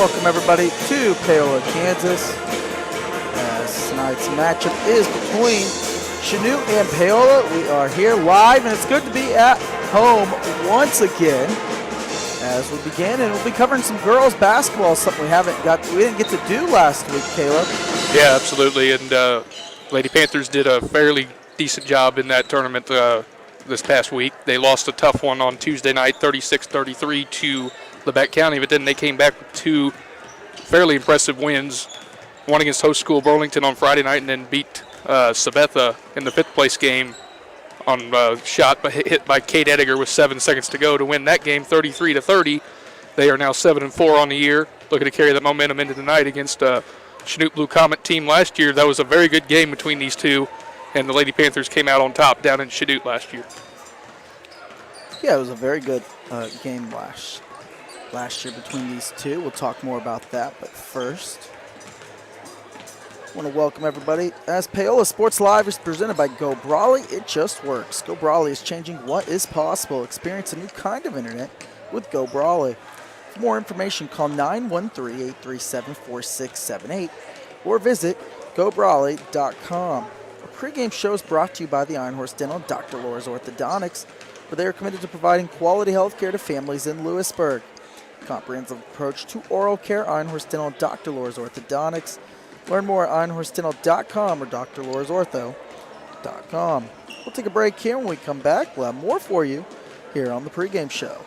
welcome everybody to Paola, Kansas. As tonight's matchup is between Chanute and Paola. We are here live, and it's good to be at home once again as we begin, and we'll be covering some girls basketball, something we didn't get to do last week, Caleb. Yeah, absolutely, and Lady Panthers did a fairly decent job in that tournament this past week. They lost a tough one on Tuesday night, 36-33 to Lebec County, but then they came back with two fairly impressive wins, one against host school Burlington on Friday night, and then beat Sabetha in the fifth place game on hit by Kate Ediger with 7 seconds to go to win that game 33-30. They are now 7-4 on the year, looking to carry that momentum into the night against Chanute Blue Comet team last year. That was a very good game between these two, and the Lady Panthers came out on top down in Chanute last year. Yeah, it was a very good game last year between these two. We'll talk more about that, but first, I want to welcome everybody as Paola Sports Live is presented by Go Brawley. It just works. Go Brawley is changing what is possible. Experience a new kind of internet with Go Brawley. For more information, call 913-837-4678 or visit gobrawley.com. Our pregame show is brought to you by the Iron Horse Dental, Dr. Laura's Orthodontics, where they are committed to providing quality health care to families in Lewisburg. Comprehensive approach to oral care, Iron Horse Dental, Dr. Laura's Orthodontics. Learn more at ironhorsedental.com or drlaursortho.com. We'll take a break here. When we come back, we'll have more for you here on the pregame show.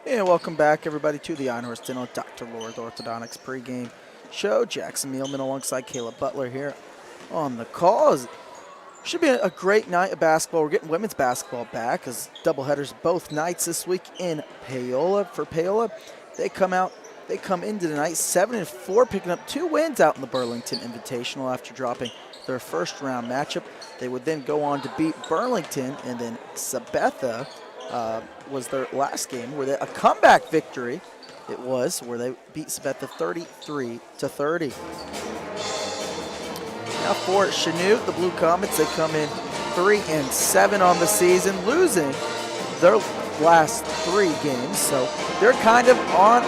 And welcome back, everybody, to the Iron Horse Dental, Dr. Laura's Orthodontics pregame show. Jackson Mealman alongside Caleb Butler here on the call. Should be a great night of basketball. We're getting women's basketball back as doubleheaders both nights this week in Paola. For Paola, they come into the night 7-4, picking up 2 wins out in the Burlington Invitational after dropping their first round matchup. They would then go on to beat Burlington, and then Sabetha was their last game with a comeback victory It was, where they beat Sabetha 33-30. Now for Chanute, the Blue Comets, they come in 3-7 on the season, losing their last 3 games. So they're kind of on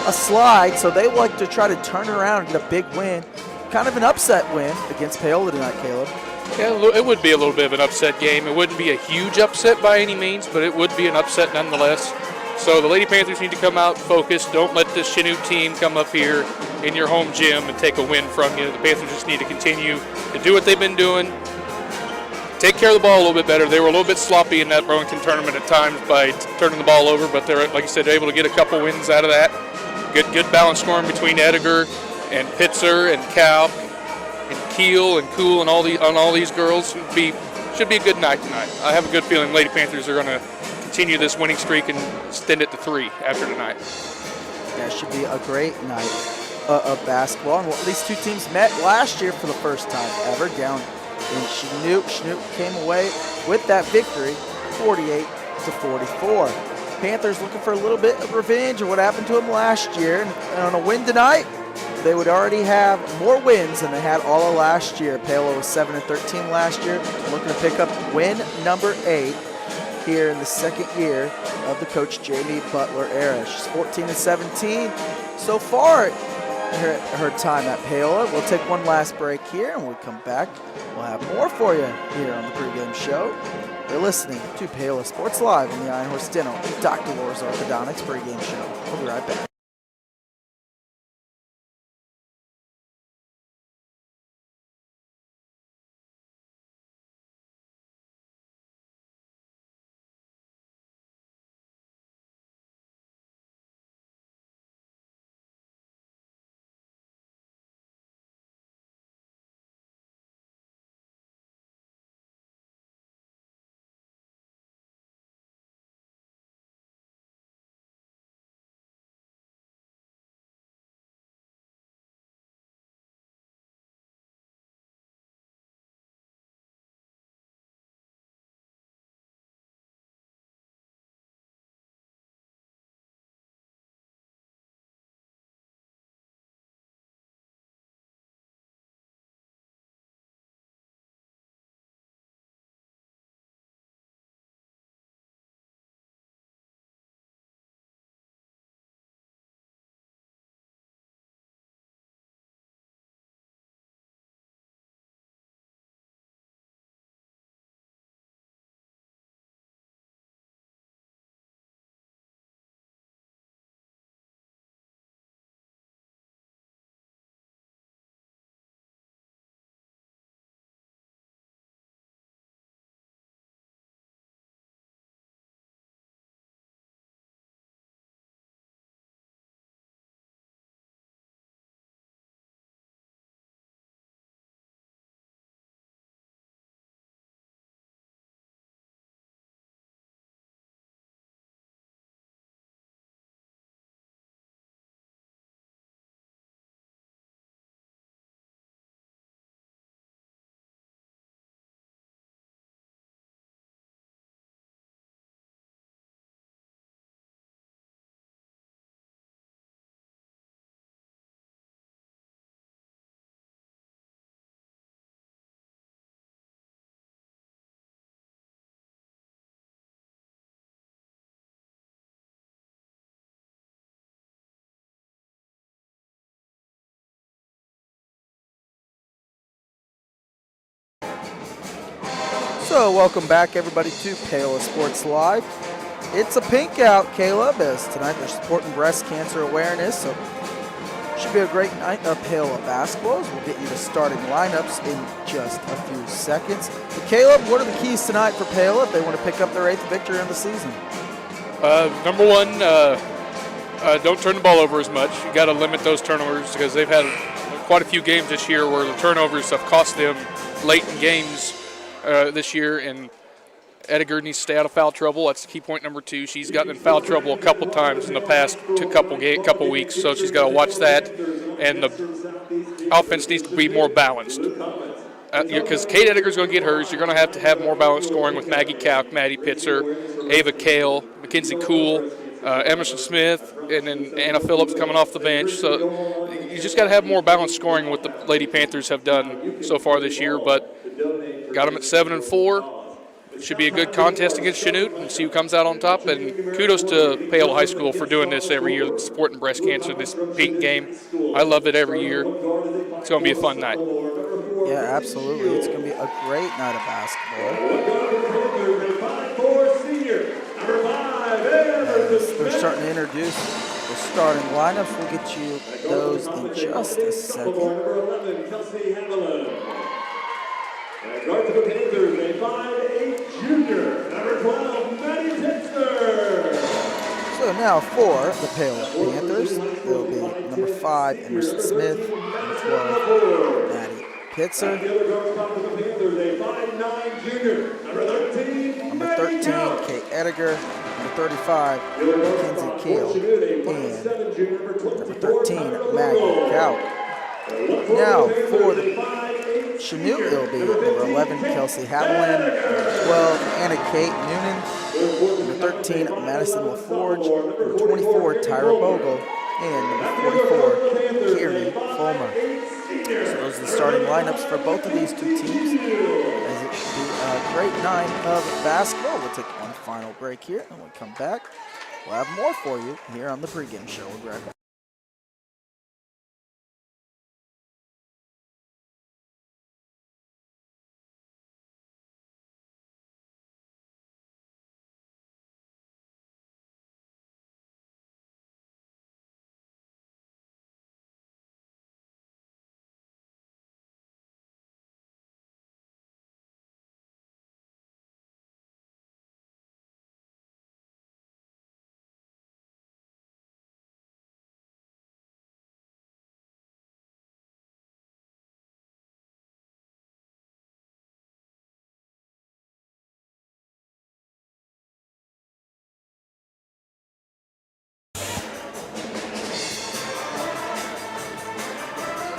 a slide, so they like to try to turn around and get a big win. Kind of an upset win against Paola tonight, Caleb. Yeah, it would be a little bit of an upset game. It wouldn't be a huge upset by any means, but it would be an upset nonetheless. So the Lady Panthers need to come out focused. Don't let this Chanute team come up here in your home gym and take a win from you. The Panthers just need to continue to do what they've been doing. Take care of the ball a little bit better. They were a little bit sloppy in that Burlington tournament at times by turning the ball over, but they're, like I said, they're able to get a couple wins out of that. Good balance scoring between Edgar and Pitzer and Kalk and Keel and Cool and all these girls. Should be a good night tonight. I have a good feeling Lady Panthers are going to continue this winning streak and extend it to 3 after tonight. Yeah, it should be a great night of basketball. And these two teams met last year for the first time ever down in Chanute. Chanute came away with that victory, 48-44. Panthers looking for a little bit of revenge of what happened to them last year. And on a win tonight, they would already have more wins than they had all of last year. Paola was 7-13 last year, looking to pick up win number 8 here in the second year of the Coach Jamie Butler era. She's 14-17 so far her time at Paola. We'll take one last break here, and when we come back, we'll have more for you here on the pregame show. You're listening to Paola Sports Live on the Iron Horse Dental and Dr. Laura's Orthodontics pregame show. We'll be right back. So welcome back, everybody, to Paola Sports Live. It's a pink out, Caleb, as tonight they're supporting breast cancer awareness. So should be a great night of Paola basketball. We'll get you the starting lineups in just a few seconds. But Caleb, what are the keys tonight for Paola if they want to pick up their 8th victory in the season? Number one, don't turn the ball over as much. You got to limit those turnovers because they've had quite a few games this year where the turnovers have cost them late in games this year, and Edgar needs to stay out of foul trouble. That's key point number 2. She's gotten in foul trouble a couple times in the past couple weeks, so she's got to watch that. And the offense needs to be more balanced. Because Kate Edgar's going to get hers. You're going to have more balanced scoring with Maggie Kalk, Maddie Pitzer, Ava Kale, Mackenzie Cool, Emerson Smith, and then Anna Phillips coming off the bench. So you just got to have more balanced scoring what the Lady Panthers have done so far this year. But got them at 7-4. Should be a good contest against Chanute and see who comes out on top. And kudos to Paola High School for doing this every year, supporting breast cancer, this pink game. I love it every year. It's going to be a fun night. Yeah, absolutely. It's going to be a great night of basketball. As they're starting to introduce the starting lineups. We'll get you those in just a second. Guard to the Panthers, a 5'8" junior, number 12, Maddie Pitzer. So now for the Paola Panthers, it'll be number 5, Emerson Smith, number 12, Maddie Pitzer. The other guard top of the Panthers, a 5'9" junior, number 13, number 13, Kate Ediger, number 35, Mackenzie Keel, and number 13, Maggie Cow. Now for the Chanute, it'll be number 11, Kelsey Haviland, number 12, Anna Kate Noonan, number 13, Madison LaForge, number 24, Tyra Bogle, and number 44, Kieran Fulmer. So those are the starting lineups for both of these two teams, as it should be a great night of basketball. We'll take one final break here, and when we come back, we'll have more for you here on the pregame show. We'll be right back.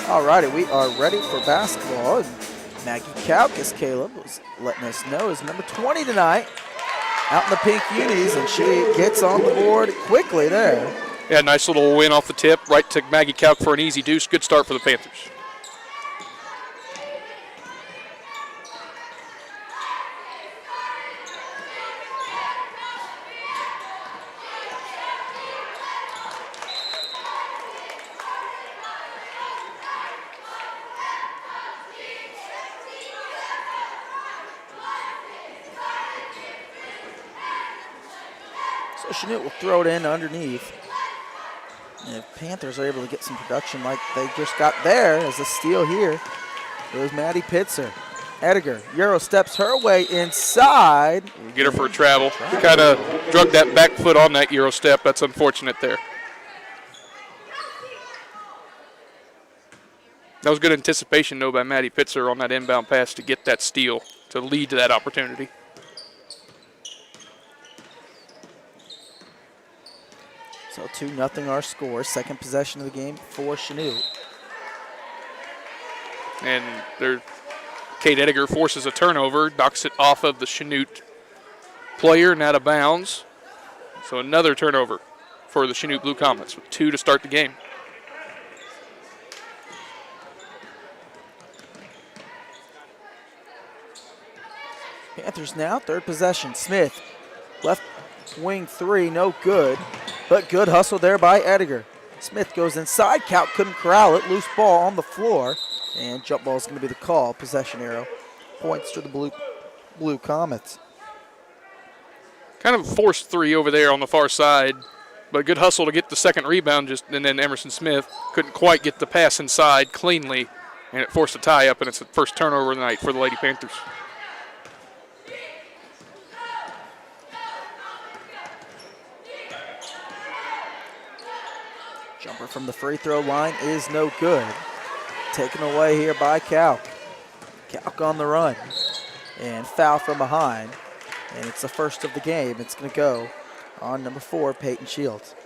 Alrighty, we are ready for basketball. And Maggie Kaukis, Caleb, was letting us know, is number 20 tonight out in the pink unis, and she gets on the board quickly there. Yeah, nice little win off the tip, right to Maggie Kauk for an easy deuce. Good start for the Panthers. So Chanute will throw it in underneath. And if Panthers are able to get some production like they just got there, as a steal here, goes Maddie Pitzer. Ediger, Euro steps her way inside. Get her for a travel. Kind of drug that back foot on that Euro step. That's unfortunate there. That was good anticipation, though, by Maddie Pitzer on that inbound pass to get that steal, to lead to that opportunity. So 2-0 our score. Second possession of the game for Chanute. And Kate Ediger forces a turnover, knocks it off of the Chanute player and out of bounds. So another turnover for the Chanute Blue Comets with 2 to start the game. Panthers now, third possession. Smith, left wing 3, no good. But good hustle there by Ediger. Smith goes inside. Kauk couldn't corral it. Loose ball on the floor. And jump ball is going to be the call. Possession arrow points to the Blue Comets. Kind of a forced 3 over there on the far side. But good hustle to get the second rebound. And then Emerson Smith couldn't quite get the pass inside cleanly. And it forced a tie up. And it's the first turnover of the night for the Lady Panthers. Jumper from the free throw line is no good. Taken away here by Kauk. Kauk on the run. And foul from behind. And it's the first of the game. It's going to go on number 4, Peyton Shields.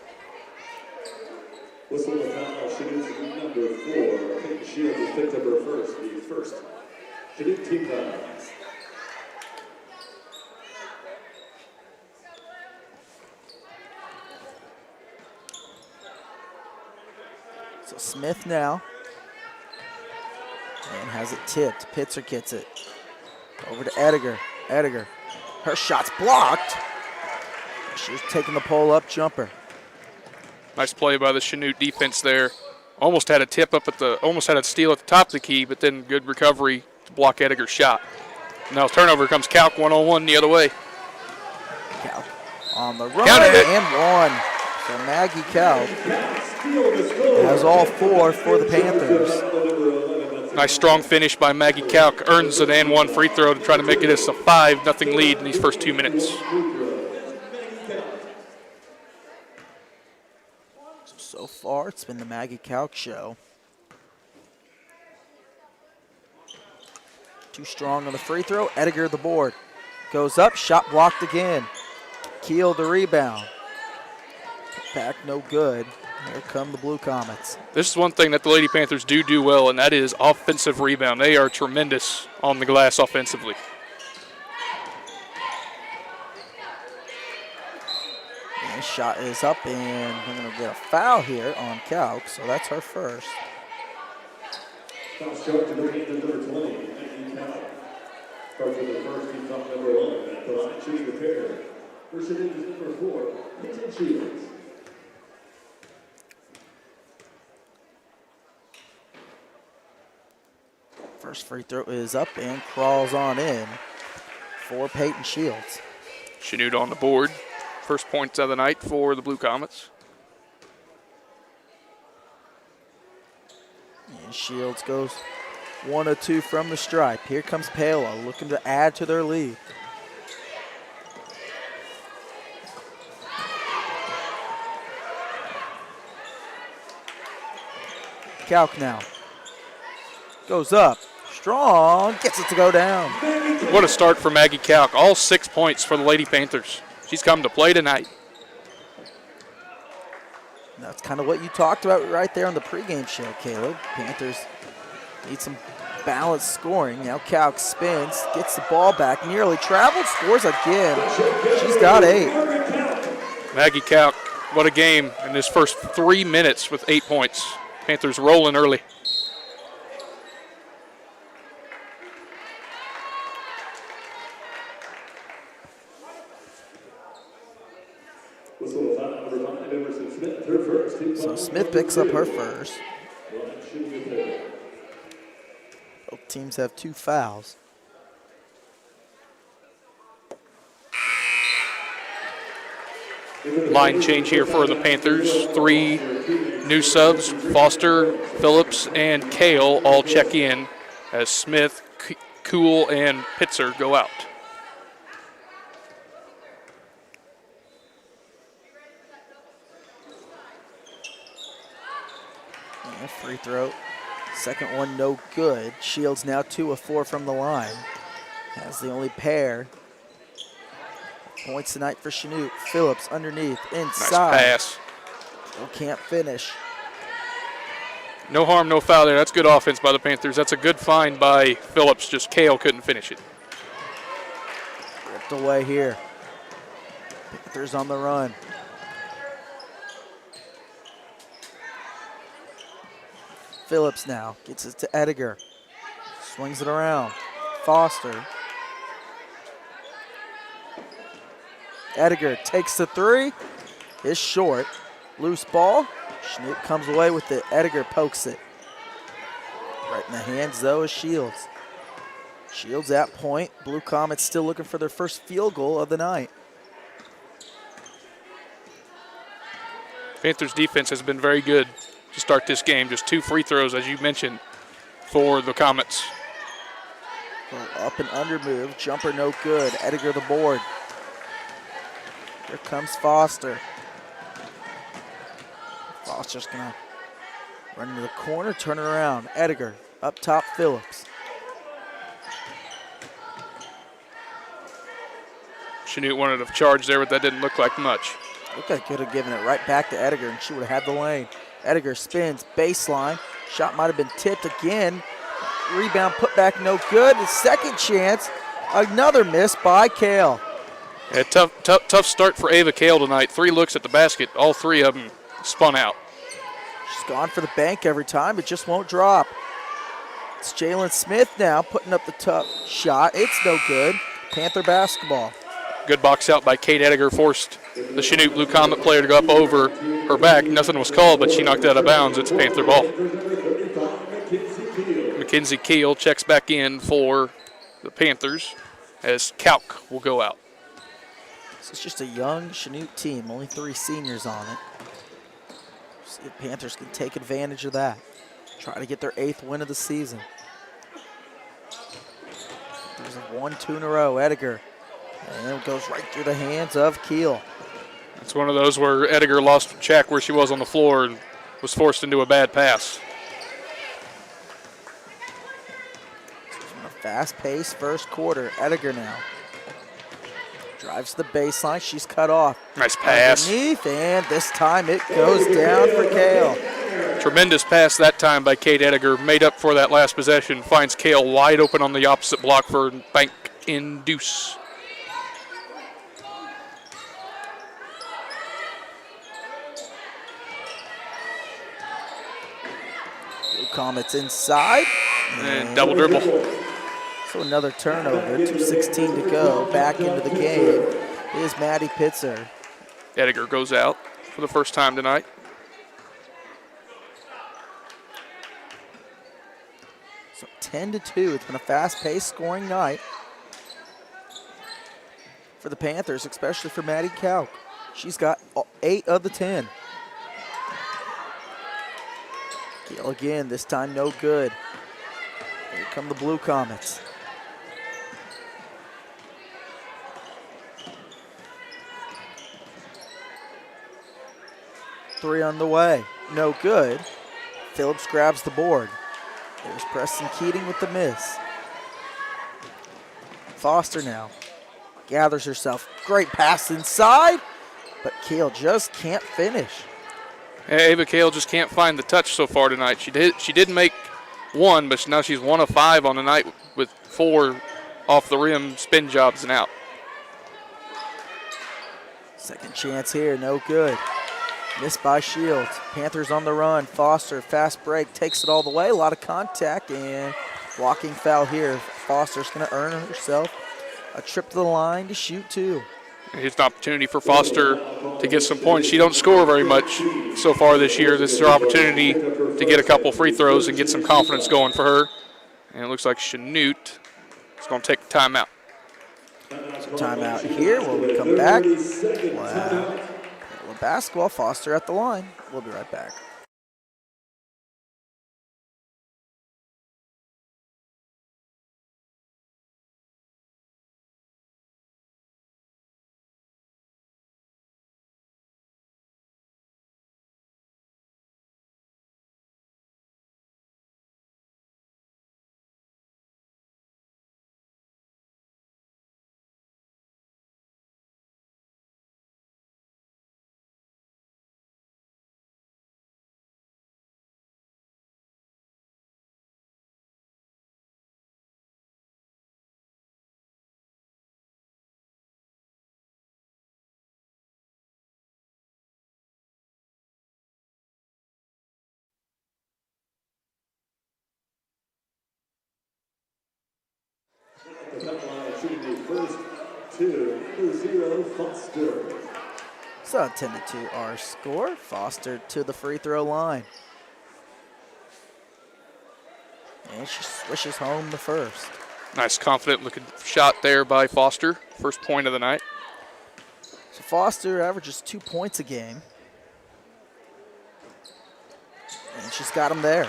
Whistle the foul, Chanute number 4. Peyton Shields has picked up her first. Chanute team foul. So Smith now. And has it tipped. Pitzer gets it. Over to Ediger. Ediger. Her shot's blocked. She's taking the pull-up jumper. Nice play by the Chanute defense there. Almost had a tip up almost had a steal at the top of the key, but then good recovery to block Ediger's shot. Now turnover comes Calc 1-on-1 the other way. Calc on the run Counted it. and one. So Maggie Calc has all 4 for the Panthers. Nice strong finish by Maggie Calc. Earns an and one free throw to try to make it a 5-0 lead in these first 2 minutes. So far, it's been the Maggie Calc show. Too strong on the free throw. Ediger the board. Goes up, shot blocked again. Keel the rebound. Back no good. Here come the Blue Comets. This is one thing that the Lady Panthers do well, and that is offensive rebound. They are tremendous on the glass offensively. And shot is up, and we're going to get a foul here on Calc, so that's her first. Foul shot to the Panthers, number 20, Maggie Calc. Starts with the first team foul number 1, at the line shooting the pair. First shooting is number 4, Hinton Shields. First free throw is up and crawls on in for Peyton Shields. Chanute on the board. First points of the night for the Blue Comets. And Shields goes 1 of 2 from the stripe. Here comes Paola looking to add to their lead. Calc now. Goes up. Strong. Gets it to go down. What a start for Maggie Calc. All 6 points for the Lady Panthers. She's come to play tonight. That's kind of what you talked about right there on the pregame show, Caleb. Panthers need some balanced scoring. Now Calc spins, gets the ball back, nearly traveled, scores again. She's got 8. Maggie Calc, what a game in this first 3 minutes with 8 points. Panthers rolling early. So Smith picks up her first. Both teams have 2 fouls. Line change here for the Panthers. 3 new subs, Foster, Phillips, and Kale all check in as Smith, Cool, and Pitzer go out. And free throw. Second one no good. Shields now 2 of 4 from the line. Has the only pair. Points tonight for Chanute. Phillips underneath, inside. Nice pass. Still can't finish. No harm, no foul there. That's good offense by the Panthers. That's a good find by Phillips. Just Kale couldn't finish it. Ripped away here. Panthers on the run. Phillips now gets it to Ediger. Swings it around. Foster. Ediger takes the 3. Is short. Loose ball. Chanute comes away with it. Ediger pokes it. Right in the hands, though, is Shields. Shields at point. Blue Comets still looking for their first field goal of the night. Panthers defense has been very good to start this game. Just 2 free throws, as you mentioned, for the Comets. Little up and under move. Jumper no good. Ediger the board. Here comes Foster. Foster's going to run into the corner, turn it around. Ediger up top, Phillips. Chanute wanted to charge there, but that didn't look like much. Looked like could have given it right back to Ediger, and she would have had the lane. Ediger spins, baseline. Shot might have been tipped again. Rebound put back no good. The second chance, another miss by Kale. Yeah, tough start for Ava Kale tonight. 3 looks at the basket. All 3 of them spun out. She's gone for the bank every time. It just won't drop. It's Jalen Smith now putting up the tough shot. It's no good. Panther basketball. Good box out by Kate Ediger, forced the Chanute Blue Comet player to go up over her back. Nothing was called, but she knocked it out of bounds. It's Panther ball. Mackenzie Keel checks back in for the Panthers as Kalk will go out. This is just a young Chanute team, only 3 seniors on it. See if Panthers can take advantage of that. Try to get their 8th win of the season. There's a 1-2 in a row, Ediger. And it goes right through the hands of Keel. It's one of those where Ediger lost track where she was on the floor and was forced into a bad pass. A fast-paced first quarter. Ediger now. Drives the baseline. She's cut off. Nice pass. Underneath, and this time it goes down for Kale. Tremendous pass that time by Kate Ediger. Made up for that last possession. Finds Kale wide open on the opposite block for a bank in deuce. Blue Comets inside. And double dribble. So another turnover, 2:16 to go. Back into the game is Maddie Pitzer. Ediger goes out for the first time tonight. So 10-2. It's been a fast-paced scoring night for the Panthers, especially for Maddie Kalk. She's got 8 of the 10. Keel again, this time no good. Here come the Blue Comets. Three on the way, no good. Phillips grabs the board. There's Preston Keating with the miss. Foster now gathers herself. Great pass inside, but Kale just can't finish. Ava Kale just can't find the touch so far tonight. She did make one, but now she's 1 of 5 on the night with 4 off the rim spin jobs and out. Second chance here, no good. Missed by Shields. Panthers on the run. Foster, fast break, takes it all the way. A lot of contact and blocking foul here. Foster's going to earn herself a trip to the line to shoot 2. Here's an opportunity for Foster to get some points. She don't score very much so far this year. This is her opportunity to get a couple free throws and get some confidence going for her. And it looks like Chanute is going to take the timeout. So timeout here. When we come back, wow. Basketball, Foster at the line. We'll be right back. Foster. So 10-2 our score. Foster to the free throw line. And she swishes home the first. Nice confident looking shot there by Foster. First point of the night. So Foster averages 2 points a game. And she's got them there.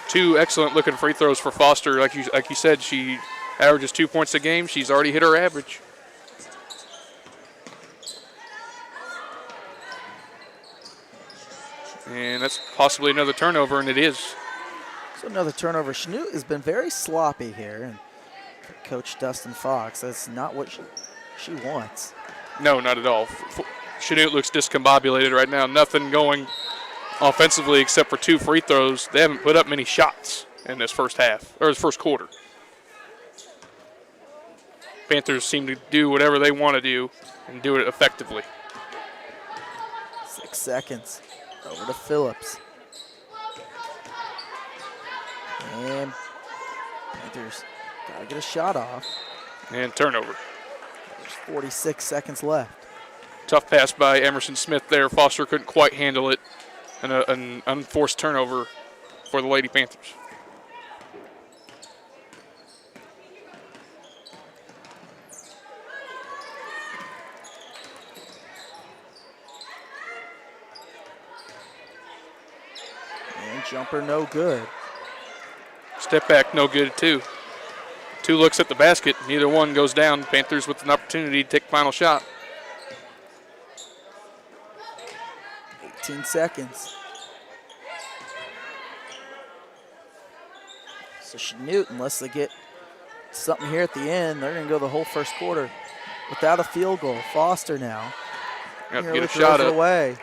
2 excellent looking free throws for Foster. Like you said, she averages 2 points a game. She's already hit her average. And that's possibly another turnover, and it is. So another turnover. Chanute has been very sloppy here. And Coach Dustin Fox, that's not what she wants. No, not at all. Chanute looks discombobulated right now. Nothing going offensively except for 2 free throws. They haven't put up many shots in this first half, or this first quarter. Panthers seem to do whatever they want to do and do it effectively. 6 seconds. Over to Phillips. And Panthers got to get a shot off. And turnover. There's 46 seconds left. Tough pass by Emerson Smith there. Foster couldn't quite handle it. And an unforced turnover for the Lady Panthers. And jumper no good. Step back, no good too. 2 looks at the basket, neither one goes down. Panthers with an opportunity to take the final shot. 18 seconds. So Chanute, unless they get something here at the end, they're going to go the whole first quarter without a field goal. Foster now. Got to Nearly get a shot throws it up. away.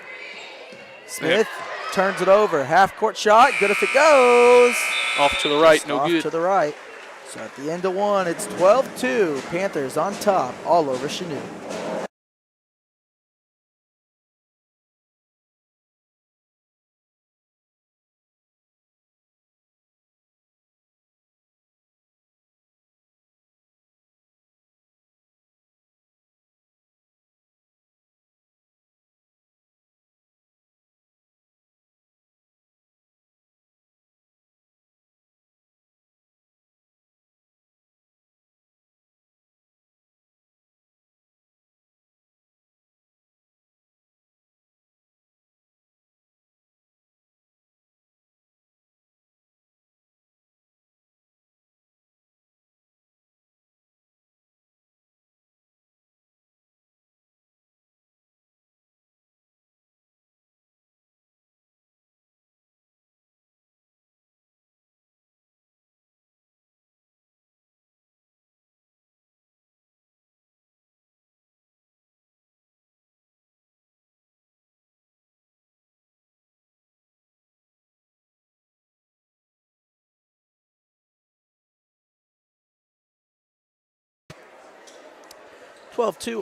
Smith turns it over. Half-court shot. Good if it goes. Off to the right, Just no off good. to the right. So at the end of one, it's 12-2. Panthers on top all over Chanute.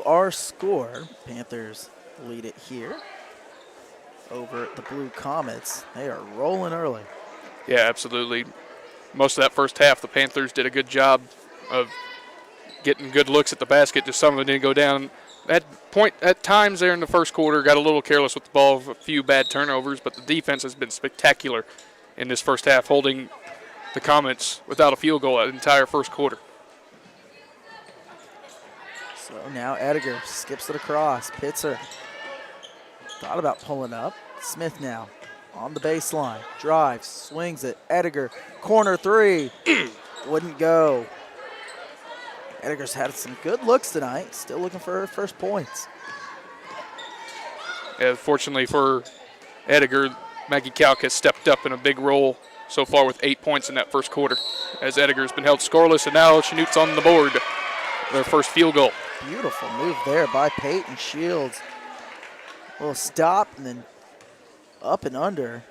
Our score. Panthers lead it here over the Blue Comets. They are rolling early. Yeah, absolutely. Most of that first half, the Panthers did a good job of getting good looks at the basket. Just some of it didn't go down. At times there in the first quarter, got a little careless with the ball, a few bad turnovers, but the defense has been spectacular in this first half, holding the Comets without a field goal that entire first quarter. So now Ediger skips it across. Pitzer thought about pulling up. Smith now on the baseline. Drives, swings it. Ediger, corner 3. Wouldn't go. Ediger's had some good looks tonight. Still looking for her first points. Yeah, fortunately for Ediger, Maggie Kalk has stepped up in a big role so far with 8 points in that first quarter, as Ediger's been held scoreless, and now Chanute's on the board. Their first field goal. Beautiful move there by Peyton Shields. A little stop and then up and under.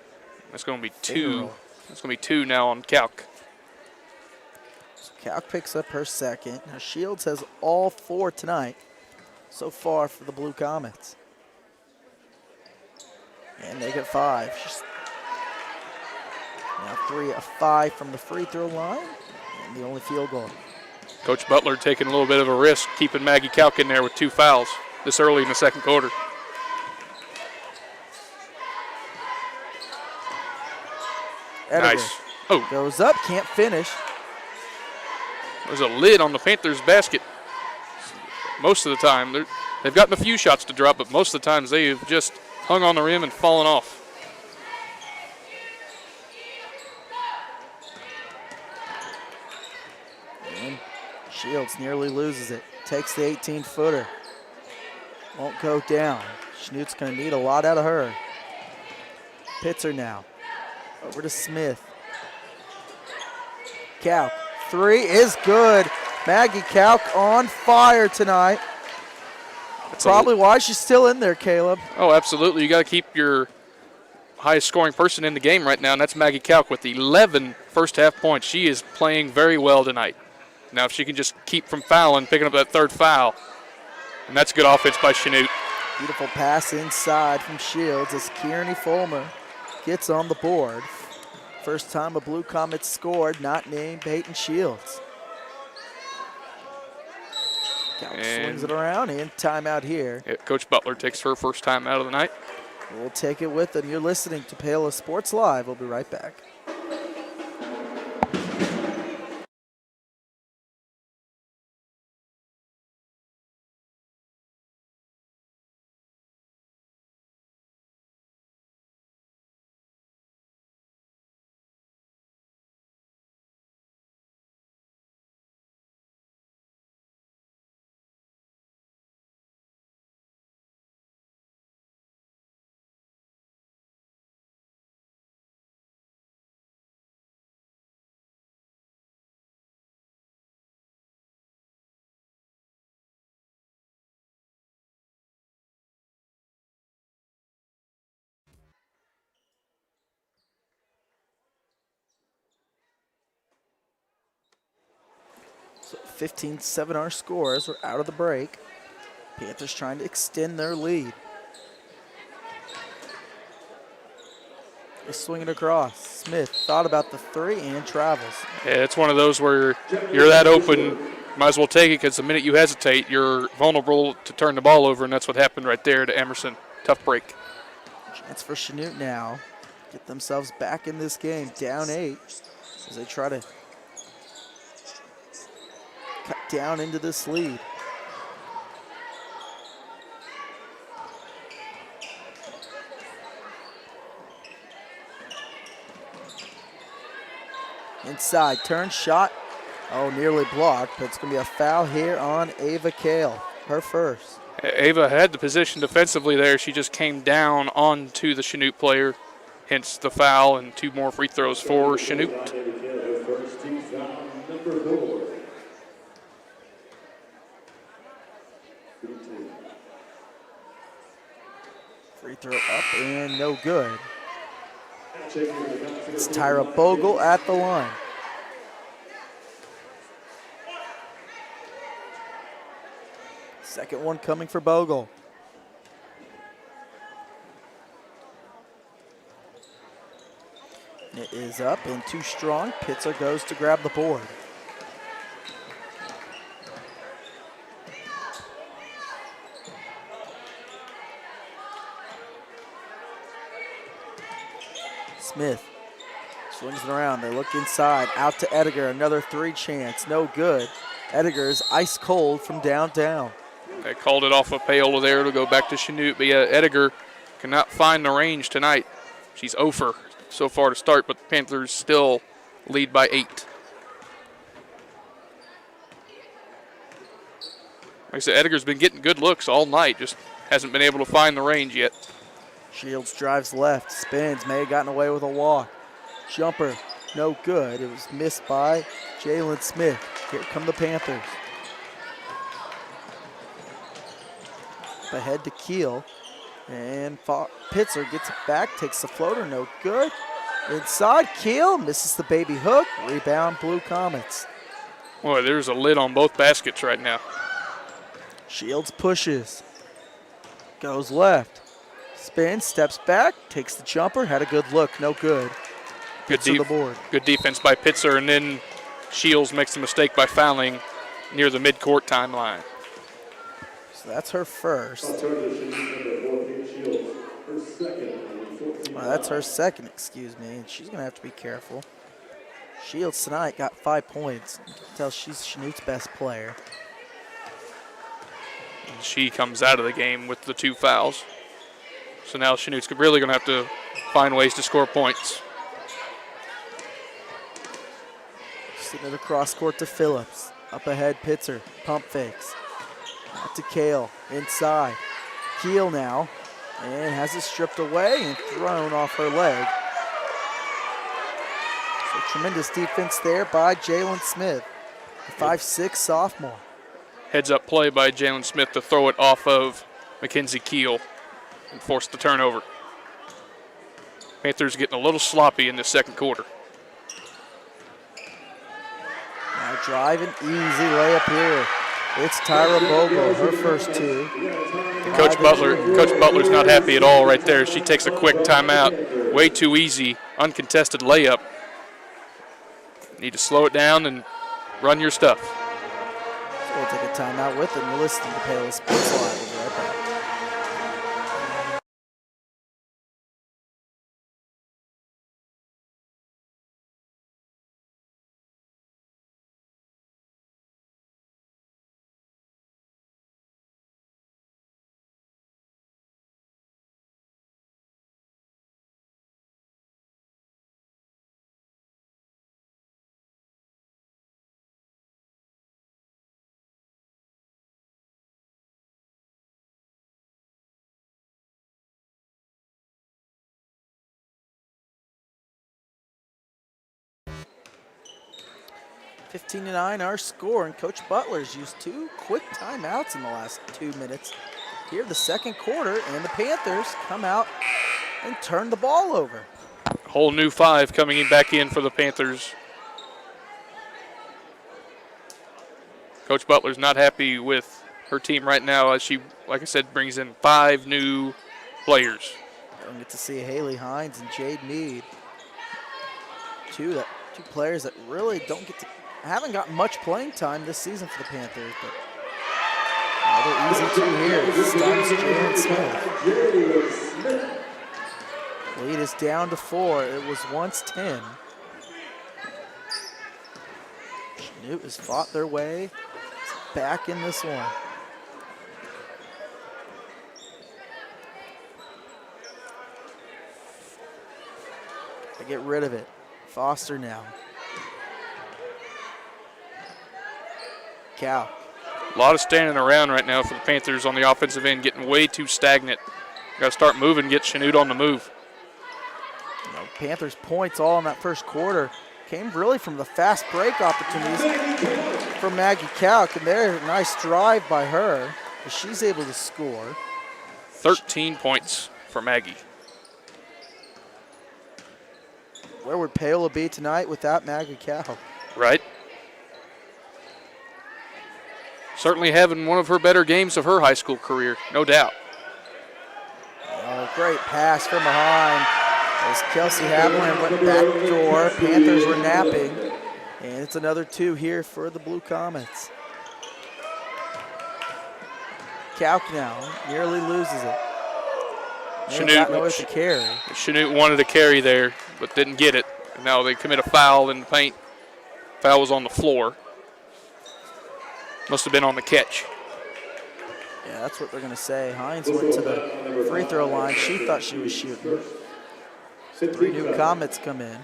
That's going to be 2. Finger. That's going to be 2 now on Kalk. So Calc picks up her second. Now Shields has all 4 tonight so far for the Blue Comets. And they get 5. She's now 3 of 5 from the free throw line and the only field goal. Coach Butler taking a little bit of a risk, keeping Maggie Kalk in there with 2 fouls this early in the second quarter. Ediger Nice. Oh, goes up, can't finish. there's a lid on the Panthers' basket. Most of the time, they've gotten a few shots to drop, but most of the times they've just hung on the rim and fallen off. And Shields nearly loses it. Takes the 18-footer. Won't go down. Chanute's going to need a lot out of her. Pitzer now. Over to Smith. Kalk. 3 is good. Maggie Kalk on fire tonight. That's Probably why she's still in there, Caleb. Oh, absolutely. You got to keep your highest scoring person in the game right now, and that's Maggie Kalk with 11 first half points. She is playing very well tonight. Now, if she can just keep from fouling, picking up that 3rd foul, and that's good offense by Chanute. Beautiful pass inside from Shields as Kearney Fulmer gets on the board. first time a Blue Comet scored, not named Peyton Shields. Couch swings it around, and timeout here. Yeah, Coach Butler takes her first time out of the night. We'll take it with them. You're listening to Paola Sports Live. We'll be right back. So 15-7 our scores. We're out of the break. Panthers trying to extend their lead. They swing it across. Smith thought about the three and travels. Yeah, it's one of those where you're that open, might as well take it, because the minute you hesitate, you're vulnerable to turn the ball over, and that's what happened right there to Emerson. Tough break. Chance for Chanute now. Get themselves back in this game, down 8, as they try to cut down into this lead. Inside, turn, shot. Oh, nearly blocked, but it's going to be a foul here on Ava Kale, her first. Ava had the position defensively there. She just came down onto the Chanute player, hence the foul, and 2 more free throws for Chanute. First team foul, number 4. Free throw up and no good. It's Tyra Bogle at the line. Second one coming for Bogle. It is up and too strong. Pitzer goes to grab the board. Smith swings it around. They look inside. Out to Ediger. Another 3 chance. No good. Ediger's ice cold from downtown. They called it off of Paola there to go back to Chanute, but yeah, Ediger cannot find the range tonight. She's 0 for so far to start, but the Panthers still lead by 8. Like I said, Ediger's been getting good looks all night, just hasn't been able to find the range yet. Shields drives left, spins, may have gotten away with a walk. Jumper, no good. It was missed by Jalen Smith. Here come the Panthers. Up ahead to Keel. And Pitzer gets it back, takes the floater, no good. Inside, Keel misses the baby hook. Rebound, Blue Comets. Boy, there's a lid on both baskets right now. Shields pushes. Goes left. Spins, steps back, takes the jumper, had a good look, no good. Good, the board. Good defense by Pitzer, and then Shields makes a mistake by fouling near the midcourt timeline. So that's her first. Well, that's her second, excuse me, and she's going to have to be careful. Shields tonight got 5 points. You can tell she's Chanute's best player. And she comes out of the game with the 2 fouls. So now Chanute's really going to have to find ways to score points. Sitting it across court to Phillips. Up ahead, Pitzer. Pump fakes. Out to Kale. Inside. Keel now. And has it stripped away and thrown off her leg. So tremendous defense there by Jalen Smith, the 5'6" sophomore. Heads up play by Jalen Smith to throw it off of Mackenzie Keel and force the turnover. Panthers getting a little sloppy in the second quarter. Now driving, easy layup here. It's Tyra Bogle, her first 2. Coach Butler's not happy at all right there. She takes a quick timeout. Way too easy, uncontested layup. Need to slow it down and run your stuff. So we'll take a timeout with them. You're listening to Paola Sports Live. We'll be right back. (15-9) our score, and Coach Butler's used 2 quick timeouts in the last 2 minutes. Here the second quarter, and the Panthers come out and turn the ball over. Whole new 5 coming back in for the Panthers. Coach Butler's not happy with her team right now as she, like I said, brings in 5 new players. Don't get to see Haley Hines and Jade Mead. Two players that really haven't got much playing time this season for the Panthers, but another easy 2 here. Stuns Jalen Smith. Lead is down to 4. It was once 10. Chanute has fought their way back in this one. They get rid of it. Foster now. Cow. A lot of standing around right now for the Panthers on the offensive end, getting way too stagnant. Got to start moving, get Chanute on the move. Panthers points all in that first quarter came really from the fast break opportunities from Maggie Kalk, and there, nice drive by her, but she's able to score. 13 points for Maggie. Where would Paola be tonight without Maggie Kalk? Right. Certainly having one of her better games of her high school career, no doubt. Oh, great pass from behind as Kelsey Haviland went back door. Panthers were napping, and it's another 2 here for the Blue Comets. Kalk now nearly loses it. Chanute wanted a carry there, but didn't get it. And now they commit a foul in the paint. Foul was on the floor. Must have been on the catch. Yeah, that's what they're going to say. Hines went to the free throw line. She thought she was shooting. 3 new Comets come in.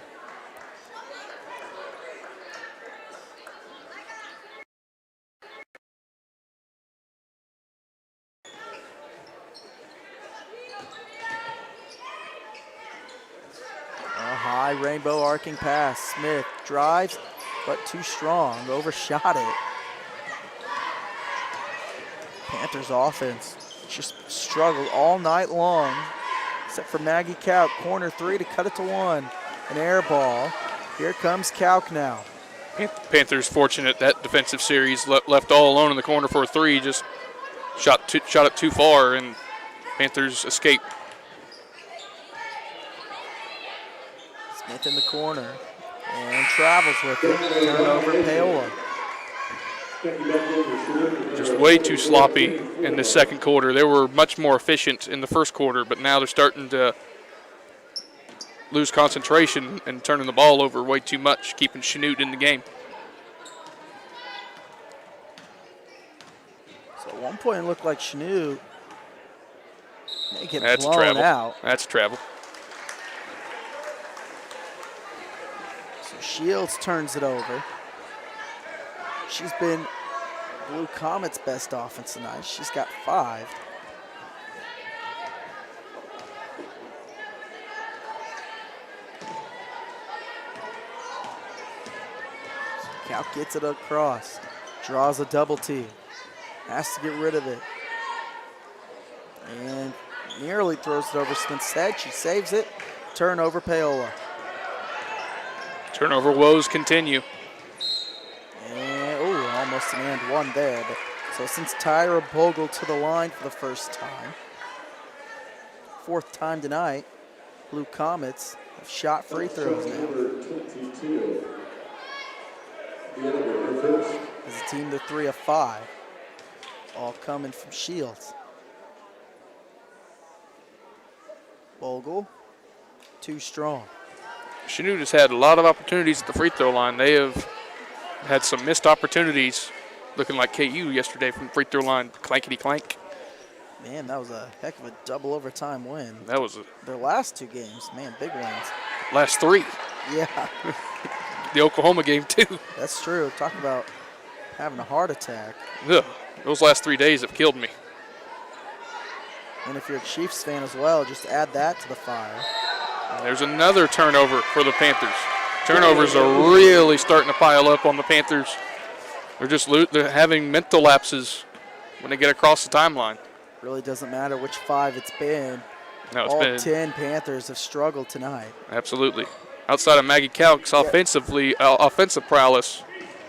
A high rainbow arcing pass. Smith drives, but too strong. Overshot it. Panthers offense just struggled all night long, except for Maggie Kalk. Corner 3 to cut it to 1. An air ball. Here comes Kalk now. Panthers fortunate that defensive series left all alone in the corner for a 3. Just shot it too far, and Panthers escape. Smith in the corner and travels with it. Turnover Paola. Just way too sloppy in the second quarter. They were much more efficient in the first quarter, but now they're starting to lose concentration and turning the ball over way too much, keeping Chanute in the game. So at one point it looked like Chanute may get That's blown travel. out. That's travel. So Shields turns it over. She's been Blue Comets' best offense tonight. She's got 5. So Kalk gets it across, draws a double T, has to get rid of it, and nearly throws it over Smith's head. She saves it. Turnover Paola. Turnover woes continue. Almost an and 1 there. But so since Tyra Bogle to the line for the first time, 4th time tonight, Blue Comets have shot free throws now. As a team, they're 3 of 5. All coming from Shields. Bogle, too strong. Chanute has had a lot of opportunities at the free throw line. They have had some missed opportunities, looking like KU yesterday from free throw line, clankety clank. Man, that was a heck of a double overtime win. That was Their last 2 games, man, big wins. last 3. Yeah, The Oklahoma game too. that's true. Talk about having a heart attack. Ugh, those last 3 days have killed me. And if you're a Chiefs fan as well, just add that to the fire. There's another turnover for the Panthers. Turnovers are really starting to pile up on the Panthers. They're having mental lapses when they get across the timeline. Really doesn't matter which 5 it's been. No, it's All been 10 Panthers have struggled tonight. absolutely. Outside of Maggie Calk's offensive prowess,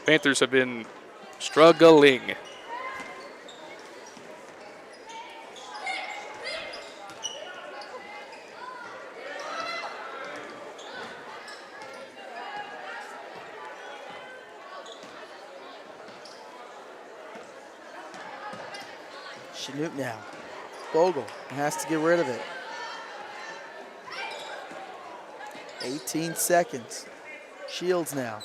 Panthers have been struggling. Chanute now. Bogle has to get rid of it. 18 seconds. Shields now.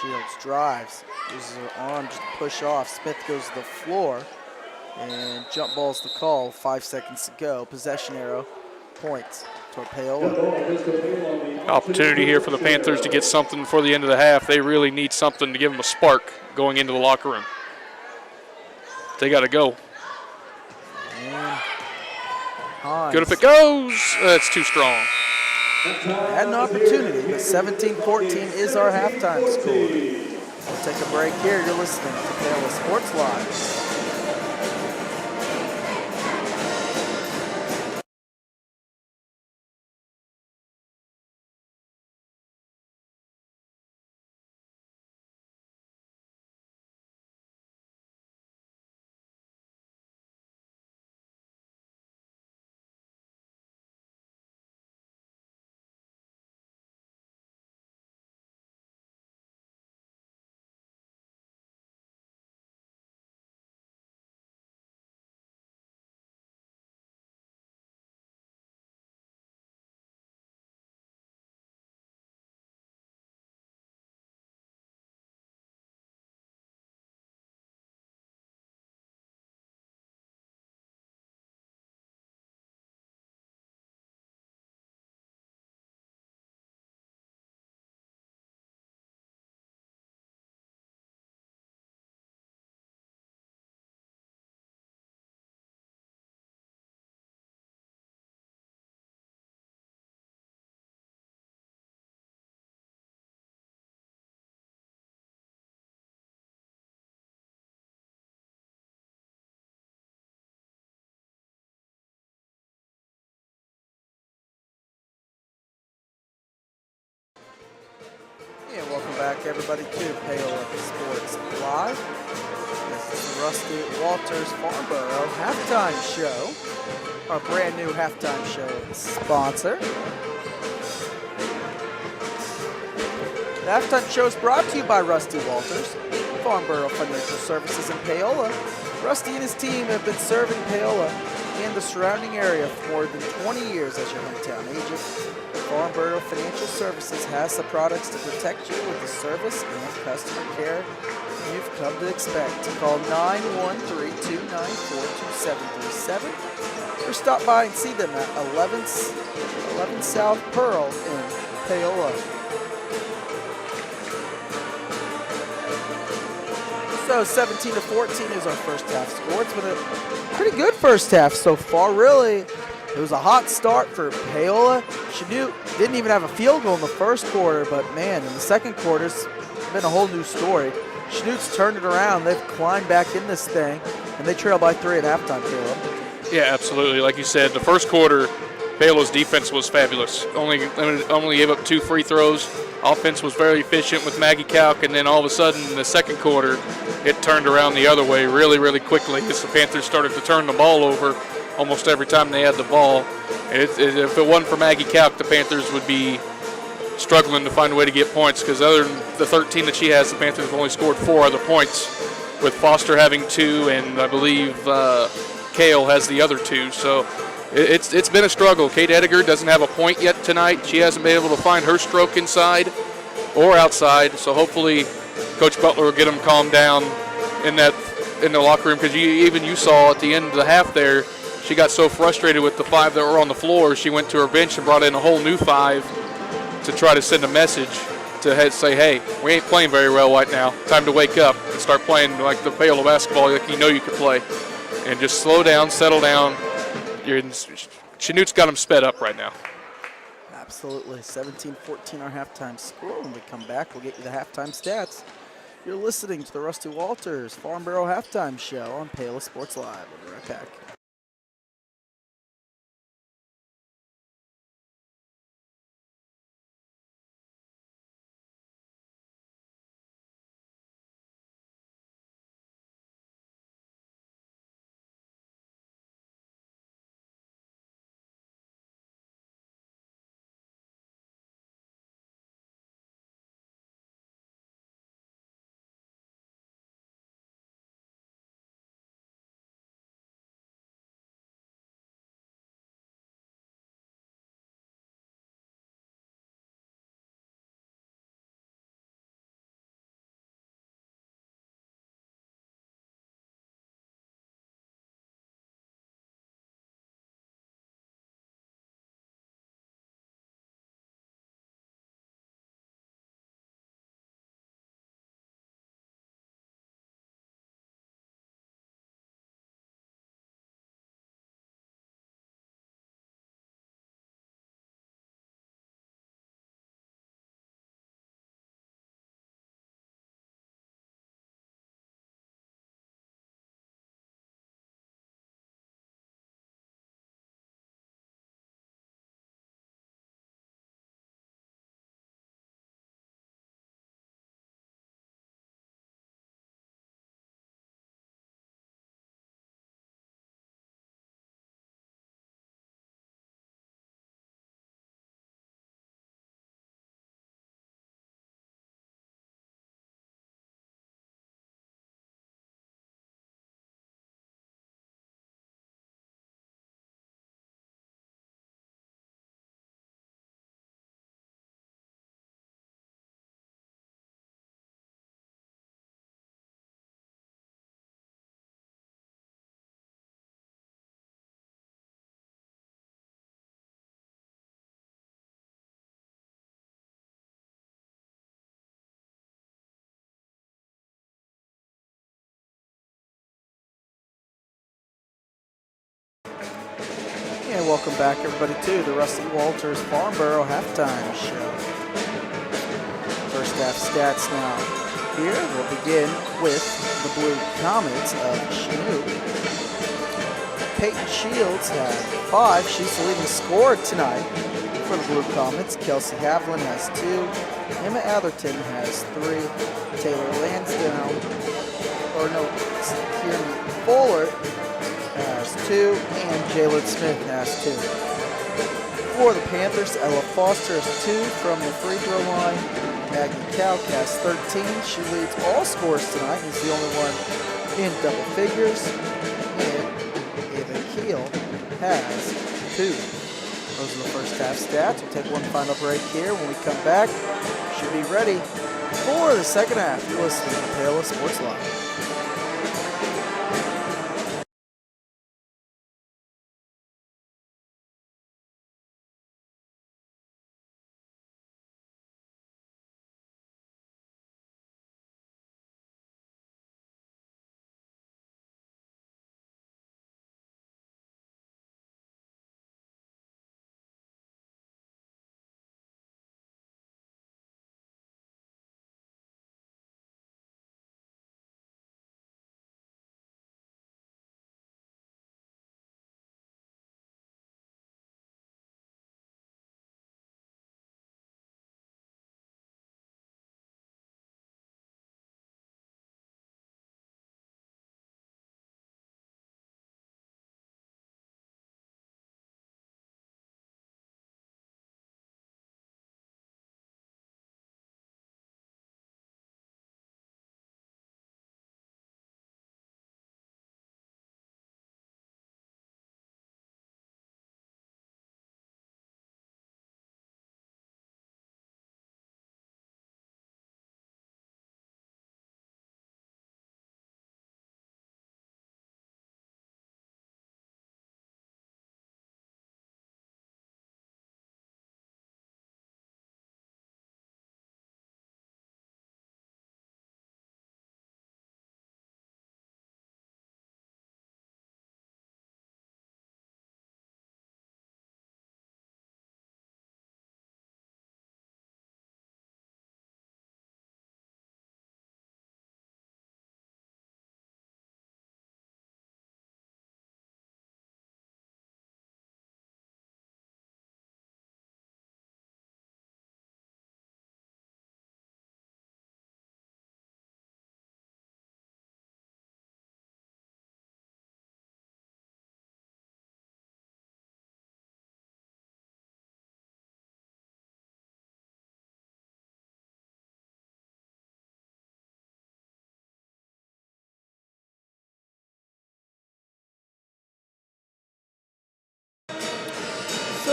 Shields drives. Uses her arm just to push off. Smith goes to the floor. And jump ball's the call. 5 seconds to go. Possession arrow. Points toward Paola. Opportunity here for the Panthers to get something before the end of the half. They really need something to give them a spark going into the locker room. They got to go. And Hines Good if it goes. That's too strong. had an opportunity, but 17-14 is our halftime score. We'll take a break here. You're listening to Paola Sports Live. And welcome back, everybody, to Paola Sports Live. This is the Rusty Walters Farnborough halftime show, our brand new halftime show sponsor. The halftime show is brought to you by Rusty Walters, Farnborough Financial Services in Paola. Rusty and his team have been serving Paola and the surrounding area for more than 20 years as your hometown agent. Farnborough Financial Services has the products to protect you with the service and customer care you've come to expect. Call 913-294-2737 or stop by and see them at 11 South Pearl in Paola. So 17-14 is our first half score. It's been a pretty good first half so far, really. It was a hot start for Paola. Chanute didn't even have a field goal in the first quarter, but man, in the second quarter, it's been a whole new story. Chanute's turned it around. They've climbed back in this thing, and they trail by 3 at halftime, Caleb. Yeah, absolutely. Like you said, the first quarter, Paola's defense was fabulous. Only gave up 2 free throws. Offense was very efficient with Maggie Calk, and then all of a sudden in the second quarter, it turned around the other way really, really quickly as the Panthers started to turn the ball over almost every time they had the ball. If it wasn't for Maggie Kalk, the Panthers would be struggling to find a way to get points, because other than the 13 that she has, the Panthers have only scored 4 other points, with Foster having 2, and I believe Kale has the other 2. So it's been a struggle. Kate Ediger doesn't have a point yet tonight. She hasn't been able to find her stroke inside or outside. So hopefully Coach Butler will get them calmed down in the locker room, because you saw at the end of the half there, she got so frustrated with the 5 that were on the floor, she went to her bench and brought in a whole new 5 to try to send a message to say, hey, we ain't playing very well right now. Time to wake up and start playing like the Paola basketball like you know you can play. And just slow down, settle down. Chanute's got them sped up right now. Absolutely. 17-14 our halftime score. When we come back, we'll get you the halftime stats. You're listening to the Rusty Walters Farm Bureau Halftime Show on Paola Sports Live. We'll be right back. And welcome back, everybody, to the Rusty Walters Farm Bureau Halftime Show. First half stats now. Here we'll begin with the Blue Comets of Chanute. Peyton Shields had 5. She's the leading scorer tonight for the Blue Comets. Kelsey Havlin has 2. Emma Atherton has 3. Taylor Lansdowne, Kieran Fuller has 2, and Jalen Smith has 2. For the Panthers, Ella Foster has 2 from the free throw line. Maggie Kalk has 13. She leads all scores tonight and is the only one in double figures. And Ava Keel has 2. Those are the first half stats. We'll take one final break here. When we come back, should be ready for the second half. You're listening to Paola Sports Live.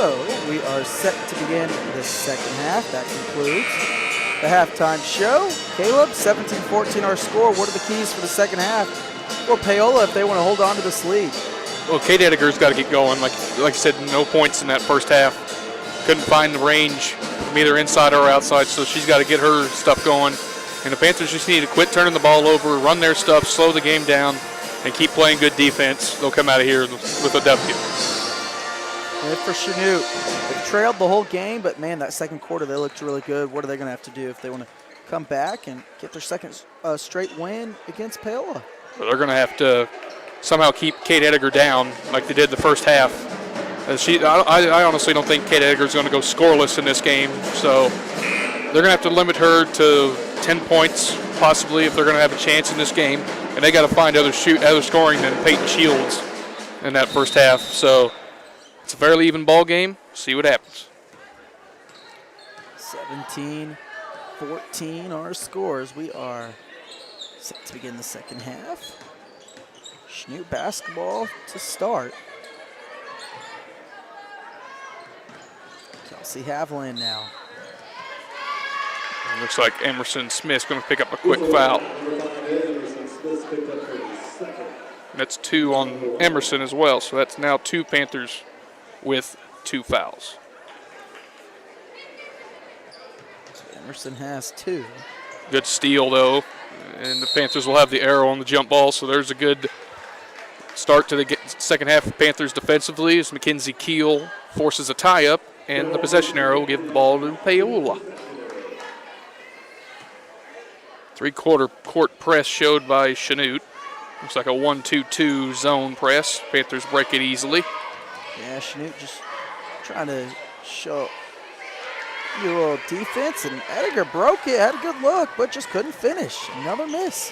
So we are set to begin the second half. That concludes the halftime show. Caleb, 17-14 our score. What are the keys for the second half for Paola if they want to hold on to this lead? Well, Kate Edgar's got to get going. Like I said, no points in that first half. Couldn't find the range from either inside or outside, so she's got to get her stuff going. And the Panthers just need to quit turning the ball over, run their stuff, slow the game down, and keep playing good defense. They'll come out of here with a W. And for Chanute, they've trailed the whole game, but man, that second quarter they looked really good. What are they going to have to do if they want to come back and get their second straight win against Paola? But they're going to have to somehow keep Kate Edgar down like they did the first half. I honestly don't think Kate Edgar's going to go scoreless in this game, so they're going to have to limit her to 10 points possibly if they're going to have a chance in this game. And they got to find other scoring than Peyton Shields in that first half. So it's a fairly even ball game. See what happens. 17-14 our scores. We are set to begin the second half. Chanute basketball to start. Kelsey Haviland now. It looks like Emerson Smith's going to pick up a quick foul. That's 2 on Emerson as well, so that's now 2 Panthers with 2 fouls. So Emerson has 2. Good steal, though, and the Panthers will have the arrow on the jump ball, so there's a good start to the second half of Panthers defensively as Mackenzie Keel forces a tie-up, and the possession arrow will give the ball to Paola. Three-quarter court press showed by Chanute. Looks like a 1-2-2 zone press. Panthers break it easily. Yeah, Chanute just trying to show you a little defense, and Edgar broke it, had a good look, but just couldn't finish. Another miss.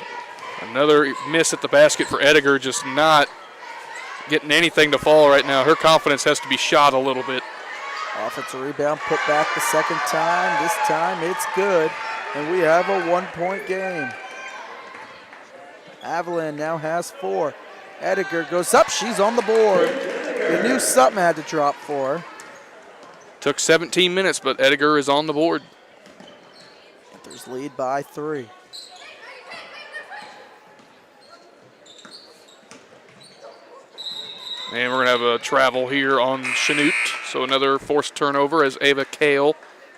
Another miss at the basket for Edgar, just not getting anything to fall right now. Her confidence has to be shot a little bit. Offensive rebound, put back the second time. This time it's good, and we have a 1-point game. Haviland now has 4. Edgar goes up, she's on the board. They knew something had to drop for her. Took 17 minutes, but Edgar is on the board. Panthers lead by 3. And we're going to have a travel here on Chanute. So another forced turnover as Ava Kale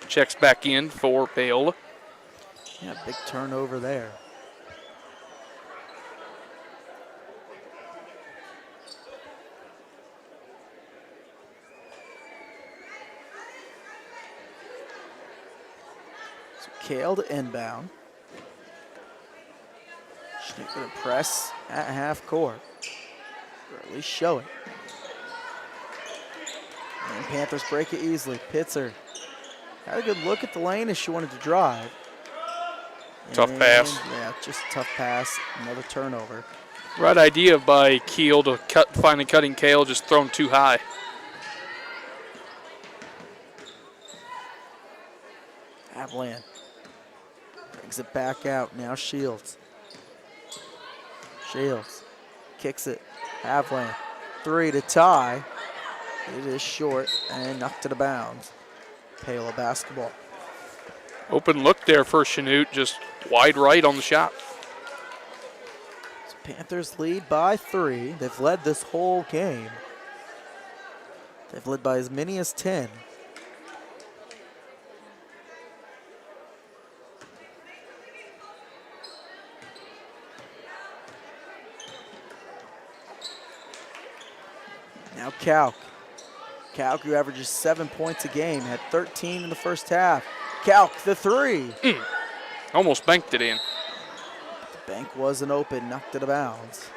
checks back in for Paola. Yeah, big turnover there. So Kale to inbound. Chanute going to press at half court. Or at least show it. And Panthers break it easily. Pitzer had a good look at the lane as she wanted to drive. Tough pass. Yeah, just a tough pass. Another turnover. Right idea by Keel to finally cutting Kale, just thrown too high. Haviland brings it back out. Now Shields. Shields kicks it. Haviland, 3 to tie. It is short and knocked it out of bounds. Paola basketball. Open look there for Chanute, just wide right on the shot. So Panthers lead by 3. They've led this whole game. They've led by as many as 10. Now Kalk. Kalk, who averages 7 points a game, had 13 in the first half. Kalk, the 3. Almost banked it in. The bank wasn't open, knocked it out of bounds.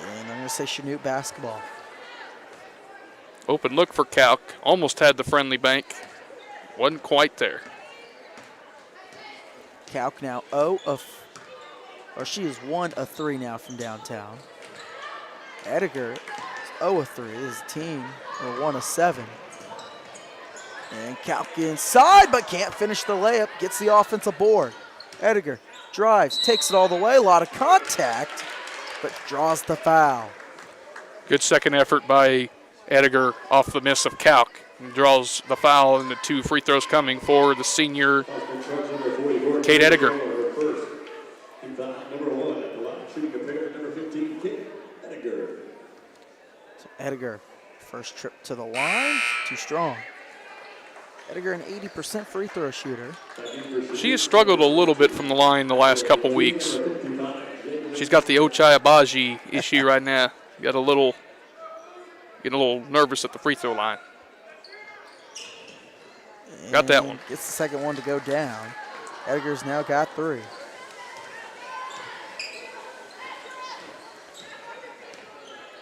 And I'm going to say Chanute basketball. Open look for Kalk. Almost had the friendly bank. Wasn't quite there. Kalk now she is 1 of 3 now from downtown. Edgar is 0 of 3. His team are 1 of 7. And Kalk inside, but can't finish the layup. Gets the offensive board. Edgar drives, takes it all the way. A lot of contact, but draws the foul. Good second effort by Edgar off the miss of Kalk. And draws the foul, and the 2 free throws coming for the senior Kate Ediger. So Ediger, first trip to the line, too strong. Ediger, an 80% free throw shooter. She has struggled a little bit from the line the last couple weeks. She's got the Ochai Abaji issue right now. Getting a little nervous at the free throw line. Got that one. Gets the second one to go down. Ediger's now got 3.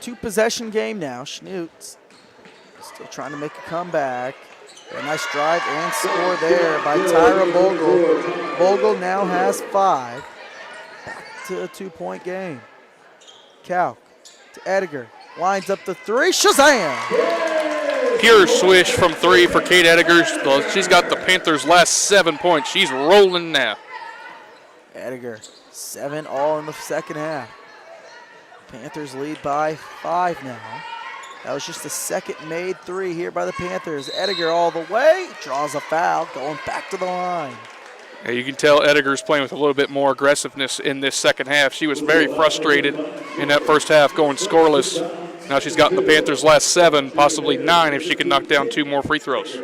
Two-possession game now. Chanute still trying to make a comeback. A nice drive and score there by Tyra Bogle. Bogle now has 5. Back to a 2-point game. Kalk to Ediger. Lines up the 3. Shazam! Pure swish from 3 for Kate Ediger. She's got the Panthers' last 7 points. She's rolling now. Ediger, 7 all in the second half. Panthers lead by 5 now. That was just the second made 3 here by the Panthers. Ediger all the way, draws a foul, going back to the line. Yeah, you can tell Ediger's playing with a little bit more aggressiveness in this second half. She was very frustrated in that first half, going scoreless. Now she's gotten the Panthers' last 7, possibly 9 if she can knock down 2 more free throws.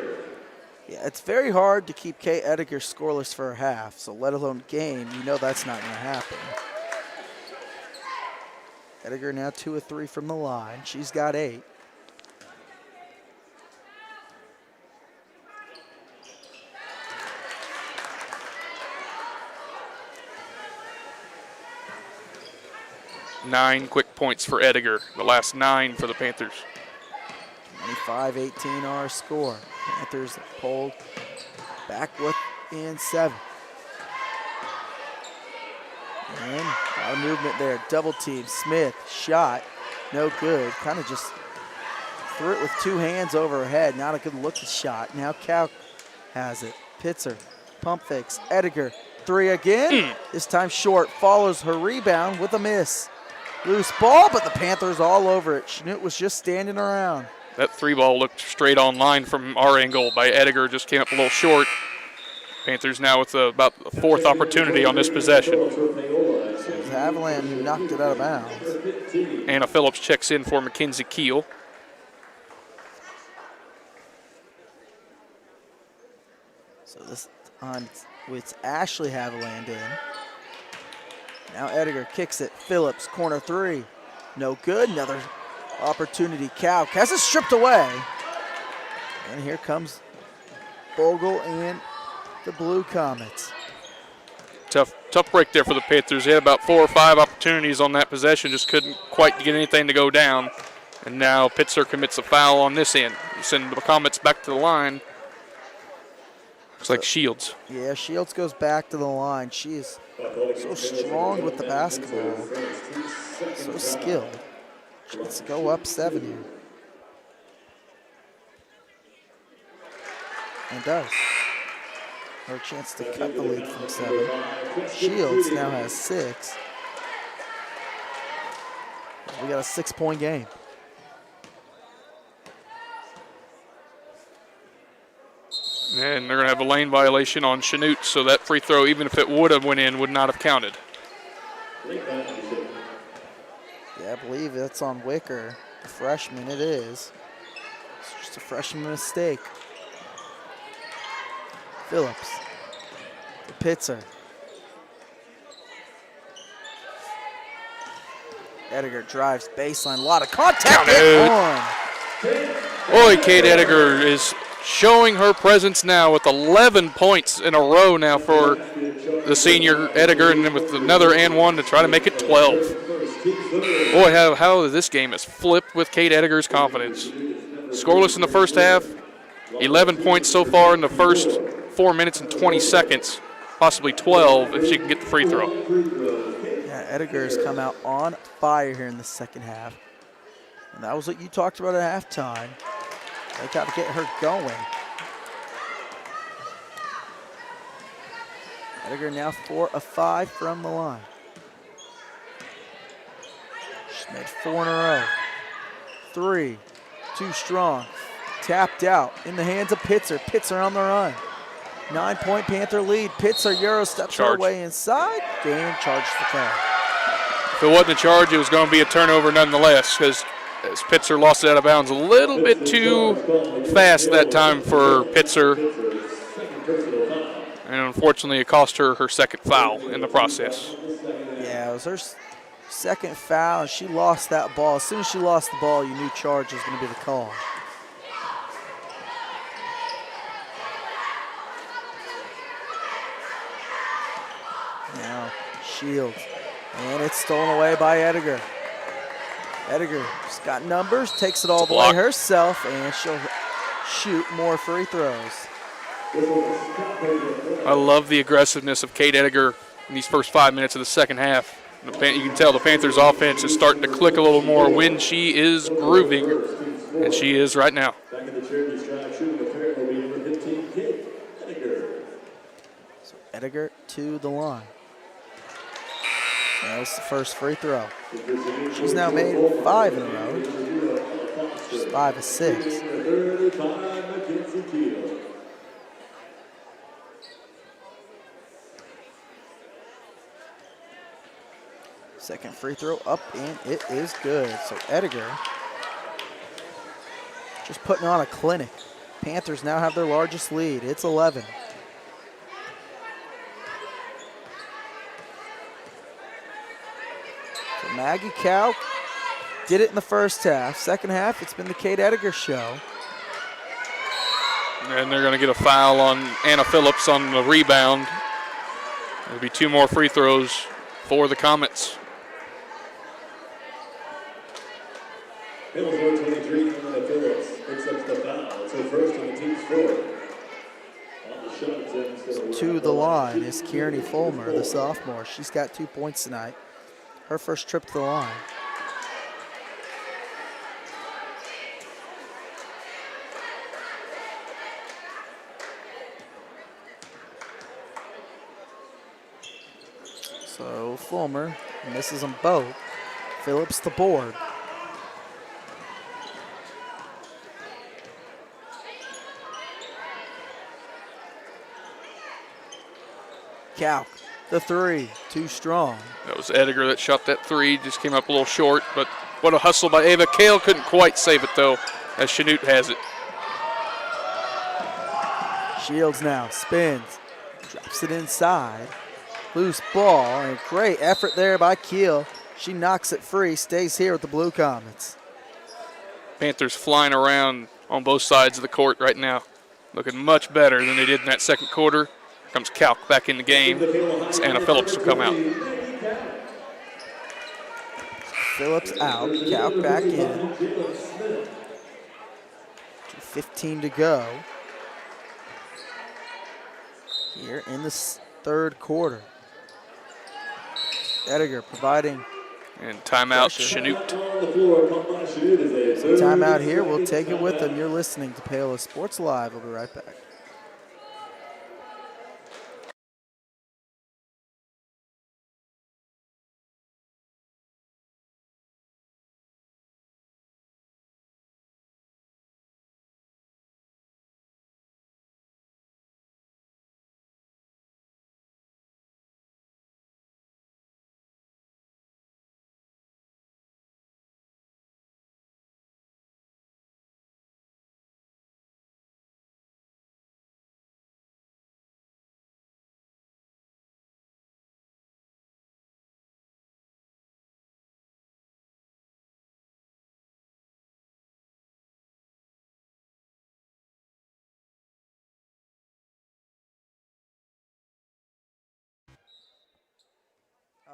Yeah, it's very hard to keep Kate Ediger scoreless for a half, so let alone game, you know that's not going to happen. Ediger now 2 of 3 from the line. She's got 8. Nine quick points for Ediger, the last 9 for the Panthers. 25-18 our score. Panthers pulled back within 7. And a lot of movement there. Double team. Smith, shot, no good. Kind of just threw it with 2 hands over her head. Not a good looking shot. Now Kalk has it. Pitzer, pump fakes. Ediger, 3 again. This time short. Follows her rebound with a miss. Loose ball, but the Panthers all over it. Chanute was just standing around. That 3 ball looked straight on line from our angle by Ediger, just came up a little short. Panthers now with about the 4th opportunity on this possession. So it was Haviland who knocked it out of bounds. Anna Phillips checks in for Mackenzie Keel. So this time it's Ashley Haviland in. Now Ediger kicks it. Phillips, corner 3. No good. Another opportunity. Kalk has it stripped away. And here comes Bogle and the Blue Comets. Tough break there for the Panthers. They had about 4 or 5 opportunities on that possession, just couldn't quite get anything to go down. And now Pitzer commits a foul on this end. Send the Comets back to the line. Looks like Shields. Yeah, Shields goes back to the line. She is so strong with the basketball, so skilled. She gets to go up 7 here. And does. Her chance to cut the lead from 7. Shields now has 6. We got a 6-point game. And they're going to have a lane violation on Chanute, so that free throw, even if it would have went in, would not have counted. Yeah, I believe that's on Wicker, the freshman. It is. It's just a freshman mistake. Phillips, the Pitzer. Ediger drives baseline, a lot of contact. Boy, Kate Ediger is showing her presence now with 11 points in a row now for the senior Ediger, and then with another and one to try to make it 12. Boy, how this game has flipped with Kate Ediger's confidence. Scoreless in the first half, 11 points so far in the first 4 minutes and 20 seconds, possibly 12 if she can get the free throw. Yeah, Ediger has come out on fire here in the second half. And that was what you talked about at halftime. They got to get her going. Ediger now 4 of 5 from the line. She's made 4 in a row. 3, too strong. tapped out in the hands of Pitzer. Pitzer on the run. 9-point Panther lead. Pitzer Euro steps her way inside. Game charges the call. If it wasn't a charge, it was going to be a turnover nonetheless, because as Pitzer lost it out of bounds a little bit too fast that time for Pitzer. And unfortunately, it cost her her second foul in the process. Yeah, it was her second foul, and she lost that ball. As soon as she lost the ball, you knew charge was going to be the call. Now, Shields. And it's stolen away by Ediger. Ediger's got numbers, takes it all the way herself, and she'll shoot more free throws. I love the aggressiveness of Kate Ediger in these first 5 minutes of the second half. You can tell the Panthers' offense is starting to click a little more when she is grooving, and she is right now. Back in the charity strive, shooting the pair will be number 15, Kate Ediger. So Ediger to the line. That was the first free throw. She's now made 5 in a row. She's 5 of 6. Second free throw up, and it is good. So Ediger just putting on a clinic. Panthers now have their largest lead. It's 11. So Maggie Cow did it in the first half. Second half, it's been the Kate Ediger show. And they're going to get a foul on Anna Phillips on the rebound. There'll be 2 more free throws for the Comets. Number 23, Anna Phillips picks up the foul. It's her first on the team's floor. To the line is Kearney Fulmer, the sophomore. She's got 2 points tonight. Her first trip to the line. So Fulmer misses them both. Phillips the board. Calc, the 3, too strong. That was Ediger that shot that 3, just came up a little short, but what a hustle by Ava. Kale couldn't quite save it though, as Chanute has it. Shields now spins, drops it inside. Loose ball, and great effort there by Keel. She knocks it free, stays here with the Blue Comets. Panthers flying around on both sides of the court right now. Looking much better than they did in that second quarter. Comes Calc back in the game. It's Anna Phillips will come out. Phillips out, Calc back in. 2:15 to go here in the third quarter. Ediger providing. And timeout, Chanute. So timeout here. We'll take it with them. You're listening to Paola Sports Live. We'll be right back.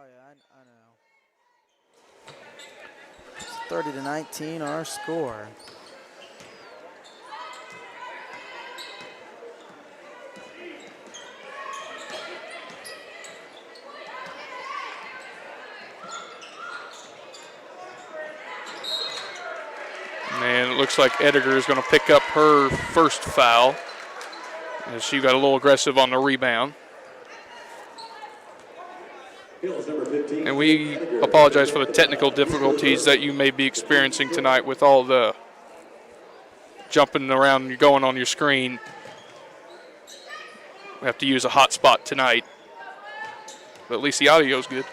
Oh yeah, I know. It's 30-19 our score. And it looks like Ediger is going to pick up her first foul, as she got a little aggressive on the rebound. And we apologize for the technical difficulties that you may be experiencing tonight with all the jumping around and going on your screen. We have to use a hotspot tonight. But at least the audio's good.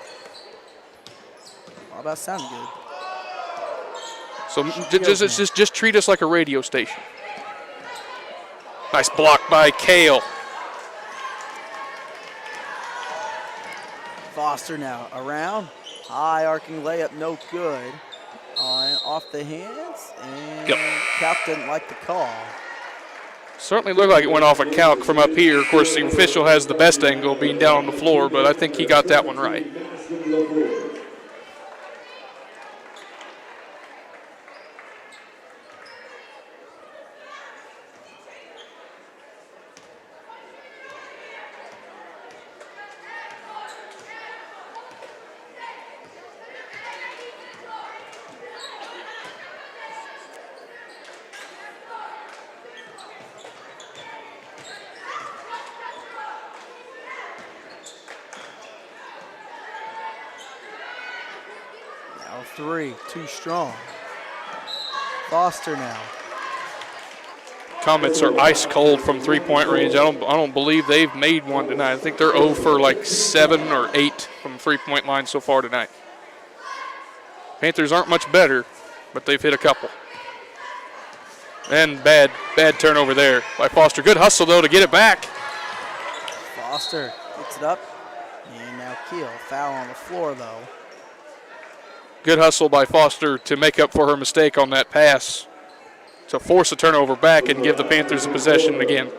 All about sounding good. So just treat us like a radio station. Nice block by Kale. Foster now around. High arcing layup, no good. Off the hands, and Calc didn't like the call. Certainly looked like it went off a calc from up here. Of course, the official has the best angle being down on the floor, but I think he got that one right. Three, too strong. Foster now. Comets are ice cold from three-point range. I don't believe they've made one tonight. I think they're 0 for like 7 or 8 from three-point line so far tonight. Panthers aren't much better, but they've hit a couple. And bad turnover there by Foster. Good hustle though to get it back. Foster gets it up, and now Keel. Foul on the floor though. Good hustle by Foster to make up for her mistake on that pass, to force a turnover back and give the Panthers a possession again.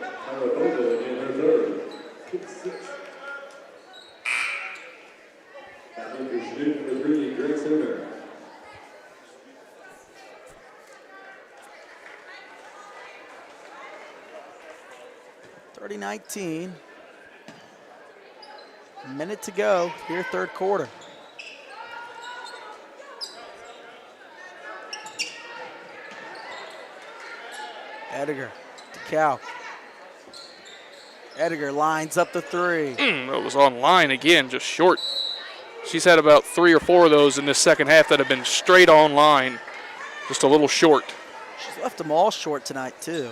(30-19). Minute to go here, third quarter. Ediger to Cal. Ediger lines up the three. That was on line again, just short. She's had about 3 or 4 of those in this second half that have been straight on line, just a little short. She's left them all short tonight too,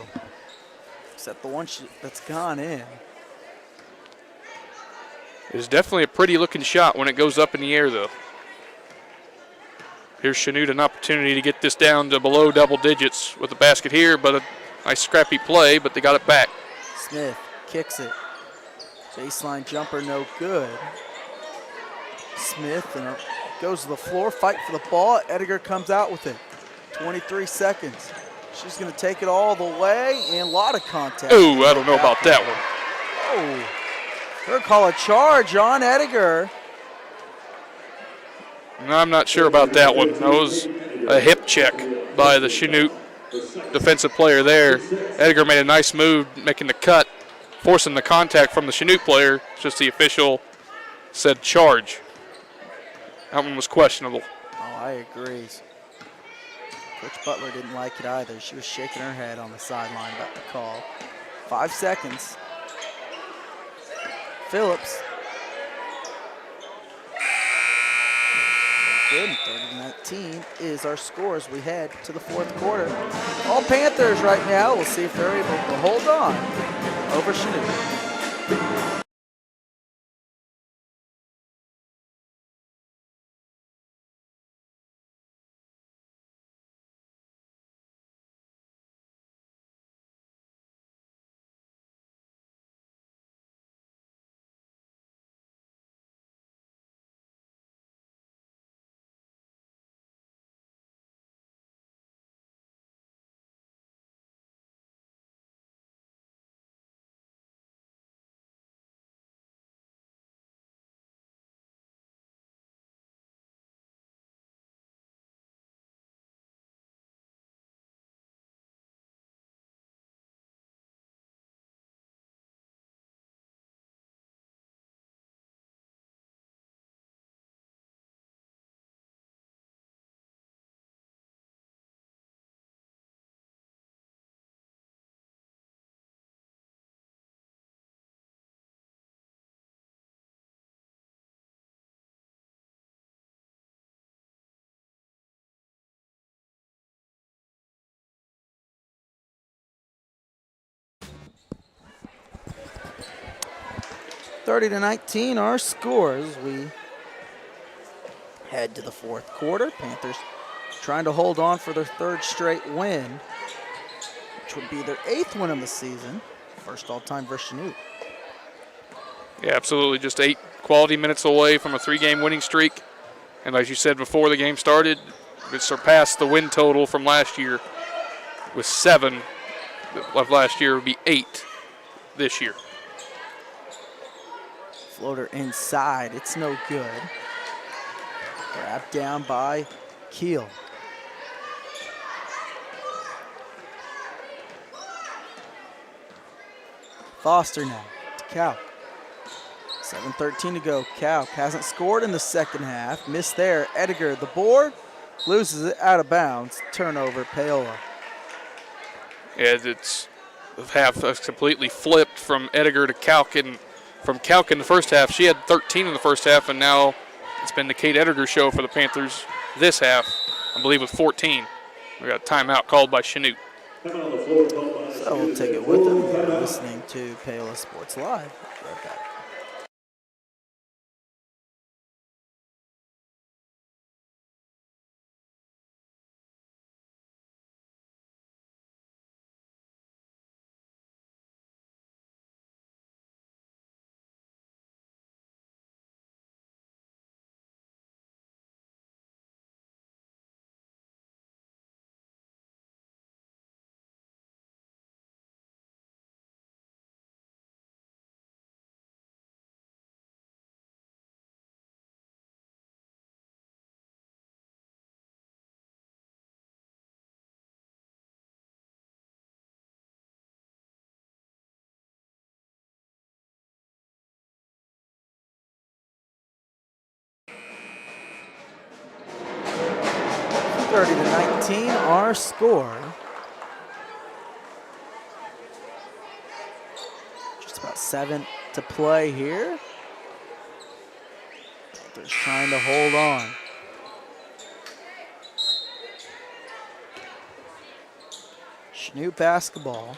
except the one that's gone in. It is definitely a pretty looking shot when it goes up in the air though. Here's Chanute, an opportunity to get this down to below double digits with the basket here, but a nice scrappy play, but they got it back. Smith kicks it. Baseline jumper, no good. Smith and goes to the floor, fight for the ball. Ediger comes out with it. 23 seconds. She's going to take it all the way, and a lot of contact. Ooh, I don't know about that one. Oh, they're call a charge on Ediger. I'm not sure about that one. That was a hip check by the Chanute defensive player there. Ediger made a nice move, making the cut, forcing the contact from the Chanute player. It's just the official said charge. That one was questionable. Oh, I agree. Coach Butler didn't like it either. She was shaking her head on the sideline about the call. 5 seconds. Phillips. Good. 30-19 is our score as we head to the fourth quarter. All Panthers right now. We'll see if they're able to hold on over Chanute. 30-19 our scores. We head to the fourth quarter. Panthers trying to hold on for their third straight win, which would be their 8th win of the season. First all-time versus Chanute. Yeah, absolutely. Just 8 quality minutes away from a 3-game winning streak. And as you said before the game started, it surpassed the win total from last year with 7 of last year. It would be 8 this year. Floater inside. It's no good. Grabbed down by Keel. Foster now to Calc. 7:13 to go. Calc hasn't scored in the second half. Missed there. Edgar, the board, loses it out of bounds. Turnover, Paola. Yeah, it's the half completely flipped from Edgar to Calc. And from Calc in the first half, she had 13 in the first half, and now it's been the Kate Edgar show for the Panthers this half, I believe with 14. We got a timeout called by Chanute. So we'll take it with them. You're listening to Paola Sports Live. Right back. (30-19) our score. Just about 7 to play here. Panthers trying to hold on. Chanute basketball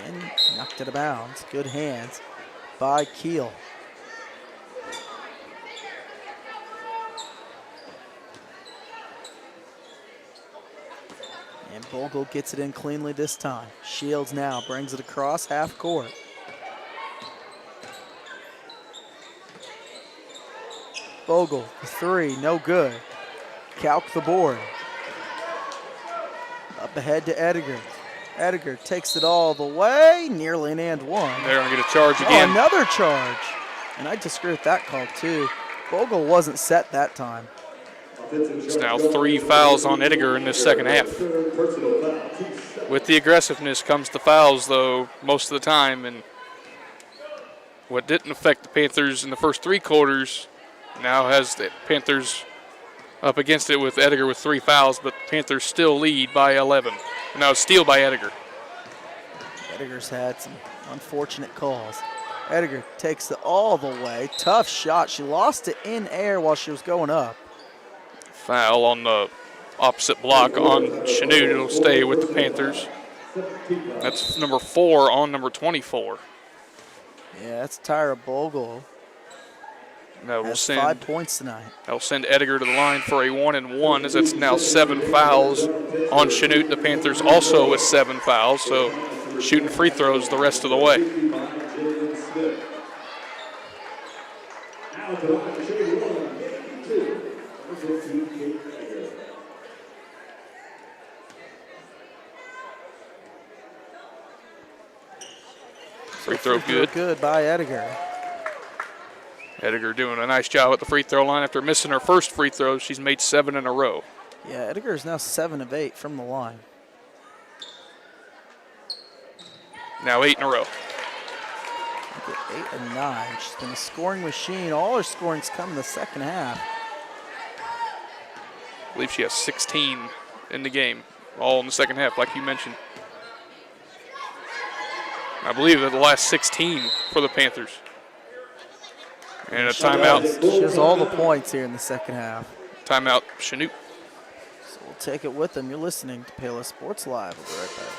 and knocked it out of bounds. Good hands by Keel. And Bogle gets it in cleanly this time. Shields now brings it across half court. Bogle, the 3, no good. Calc the board. Up ahead to Edgar. Edgar takes it all the way, nearly an and one. They're going to get a charge again. Oh, another charge. And I disagree with that call too. Bogle wasn't set that time. It's now 3 fouls on Edgar in this second half. With the aggressiveness comes the fouls, though, most of the time. And what didn't affect the Panthers in the first 3 quarters now has the Panthers up against it with Edgar with 3 fouls, but the Panthers still lead by 11. Now a steal by Edgar. Edgar's had some unfortunate calls. Edgar takes it all the way. Tough shot. She lost it in air while she was going up. Foul on the opposite block on Chanute. It'll stay with the Panthers. That's number 4 on number 24. Yeah, that's Tyra Bogle. That will Has send 5 points tonight. That'll send Edgar to the line for a 1-and-1, as it's now 7 fouls on Chanute. The Panthers also with 7 fouls, so shooting free throws the rest of the way. Free throw good. Good by Edgar. Edgar doing a nice job at the free throw line. After missing her first free throw, she's made 7 in a row. Yeah, Edgar is now 7 of 8 from the line. Now 8 in a row. 8 and 9. She's been a scoring machine. All her scoring's come in the second half. I believe she has 16 in the game, all in the second half, like you mentioned. I believe they're the last 16 for the Panthers. And a timeout. She has all the points here in the second half. Timeout, Chanute. So we'll take it with them. You're listening to Paola Sports Live. We'll be right back.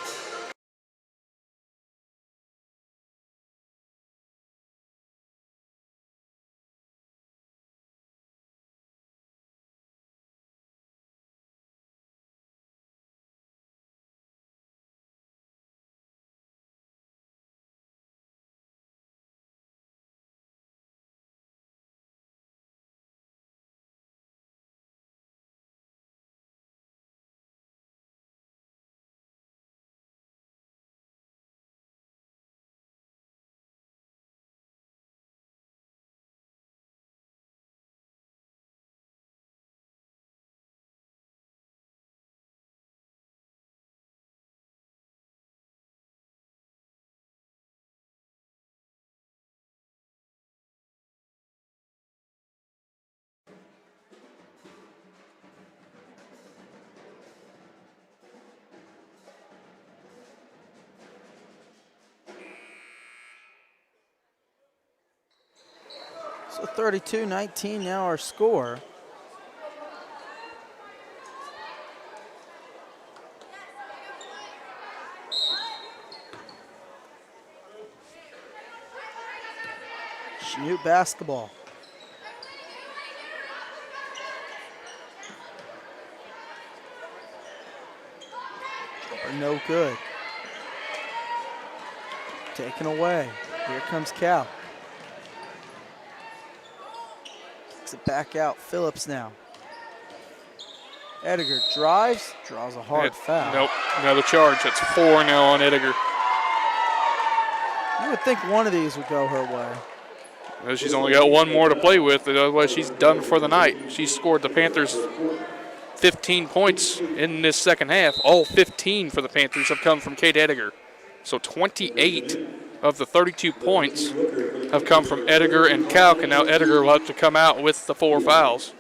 32-19 now our score. Chanute basketball. Jumper no good. Taken away. Here comes Cal. Kicks it back out. Phillips now. Edgar drives, draws a hard foul. Nope, another charge. That's 4 now on Edgar. You would think one of these would go her way. Well, she's only got one more to play with, otherwise she's done for the night. She scored the Panthers 15 points in this second half. All 15 for the Panthers have come from Kate Edgar. So 28 of the 32 points have come from Edgar and Kalk, and now Edgar will have to come out with the 4 fouls.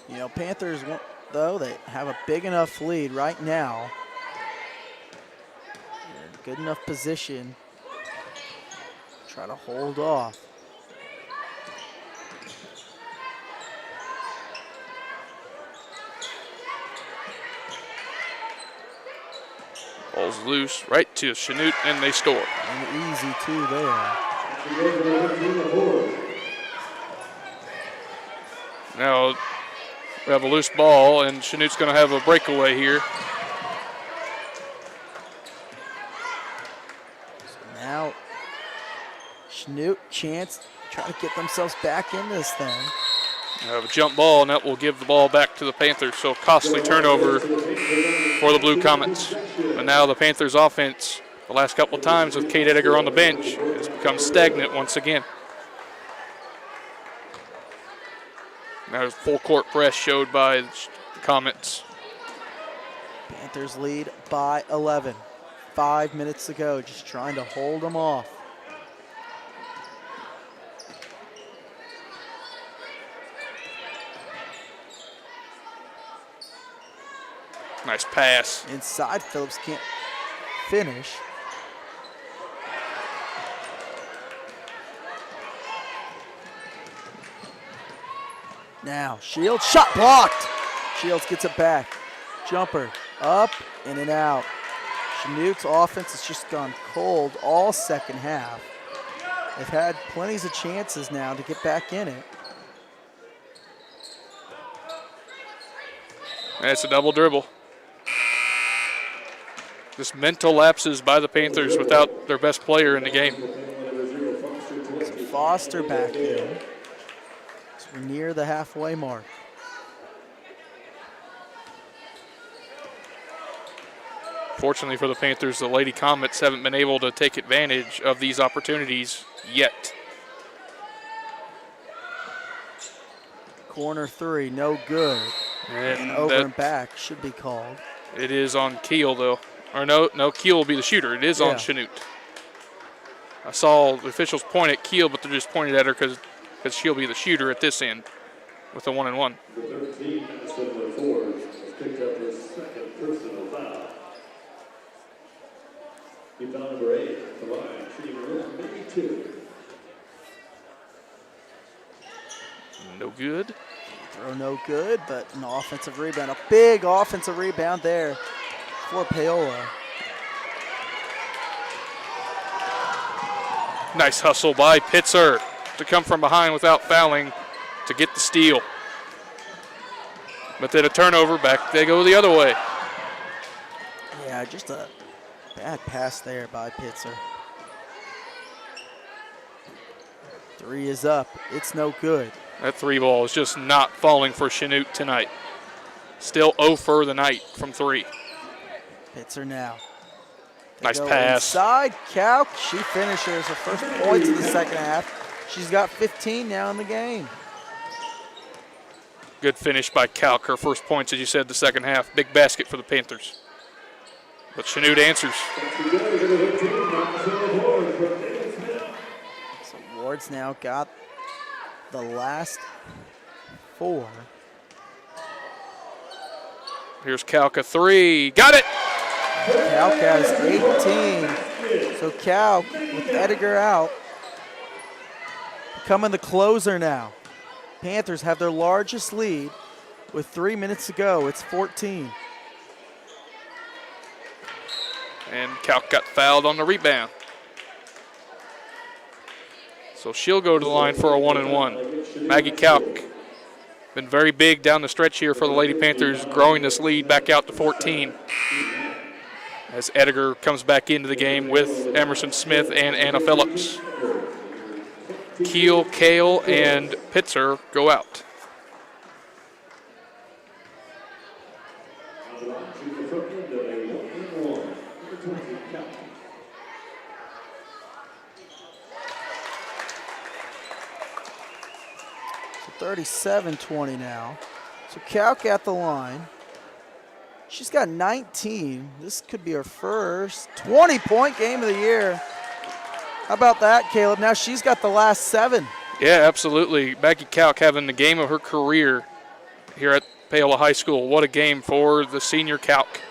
You know, Panthers, though, they have a big enough lead right now. They're in a good enough position. Try to hold off. Ball's loose, right to Chanute, and they score. And easy, too, there. Now we have a loose ball, and Chanute's going to have a breakaway here. So now, Chanute, chance, try to get themselves back in this thing. We have a jump ball, and that will give the ball back to the Panthers. So costly turnover for the Blue Comets. But now the Panthers offense, the last couple of times with Kate Edgar on the bench, has become stagnant once again. Now full court press showed by the Comets. Panthers lead by 11. 5 minutes to go, just trying to hold them off. Nice pass. Inside, Phillips can't finish. Now, Shields, shot blocked. Shields gets it back. Jumper, up, in and out. Chanute's offense has just gone cold all second half. They've had plenty of chances now to get back in it. That's a double dribble. Just mental lapses by the Panthers without their best player in the game. So Foster back in. So we're near the halfway mark. Fortunately for the Panthers, the Lady Comets haven't been able to take advantage of these opportunities yet. Corner 3, no good. And over and back should be called. It is on Keel, though. Or no, Keel will be the shooter. It is on Chanute. I saw the officials point at Keel, but they're just pointing at her because she'll be the shooter at this end with a 1-and-1. The 13 minutes of the four has picked up his second personal foul. He found number 8 at the line, shooting room maybe 2. No good. Throw no good, but an offensive rebound. A big offensive rebound there for Paola. Nice hustle by Pitzer to come from behind without fouling to get the steal. But then a turnover, back they go the other way. Yeah, just a bad pass there by Pitzer. 3 is up. It's no good. That 3 ball is just not falling for Chanute tonight. Still 0 for the night from 3. Pitzer now. Nice pass. Inside, Kalk. She finishes her first points of the second half. She's got 15 now in the game. Good finish by Kalk. Her first points, as you said, the second half. Big basket for the Panthers. But Chanute answers. So Ward's now got the last 4. Here's Kalk, a 3. Got it! Kalk has 18. So Kalk with Edgar out. becoming the closer now. Panthers have their largest lead with 3 minutes to go. It's 14. And Calc got fouled on the rebound. So she'll go to the line for a 1-and-1. Maggie Calc been very big down the stretch here for the Lady Panthers, growing this lead back out to 14. As Edgar comes back into the game with Emerson Smith and Anna Phillips. Keel, Kale, and Pitzer go out. So 37-20 now. So Calc at the line. She's got 19. This could be her first 20-point game of the year. How about that, Caleb? Now she's got the last 7. Yeah, absolutely. Maggie Calc having the game of her career here at Paola High School. What a game for the senior Calc.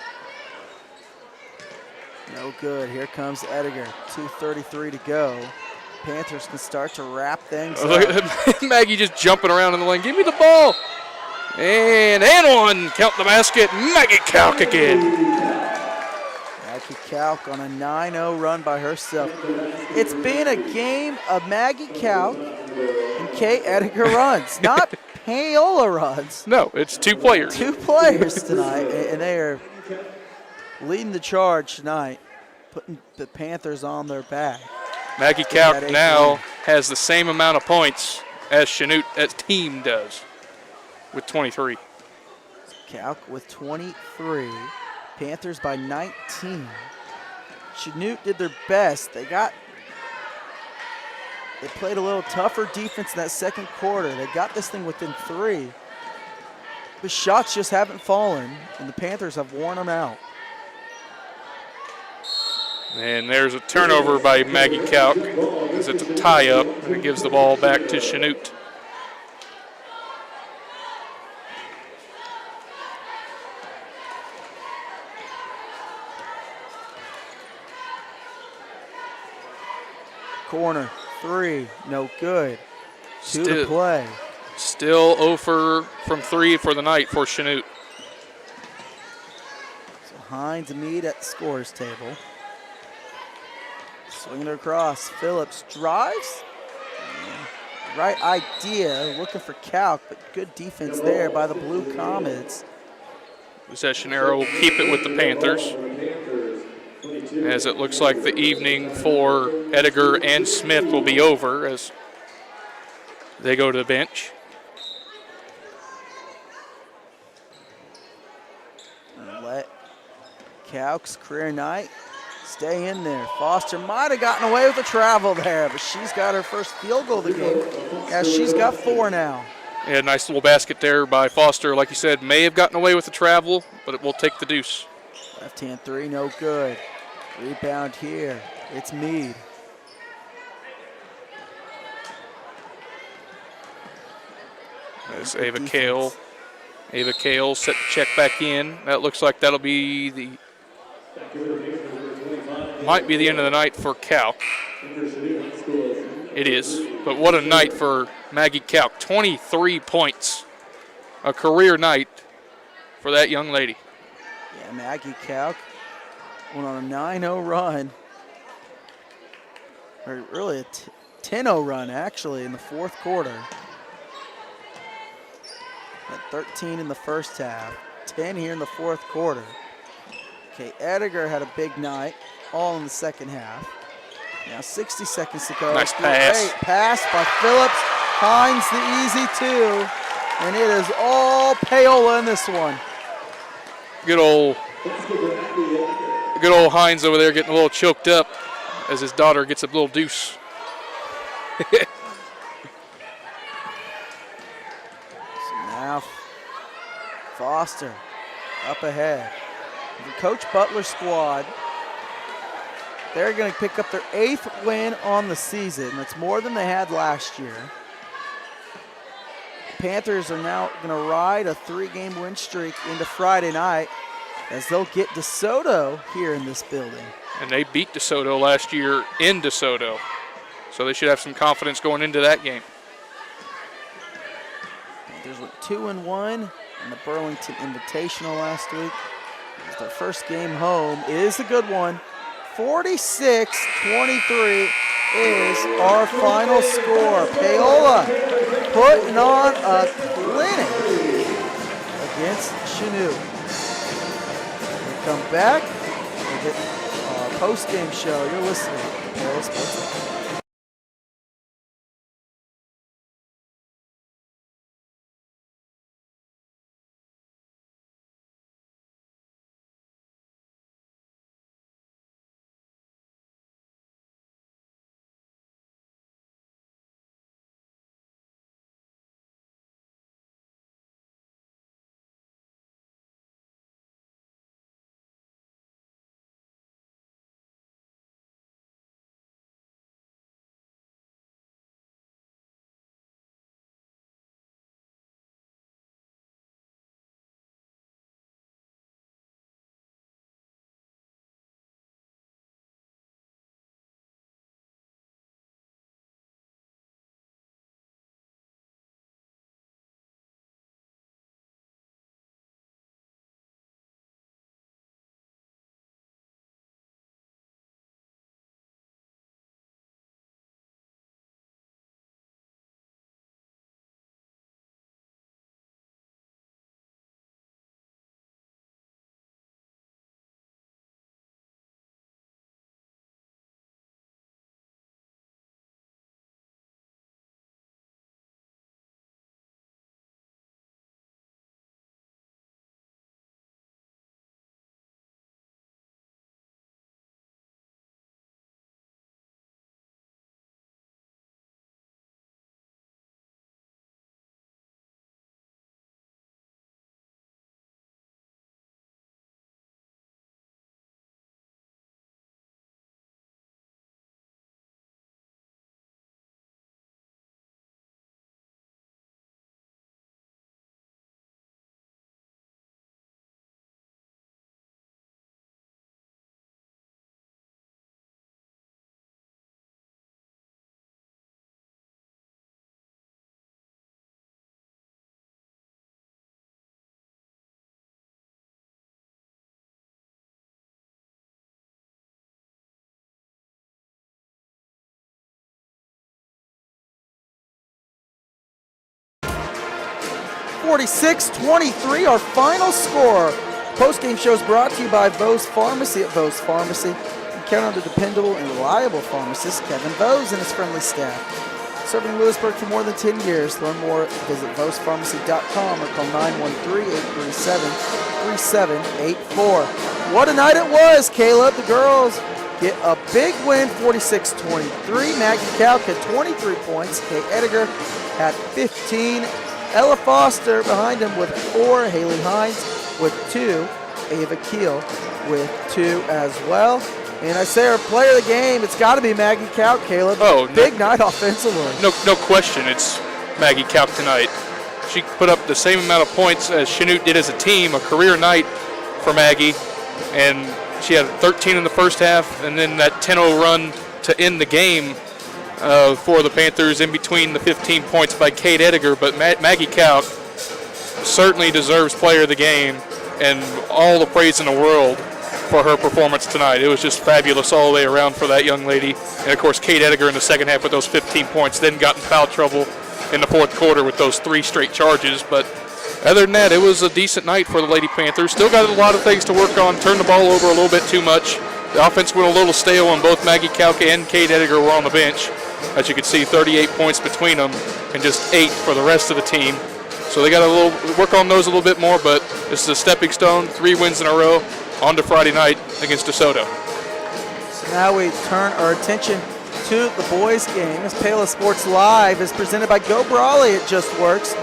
No good. Here comes Edgar. 2:33 to go. Panthers can start to wrap things up. Maggie just jumping around in the lane. Give me the ball. And one. Count the basket. Maggie Calc again. Maggie Calc on a 9-0 run by herself. It's been a game of Maggie Calc and Kate Edgar runs, not Paola runs. No, it's 2 players. 2 players tonight, and they are leading the charge tonight, putting the Panthers on their back. Maggie Calc now has the same amount of points as Chanute as team does with 23. Calc with 23. Panthers by 19. Chanute did their best. They played a little tougher defense in that second quarter. They got this thing within 3. The shots just haven't fallen, and the Panthers have worn them out. And there's a turnover by Maggie Calc as it's a tie-up, and it gives the ball back to Chanute. Corner, 3, no good. 2 to play. Still 0 from 3 for the night for Chanute. So Hines and Mead at the scorer's table. Swinging it across. Phillips drives. Right idea, looking for Calc, but good defense there by the Blue Comets. Possession arrow will keep it with the Panthers, as it looks like the evening for Edgar and Smith will be over as they go to the bench. And let Calc's career night stay in there. Foster might have gotten away with the travel there, but she's got her first field goal of the game. Yeah, she's got 4 now. Yeah, nice little basket there by Foster. Like you said, may have gotten away with the travel, but it will take the deuce. Left hand 3, no good. Rebound here. It's Mead. As Ava Kale set the check back in. That looks like that'll be might be the end of the night for Calc. It is, but what a night for Maggie Calc. 23 points, a career night for that young lady. Yeah, Maggie Calc went on a 9-0 run, or really a 10-0 run actually in the fourth quarter. Had 13 in the first half, 10 here in the fourth quarter. Okay, Edgar had a big night, all in the second half. Now 60 seconds to go. Nice pass. Great pass by Phillips. Hines the easy 2. And it is all Paola in this one. Good old Hines over there getting a little choked up as his daughter gets a little deuce. So now Foster up ahead. The Coach Butler squad, they're going to pick up their 8th win on the season. That's more than they had last year. Panthers are now going to ride a 3-game win streak into Friday night as they'll get DeSoto here in this building. And they beat DeSoto last year in DeSoto. So they should have some confidence going into that game. Panthers went 2-1 in the Burlington Invitational last week. It was their first game home. It is a good one. 46-23 is our final score. Paola putting on a clinic against Chanute. We come back, we get our post-game show. You're listening to Paola Sports Live. (46-23) our final score. Post-game show is brought to you by Vose Pharmacy at Vose Pharmacy. You count on the dependable and reliable pharmacist, Kevin Vose, and his friendly staff. Serving Lewisburg for more than 10 years. Learn more, visit vosepharmacy.com or call 913-837-3784. What a night it was, Caleb. The girls get a big win, 46-23. Maggie Kalk had 23 points. Kate Ediger had 15. Ella Foster behind him with 4. Haley Hines with 2. Ava Keel with 2 as well. And I say our player of the game, it's got to be Maggie Kalk, Caleb. Oh, big night offensively. No question, it's Maggie Kalk tonight. She put up the same amount of points as Chanute did as a team, a career night for Maggie. And she had 13 in the first half, and then that 10-0 run to end the game for the Panthers in between the 15 points by Kate Ediger. But Maggie Kalk certainly deserves player of the game, and all the praise in the world for her performance tonight. It was just fabulous all the way around for that young lady. And, of course, Kate Ediger in the second half with those 15 points, then got in foul trouble in the fourth quarter with those 3 straight charges. But other than that, it was a decent night for the Lady Panthers. Still got a lot of things to work on. Turned the ball over a little bit too much. The offense went a little stale when both Maggie Kalk and Kate Ediger were on the bench. As you can see, 38 points between them and just 8 for the rest of the team. So they got to work on those a little bit more, but this is a stepping stone. 3 wins in a row on to Friday night against DeSoto. So now we turn our attention to the boys' game as Paola Sports Live is presented by Go Brawley. It just works.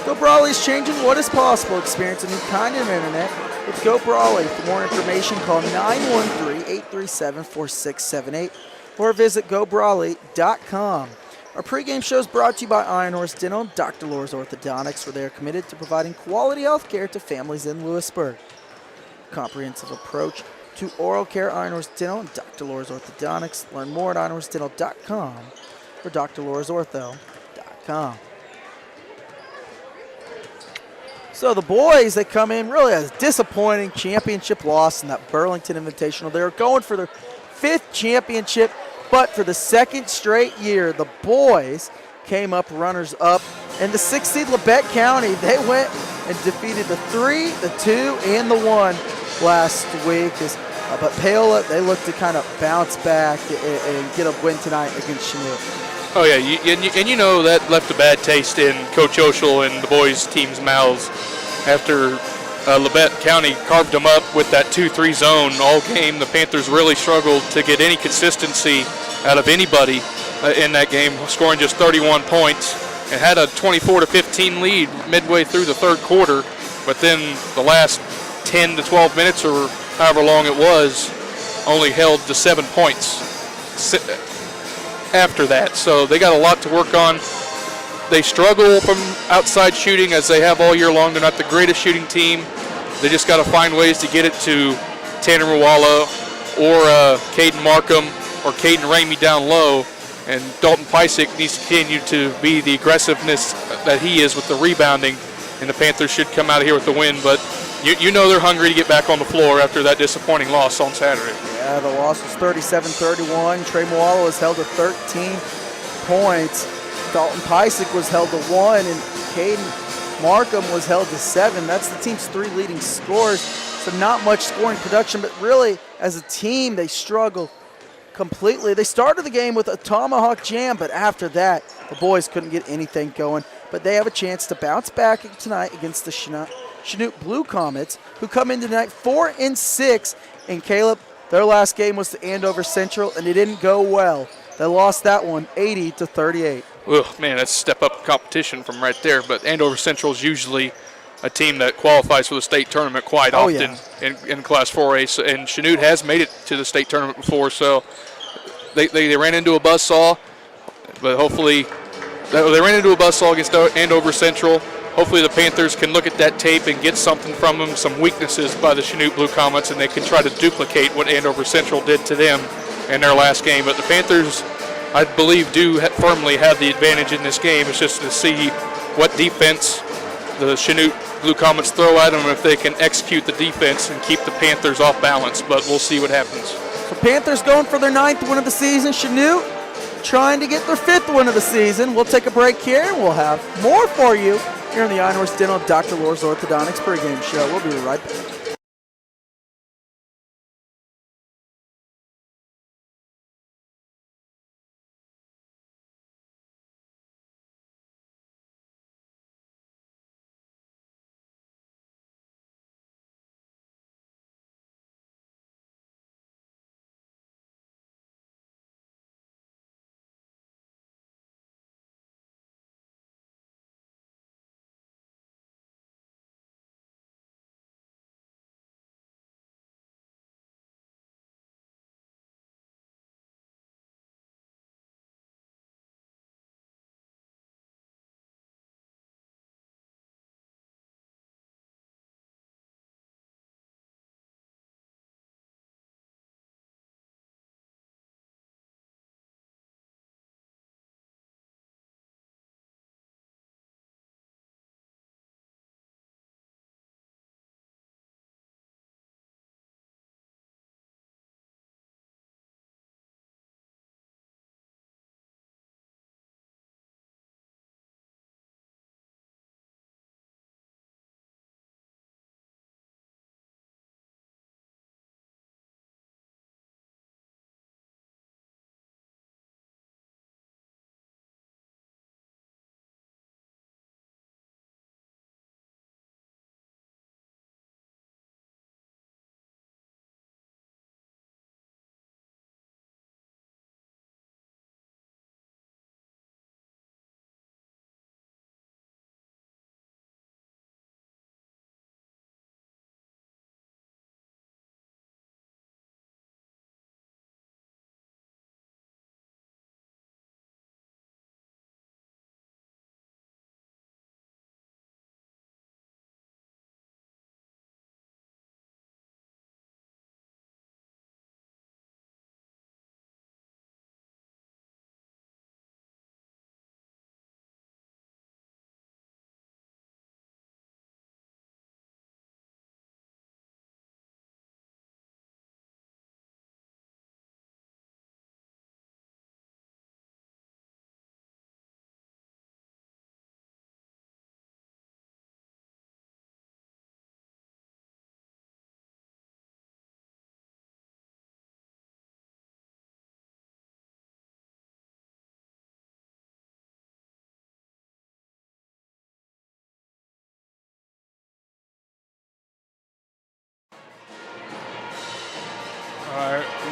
Go Brawley is changing what is possible. Experience a new kind of internet with Go Brawley. For more information, call 913-837-4678 or visit gobrawley.com. Our pregame show is brought to you by Iron Horse Dental and Dr. Lohr's Orthodontics, where they are committed to providing quality health care to families in Lewisburg. Comprehensive approach to oral care, Iron Horse Dental and Dr. Lohr's Orthodontics. Learn more at ironhorsedental.com for drloresortho.com. So the boys, they come in really as a disappointing championship loss in that Burlington Invitational. They were going for their 5th championship, but for the 2nd straight year, the boys came up runners-up. And the 6th seed Labette County, they went and defeated the 3, the 2, and the 1 last week. But Paola, they look to kind of bounce back and get a win tonight against Chanute. Oh, yeah, you know that left a bad taste in Coach Oshel and the boys' team's mouths after Labette County carved them up with that 2-3 zone all game. The Panthers really struggled to get any consistency out of anybody in that game, scoring just 31 points, and had a 24-15 lead midway through the 3rd quarter. But then the last 10 to 12 minutes, or however long it was, only held to 7 points after that. So they got a lot to work on. They struggle from outside shooting as they have all year long. They're not the greatest shooting team. They just got to find ways to get it to Tanner Muwala or Caden Markham or Caden Ramey down low. And Dalton Pysick needs to continue to be the aggressiveness that he is with the rebounding. And the Panthers should come out of here with the win. But you know they're hungry to get back on the floor after that disappointing loss on Saturday. Yeah, the loss was 37-31. Trey Muwala was held to 13 points. Dalton Pysick was held to 1, and Caden Markham was held to 7. That's the team's 3 leading scorers. So not much scoring production, but really, as a team, they struggle completely. They started the game with a tomahawk jam, but after that, the boys couldn't get anything going. But they have a chance to bounce back tonight against the Chanute Blue Comets, who come in tonight 4-6. And Caleb, their last game was to Andover Central, and it didn't go well. They lost that one 80-38. Ugh, man, that's a step up competition from right there. But Andover Central is usually a team that qualifies for the state tournament quite often in Class 4A. So, and Chanute has made it to the state tournament before, so they ran into a buzzsaw. But hopefully, they ran into a buzzsaw against Andover Central. Hopefully the Panthers can look at that tape and get something from them, some weaknesses by the Chanute Blue Comets, and they can try to duplicate what Andover Central did to them in their last game. But the Panthers, I believe, do firmly have the advantage in this game. It's just to see what defense the Chanute Blue Comets throw at them, if they can execute the defense and keep the Panthers off balance. But we'll see what happens. So Panthers going for their 9th win of the season. Chanute trying to get their 5th win of the season. We'll take a break here, and we'll have more for you here on the Einhorst Dental Dr. Lohr's Orthodontics pregame show. We'll be right back.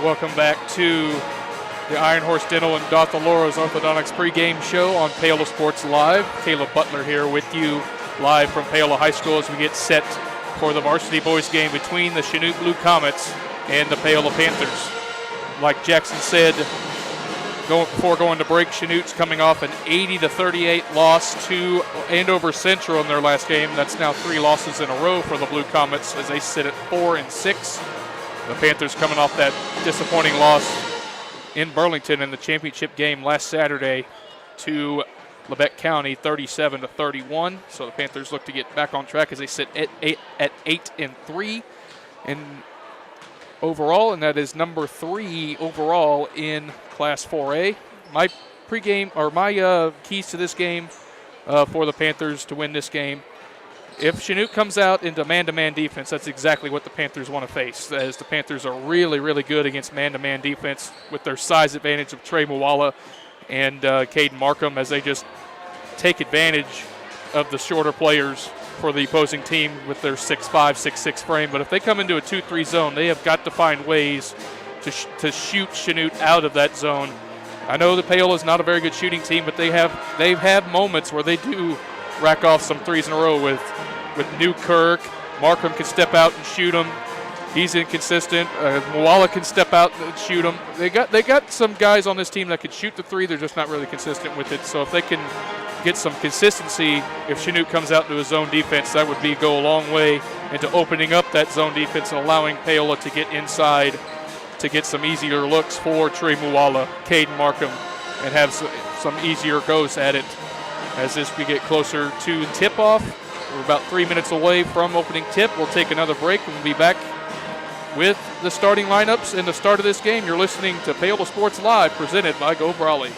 Welcome back to the Iron Horse Dental and Dr. Laura's Orthodontics pregame show on Paola Sports Live. Caleb Butler here with you live from Paola High School as we get set for the varsity boys game between the Chanute Blue Comets and the Paola Panthers. Like Jackson said, before going to break, Chanute's coming off an 80-38 loss to Andover Central in their last game. That's now 3 losses in a row for the Blue Comets as they sit at 4-6. The Panthers coming off that disappointing loss in Burlington in the championship game last Saturday to Lebec County, 37-31. So the Panthers look to get back on track as they sit at 8-3 in overall, and that is number 3 overall in Class 4A. My pregame or my keys to this game for the Panthers to win this game. If Chanute comes out into man-to-man defense, that's exactly what the Panthers want to face, as the Panthers are really, really good against man-to-man defense with their size advantage of Trey Muwala and Caden Markham, as they just take advantage of the shorter players for the opposing team with their 6'5", 6'6" frame. But if they come into a 2-3 zone, they have got to find ways to shoot Chanute out of that zone. I know the Paola is not a very good shooting team, but they've had moments where they do rack off some threes in a row with Newkirk. Markham can step out and shoot them. He's inconsistent. Muwala can step out and shoot them. They got some guys on this team that can shoot the three. They're just not really consistent with it. So if they can get some consistency, if Chanute comes out into a zone defense, that would go a long way into opening up that zone defense and allowing Paola to get inside to get some easier looks for Trey Muwala, Caden Markham, and have some easier goes at it. As we get closer to tip-off, we're about 3 minutes away from opening tip. We'll take another break and we'll be back with the starting lineups and the start of this game. You're listening to Paola Sports Live, presented by Go Brawley.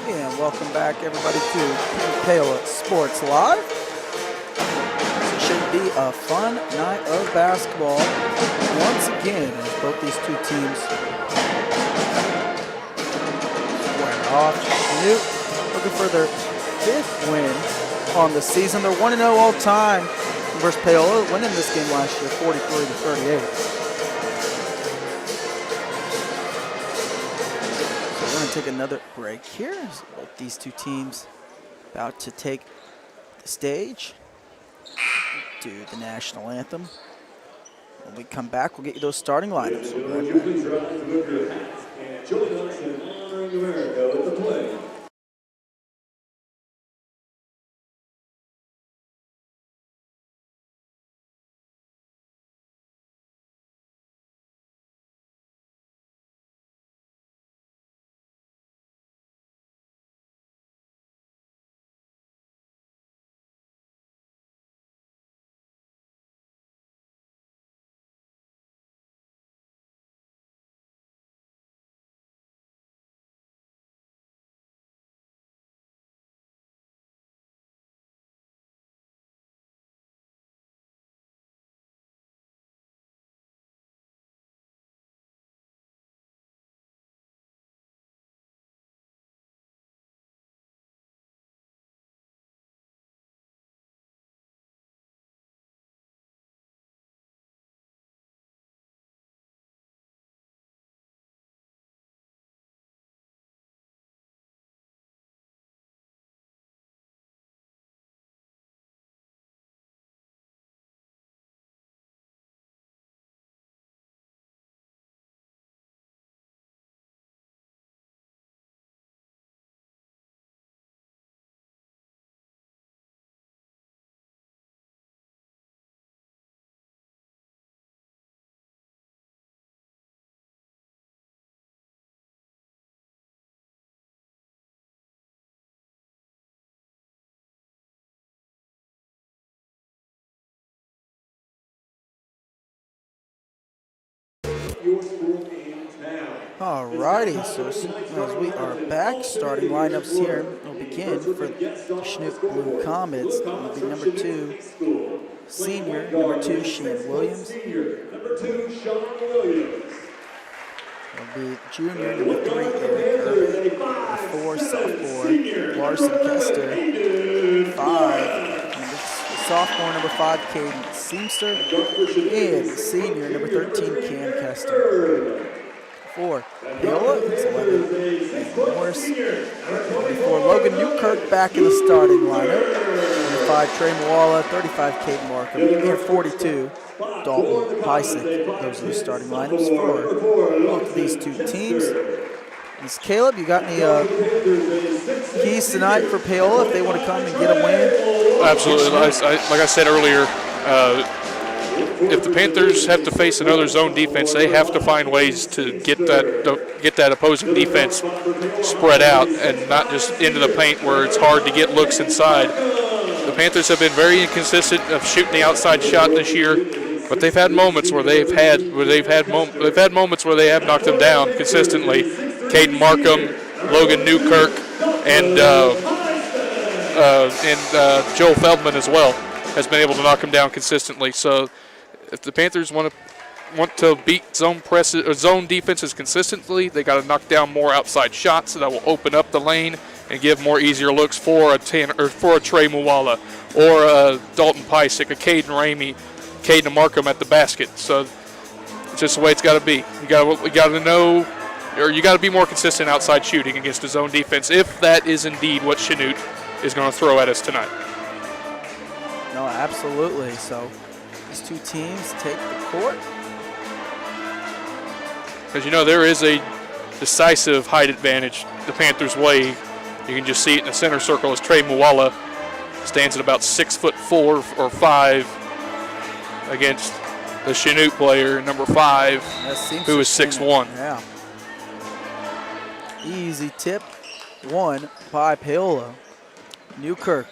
And welcome back, everybody, to Paola Sports Live. This should be a fun night of basketball once again, as both these two teams square off. Chanute looking for their 5th win on the season. They're 1-0 all time versus Paola, winning this game last year, 43-38. We're going to take another break here. Both these two teams about to take stage, do the national anthem. When we come back, we'll get you those starting lineups. We'll be right Would you back. please rise with your hats and join us in honoring America with the pledge? Your school in town. Alrighty, so as we are back, starting lineups here will begin for the Chanute Blue Comets. It'll be number 2, senior, number 2, Shane Williams. Number 2, Sean Williams. It'll be junior, number 3, Eric Irvin. Number 4, sophomore, Larson Kester. 5, sophomore, number 5, Caden Seamster. And senior, number 13, Cam Kester. 4, Paola, it's 11, Morris. 34, Logan Newkirk back in the starting lineup. 35, Trey Moala, 35, Caden Markham, and 42, Dalton Pysick. Those are the starting lineups for both of these two teams. Ms. Caleb, you got any keys tonight for Paola if they want to come and get a win? Absolutely. Like I said earlier, if the Panthers have to face another zone defense, they have to find ways to get that opposing defense spread out and not just into the paint where it's hard to get looks inside. The Panthers have been very inconsistent of shooting the outside shot this year, but they've had moments where they've had moments where they have knocked them down consistently. Caden Markham, Logan Newkirk, and Joel Feldman as well has been able to knock them down consistently. So if the Panthers want to beat zone presses or zone defenses consistently, they got to knock down more outside shots that will open up the lane and give more easier looks for a Trey Muwala or a Dalton Pysick, a Caden Markham at the basket. So it's just the way it's got to be. You got to know, or you got to be more consistent outside shooting against the zone defense if that is indeed what Chanute is going to throw at us tonight. No, absolutely. So these two teams take the court. Because there is a decisive height advantage the Panthers' way. You can just see it in the center circle as Trey Muwala stands at about 6'4" or 5 against the Chanute player, number 5, who is 6'1". Yeah. Easy tip, 1 by Paola. Newkirk,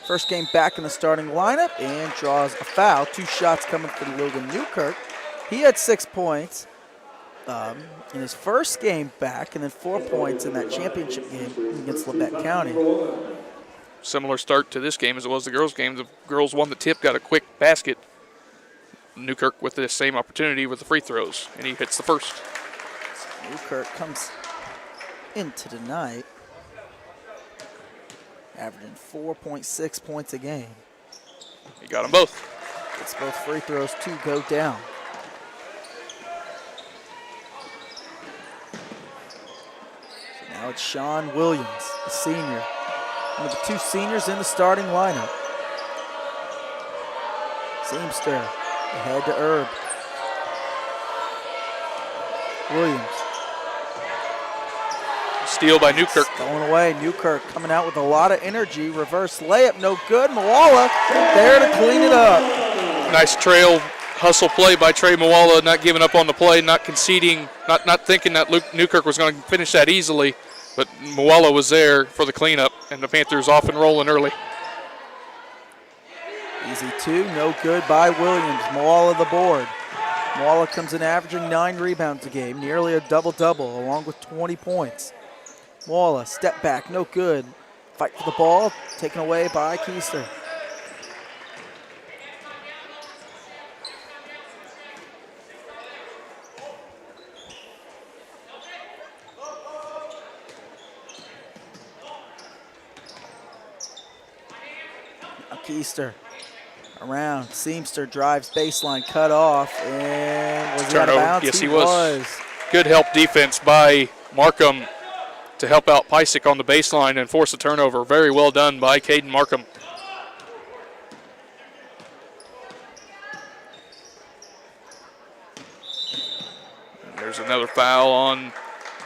first game back in the starting lineup and draws a foul. 2 shots coming from Logan Newkirk. He had 6 points in his first game back, and then 4 points in that championship game against Labette County. Similar start to this game as it was the girls' game. The girls won the tip, got a quick basket. Newkirk with the same opportunity with the free throws, and he hits the first. Newkirk comes into the night averaging 4.6 points a game. He got them both. Gets both free throws to go down. So now it's Sean Williams, the senior. With the two seniors in the starting lineup. Seamster ahead to Herb. Williams. Steal by Newkirk. Going away. Newkirk coming out with a lot of energy. Reverse layup, no good. Moala there to clean it up. Nice trail hustle play by Trey Moala, not giving up on the play, not conceding, not thinking that Newkirk was going to finish that easily, but Moala was there for the cleanup, and the Panthers off and rolling early. Easy two, no good by Williams. Moala the board. Moala comes in averaging 9 rebounds a game, nearly a double-double, along with 20 points. Moala, step back, no good. Fight for the ball, taken away by Keister. Keister around. Seamster drives baseline, cut off, and was he out of bounds? Yes, he was. Good help defense by Markham to help out Pysick on the baseline and force a turnover. Very well done by Caden Markham. There's another foul on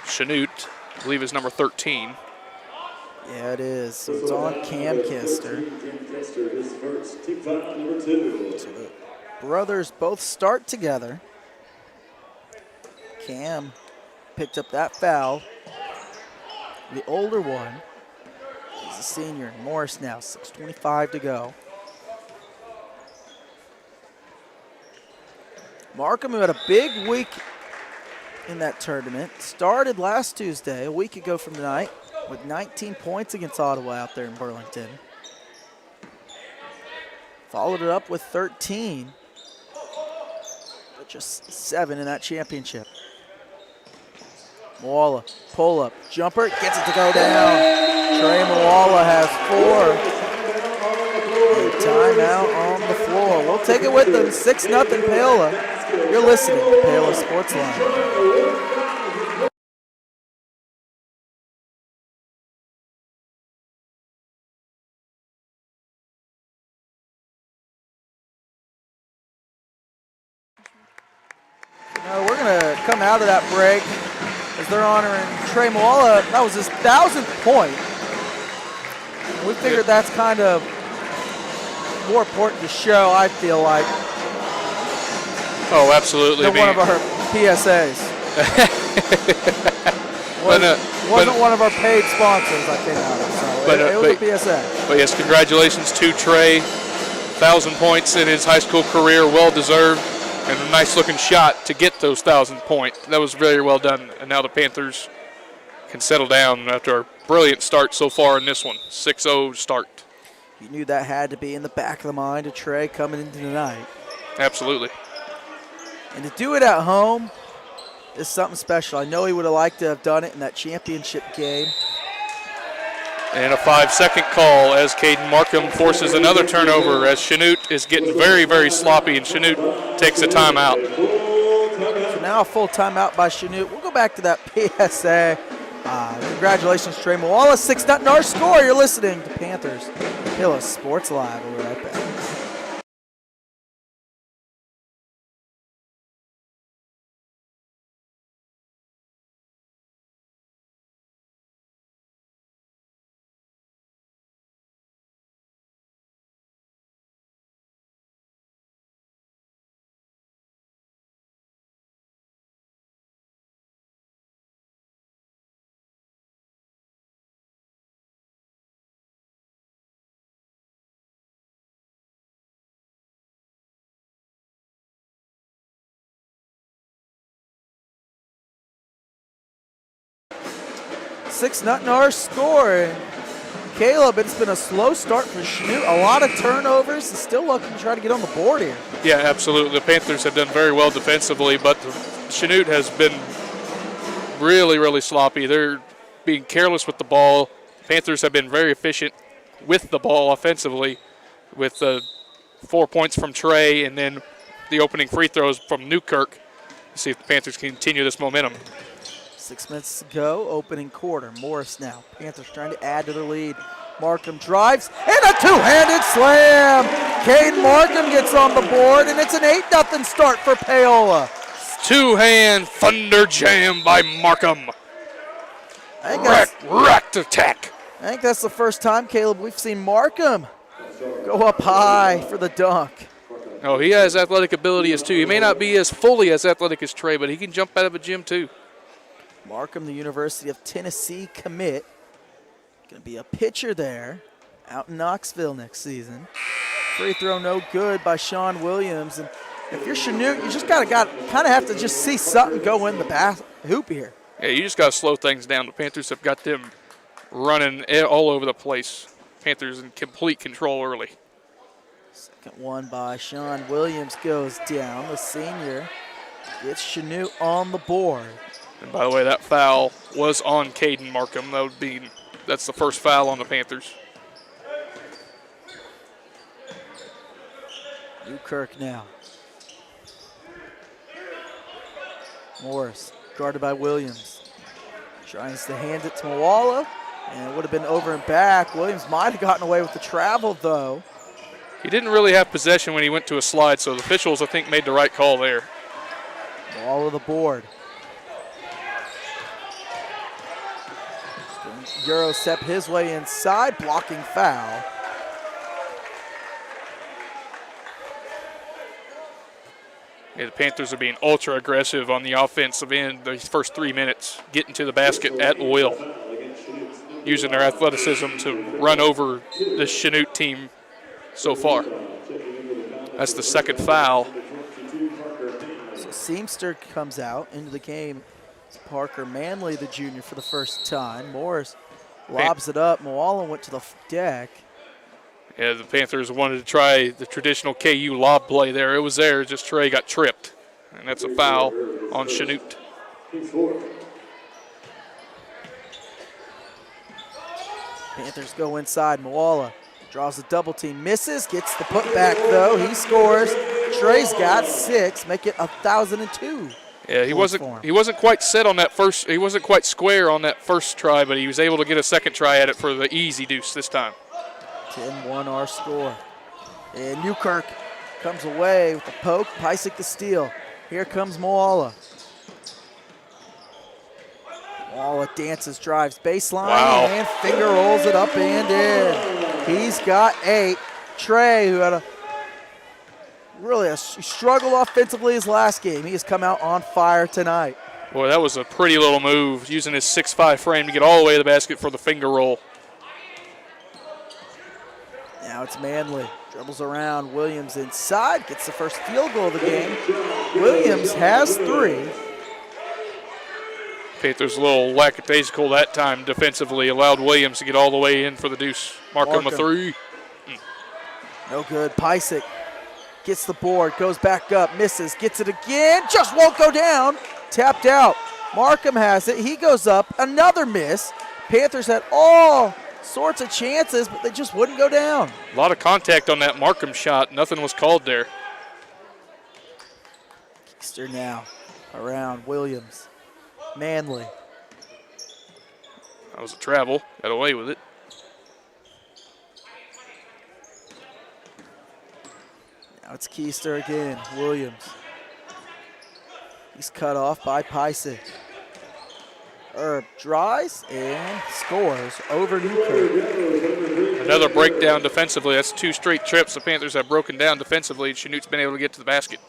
Chanute, I believe is number 13. Yeah, it is. So it's on Cam Keister. So the brothers both start together. Cam picked up that foul. The older one, he's a senior. Morris now, 6:25 to go. Markham, who had a big week in that tournament, started last Tuesday, a week ago from tonight, with 19 points against Ottawa out there in Burlington. Followed it up with 13, but just 7 in that championship. Moala, pull up, jumper, gets it to go down. Trey Moala has 4. And timeout on the floor. We'll take it with them, 6-0 Paola. You're listening to Paola Sports Line. We're going to come out of that break as they're honoring Trey Moala. That was his 1,000th point. We figured that's kind of more important to show, I feel like. Oh, absolutely. Than one of our PSAs. wasn't one of our paid sponsors I came out of, so it was a PSA. But yes, congratulations to Trey. 1,000 points in his high school career, well deserved. And a nice looking shot to get those 1,000 points. That was very well done. And now the Panthers can settle down after a brilliant start so far in this one. 6-0 start. You knew that had to be in the back of the mind of Trey coming into tonight. Absolutely. And to do it at home is something special. I know he would have liked to have done it in that championship game. And a 5-second call as Caden Markham forces another turnover as Chanute is getting very, very sloppy, and Chanute takes a timeout. So now a full timeout by Chanute. We'll go back to that PSA. Congratulations, Trey Moala. 6-0 our score. You're listening to Panthers Paola Sports Live. We'll be right back. Six nothing our score. Caleb, it's been a slow start for Chanute. A lot of turnovers. He's still looking to try to get on the board here. Yeah, absolutely. The Panthers have done very well defensively, but Chanute has been really, really sloppy. They're being careless with the ball. Panthers have been very efficient with the ball offensively, with 4 points from Trey and then the opening free throws from Newkirk. Let's see if the Panthers can continue this momentum. 6 minutes to go, opening quarter. Morris now. Panthers trying to add to their lead. Markham drives, and a two-handed slam. Caden Markham gets on the board, and it's an 8-0 start for Paola. Two-hand thunder jam by Markham. Racked attack. I think that's the first time, Caleb, we've seen Markham go up high for the dunk. Oh, he has athletic ability as too. He may not be as fully as athletic as Trey, but he can jump out of a gym too. Markham, the University of Tennessee commit. Going to be a pitcher there out in Knoxville next season. Free throw no good by Sean Williams. And if you're Chanute, you just kind of have to just see something go in the hoop here. Yeah, you just got to slow things down. The Panthers have got them running all over the place. Panthers in complete control early. Second one by Sean Williams goes down. The senior gets Chanute on the board. And by the way, that foul was on Caden Markham. That's the first foul on the Panthers. Newkirk now. Morris guarded by Williams. Tries to hand it to Paola, and it would have been over and back. Williams might have gotten away with the travel, though. He didn't really have possession when he went to a slide, so the officials, I think, made the right call there. Paola the board. Euro step his way inside, blocking foul. Yeah, the Panthers are being ultra aggressive on the offensive end these first 3 minutes, getting to the basket at will, using their athleticism to run over the Chanute team so far. That's the second foul. So Seamster comes out into the game. It's Parker Manley, the junior, for the first time. Morris lobs it up. Moala went to the deck. Yeah, the Panthers wanted to try the traditional KU lob play there. It was there, just Trey got tripped. And that's a foul on Chanute. Panthers go inside. Moala draws a double team, misses, gets the putback though. He scores. Trey's got 6, make it 1,002. Yeah, he wasn't quite set on that first. He wasn't quite square on that first try, but he was able to get a second try at it for the easy deuce this time. 10-1 our score. And Newkirk comes away with the poke. Pysick the steal. Here comes Moala. Moala dances, drives baseline, and finger rolls it up and in. He's got 8. Trey, who had he struggled offensively his last game. He has come out on fire tonight. Boy, that was a pretty little move, using his 6'5" frame to get all the way to the basket for the finger roll. Now it's Manley. Dribbles around. Williams inside. Gets the first field goal of the game. Williams has 3. Panthers a little lackadaisical that time defensively. Allowed Williams to get all the way in for the deuce. Markham a 3. No good. Pysick gets the board. Goes back up. Misses. Gets it again. Just won't go down. Tapped out. Markham has it. He goes up. Another miss. Panthers had all sorts of chances, but they just wouldn't go down. A lot of contact on that Markham shot. Nothing was called there. Keister now around Williams. Manley. That was a travel. Got away with it. Now it's Keister again. Williams. He's cut off by Pysick. Herb drives and scores over Newkirk. Another breakdown defensively. That's 2 straight trips the Panthers have broken down defensively, and Chanute's been able to get to the basket.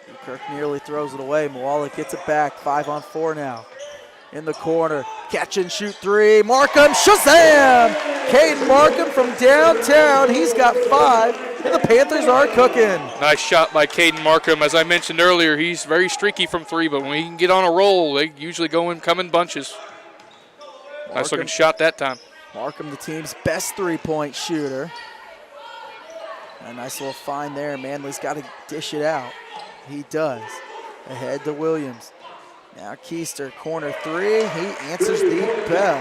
Newkirk nearly throws it away. Moala gets it back. 5-on-4 now. In the corner. Catch and shoot 3. Markham, Shazam! Caden Markham from downtown. He's got 5. And the Panthers are cooking. Nice shot by Caden Markham. As I mentioned earlier, he's very streaky from 3, but when he can get on a roll, they usually come in bunches. Nice looking shot that time. Markham, the team's best 3-point shooter. A nice little find there. Manley's got to dish it out. He does. Ahead to Williams. Now Keister, corner 3. He answers the bell.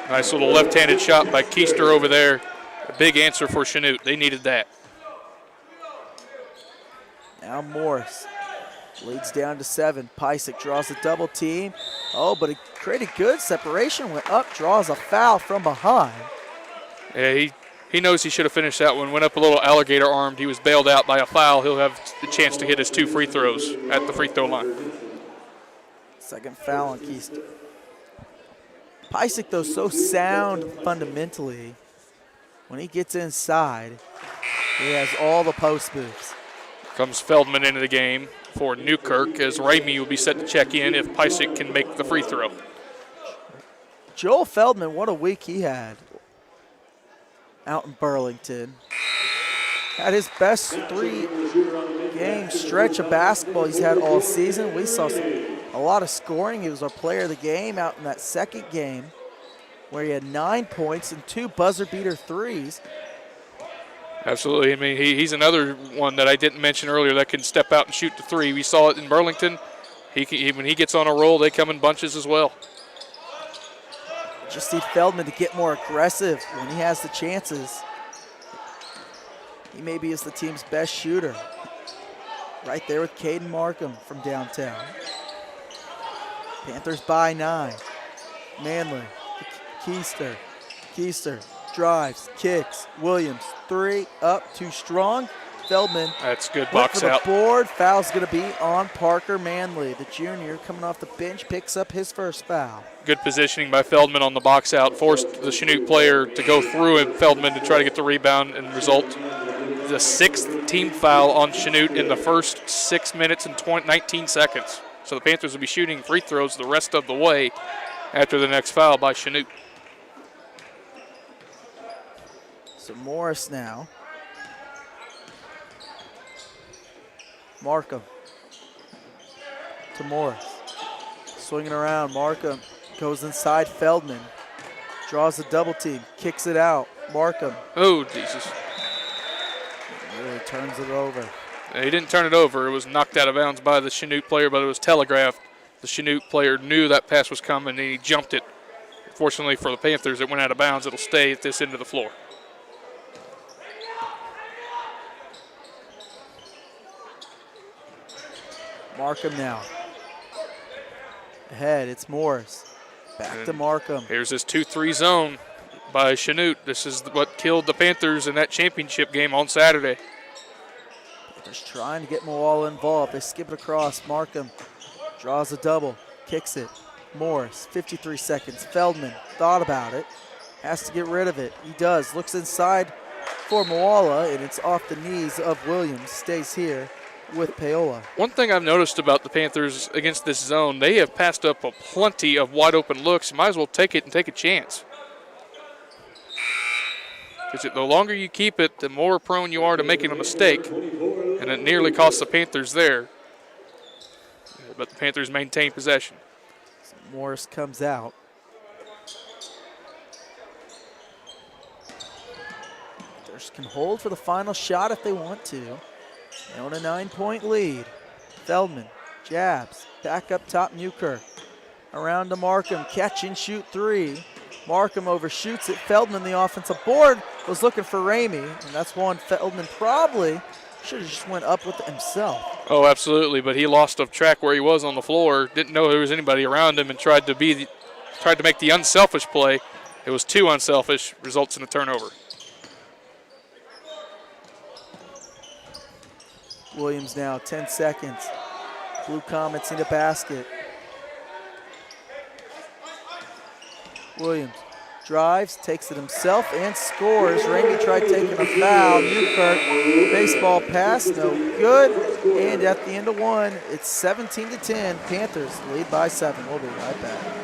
Nice little left-handed shot by Keister over there. A big answer for Chanute. They needed that. Now Morris Leads down to 7. Pysick draws a double team. Oh, but it created good separation. Went up, draws a foul from behind. Yeah, he knows he should have finished that one. Went up a little alligator armed. He was bailed out by a foul. He'll have the chance to hit his 2 free throws at the free throw line. Second foul on Keister. Pysick, though, so sound fundamentally. When he gets inside, he has all the post moves. Comes Feldman into the game for Newkirk as Ramey will be set to check in if Pysick can make the free throw. Joel Feldman, what a week he had out in Burlington. Had his best 3-game stretch of basketball he's had all season. We saw a lot of scoring. He was our player of the game out in that second game where he had 9 points and 2 buzzer beater threes. Absolutely. I mean, he's another one that I didn't mention earlier that can step out and shoot the 3. We saw it in Burlington. When he gets on a roll, they come in bunches as well. Just need Feldman to get more aggressive when he has the chances. He maybe is the team's best shooter. Right there with Caden Markham from downtown. Panthers by 9. Manley, Keister drives, kicks. Williams, 3, up, too strong. Feldman. That's good Went box for the out. board. Foul's going to be on Parker Manley. The junior coming off the bench picks up his first foul. Good positioning by Feldman on the box out. Forced the Chanute player to go through and Feldman to try to get the rebound and result the 6th team foul on Chanute in the first 6 minutes and 19 seconds. So the Panthers will be shooting free throws the rest of the way after the next foul by Chanute. So Morris now. Markham to Morris. Swinging around, Markham goes inside Feldman. Draws a double team, kicks it out. Markham. Oh, Jesus. Really turns it over. He didn't turn it over. It was knocked out of bounds by the Chanute player, but it was telegraphed. The Chanute player knew that pass was coming, and he jumped it. Fortunately for the Panthers, it went out of bounds. It'll stay at this end of the floor. Markham now. Ahead, it's Morris. Back to Markham. Here's this 2-3 zone by Chanute. This is what killed the Panthers in that championship game on Saturday. Just trying to get Moala involved. They skip it across. Markham draws a double, kicks it. Morris, 53 seconds. Feldman thought about it, has to get rid of it. He does. Looks inside for Moala, and it's off the knees of Williams. Stays here with Paola. One thing I've noticed about the Panthers against this zone, they have passed up a plenty of wide open looks. You might as well take it and take a chance. Because the longer you keep it, the more prone you are to making a mistake. And it nearly cost the Panthers there. But the Panthers maintain possession. So Morris comes out. Panthers can hold for the final shot if they want to. They own a 9-point lead. Feldman jabs, back up top Newkirk. Around to Markham, catch and shoot 3. Markham overshoots it. Feldman, the offensive board, was looking for Ramey, and that's one Feldman probably should have just went up with it himself. Oh, absolutely, but he lost of track where he was on the floor, didn't know there was anybody around him, and tried to make the unselfish play. It was too unselfish, results in a turnover. Williams now, 10 seconds. Blue Comets need a basket. Williams drives, takes it himself, and scores. Ramey tried taking a foul. Newkirk, baseball pass, no good. And at the end of one, it's 17-10. Panthers lead by 7. We'll be right back.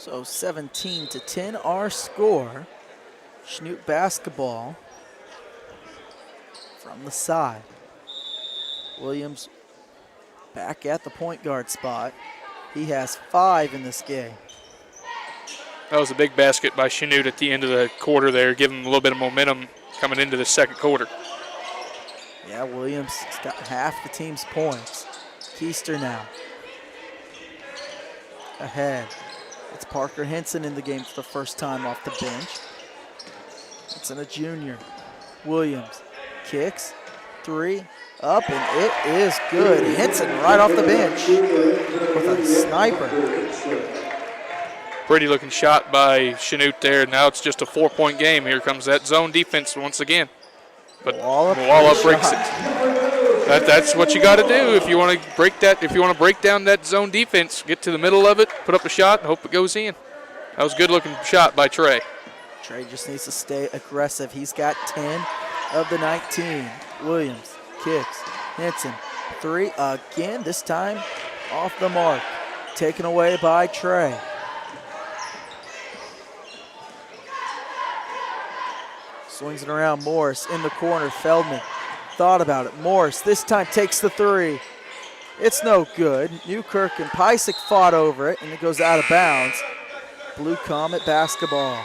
So 17-10 our score. Chanute basketball from the side. Williams back at the point guard spot. He has 5 in this game. That was a big basket by Chanute at the end of the quarter there, giving him a little bit of momentum coming into the second quarter. Yeah, Williams has got half the team's points. Keister now ahead. It's Parker Henson in the game for the first time off the bench. Henson, a junior. Williams kicks, 3, up, and it is good. Henson right off the bench with a sniper. Pretty looking shot by Chanute there. Now it's just a 4-point game. Here comes that zone defense once again. But Paola breaks it. That's what you got to do if you want to break that. If you want to break down that zone defense, get to the middle of it, put up a shot, and hope it goes in. That was a good-looking shot by Trey. Trey just needs to stay aggressive. He's got 10 of the 19. Williams kicks. Henson, 3 again. This time off the mark. Taken away by Trey. Swings it around. Morris in the corner. Feldman thought about it. Morris this time takes the 3. It's no good. Newkirk and Pysick fought over it, and it goes out of bounds. Blue Comet basketball.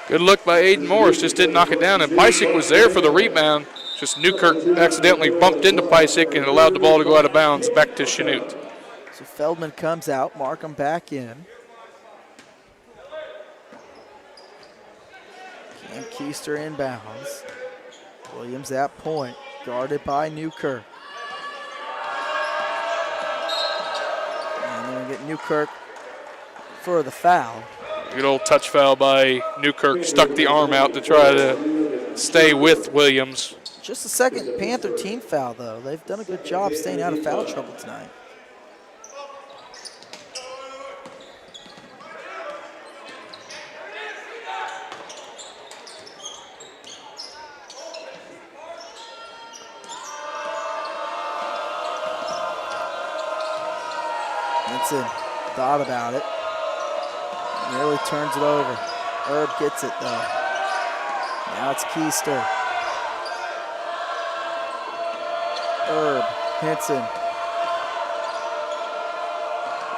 Good look by Aiden Morris. Just didn't knock it down, and Pysick was there for the rebound. Just Newkirk accidentally bumped into Pysick and allowed the ball to go out of bounds back to Chanute. So Feldman comes out. Markham back in. And Keister inbounds. Williams at point, guarded by Newkirk. And they're going to get Newkirk for the foul. Good old touch foul by Newkirk. Stuck the arm out to try to stay with Williams. Just the second Panther team foul, though. They've done a good job staying out of foul trouble tonight. Henson thought about it. Nearly turns it over. Herb gets it though. Now it's Keister. Herb, Henson.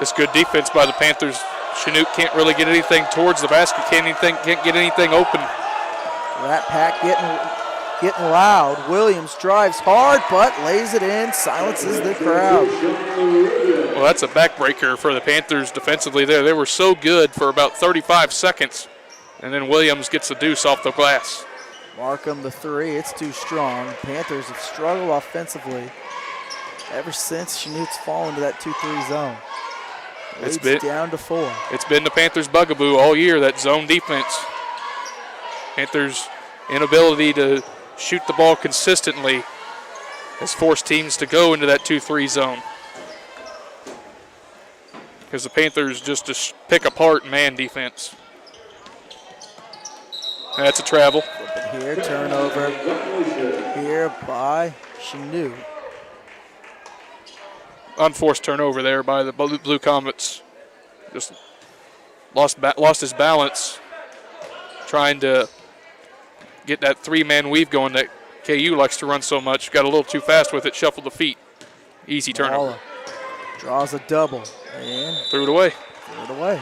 This good defense by the Panthers. Chanute can't really get anything towards the basket. Can't get anything open. Rat Pack getting loud. Williams drives hard, but lays it in, silences the crowd. Well, that's a backbreaker for the Panthers defensively there. They were so good for about 35 seconds, and then Williams gets the deuce off the glass. Markham the 3, it's too strong. Panthers have struggled offensively ever since Chanute's fallen to that 2-3 zone. It's been down to 4. It's been the Panthers' bugaboo all year, that zone defense. Panthers' inability to shoot the ball consistently has forced teams to go into that 2-3 zone. Because the Panthers just pick apart man defense. That's a travel. Here, turnover here by Chanute. Unforced turnover there by the Blue Comets. Just lost his balance trying to get that 3-man weave going that KU likes to run so much. Got a little too fast with it, shuffled the feet. Easy turnover. Moala draws a double and threw it away. Threw it away.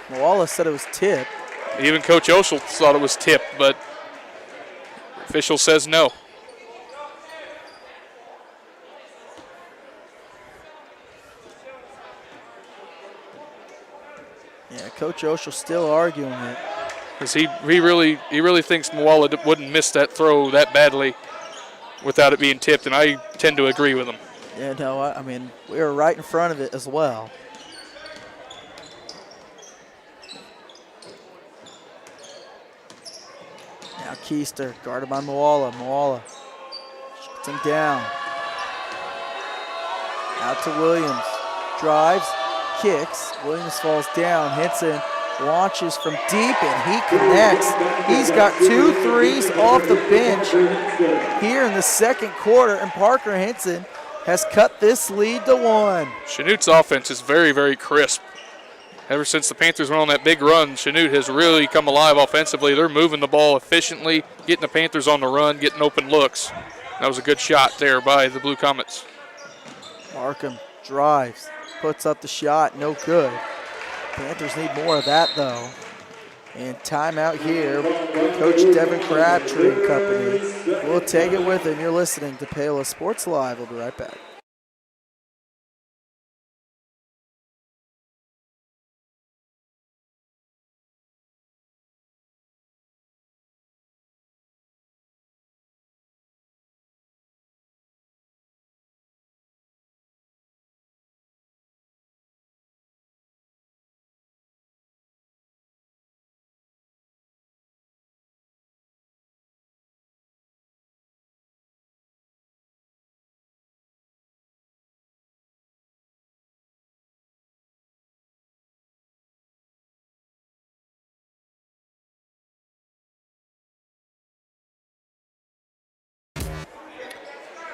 Moala said it was tipped. Even Coach Oshel thought it was tipped, but official says no. Yeah, Coach Oshel still arguing it. Because he really thinks Moala wouldn't miss that throw that badly without it being tipped, and I tend to agree with him. Yeah, no, I mean, we were right in front of it as well. Now Keister, guarded by Moala. Moala shuts him down. Out to Williams. Drives, kicks. Williams falls down. Henson launches from deep, and he connects. He's got 2 threes off the bench here in the second quarter, and Parker Henson has cut this lead to 1. Chanute's offense is very, very crisp. Ever since the Panthers went on that big run, Chanute has really come alive offensively. They're moving the ball efficiently, getting the Panthers on the run, getting open looks. That was a good shot there by the Blue Comets. Markham drives, puts up the shot, no good. Panthers need more of that, though. And timeout here. Coach Devin Crabtree and company will take it with him. You're listening to Paola Sports Live. We'll be right back.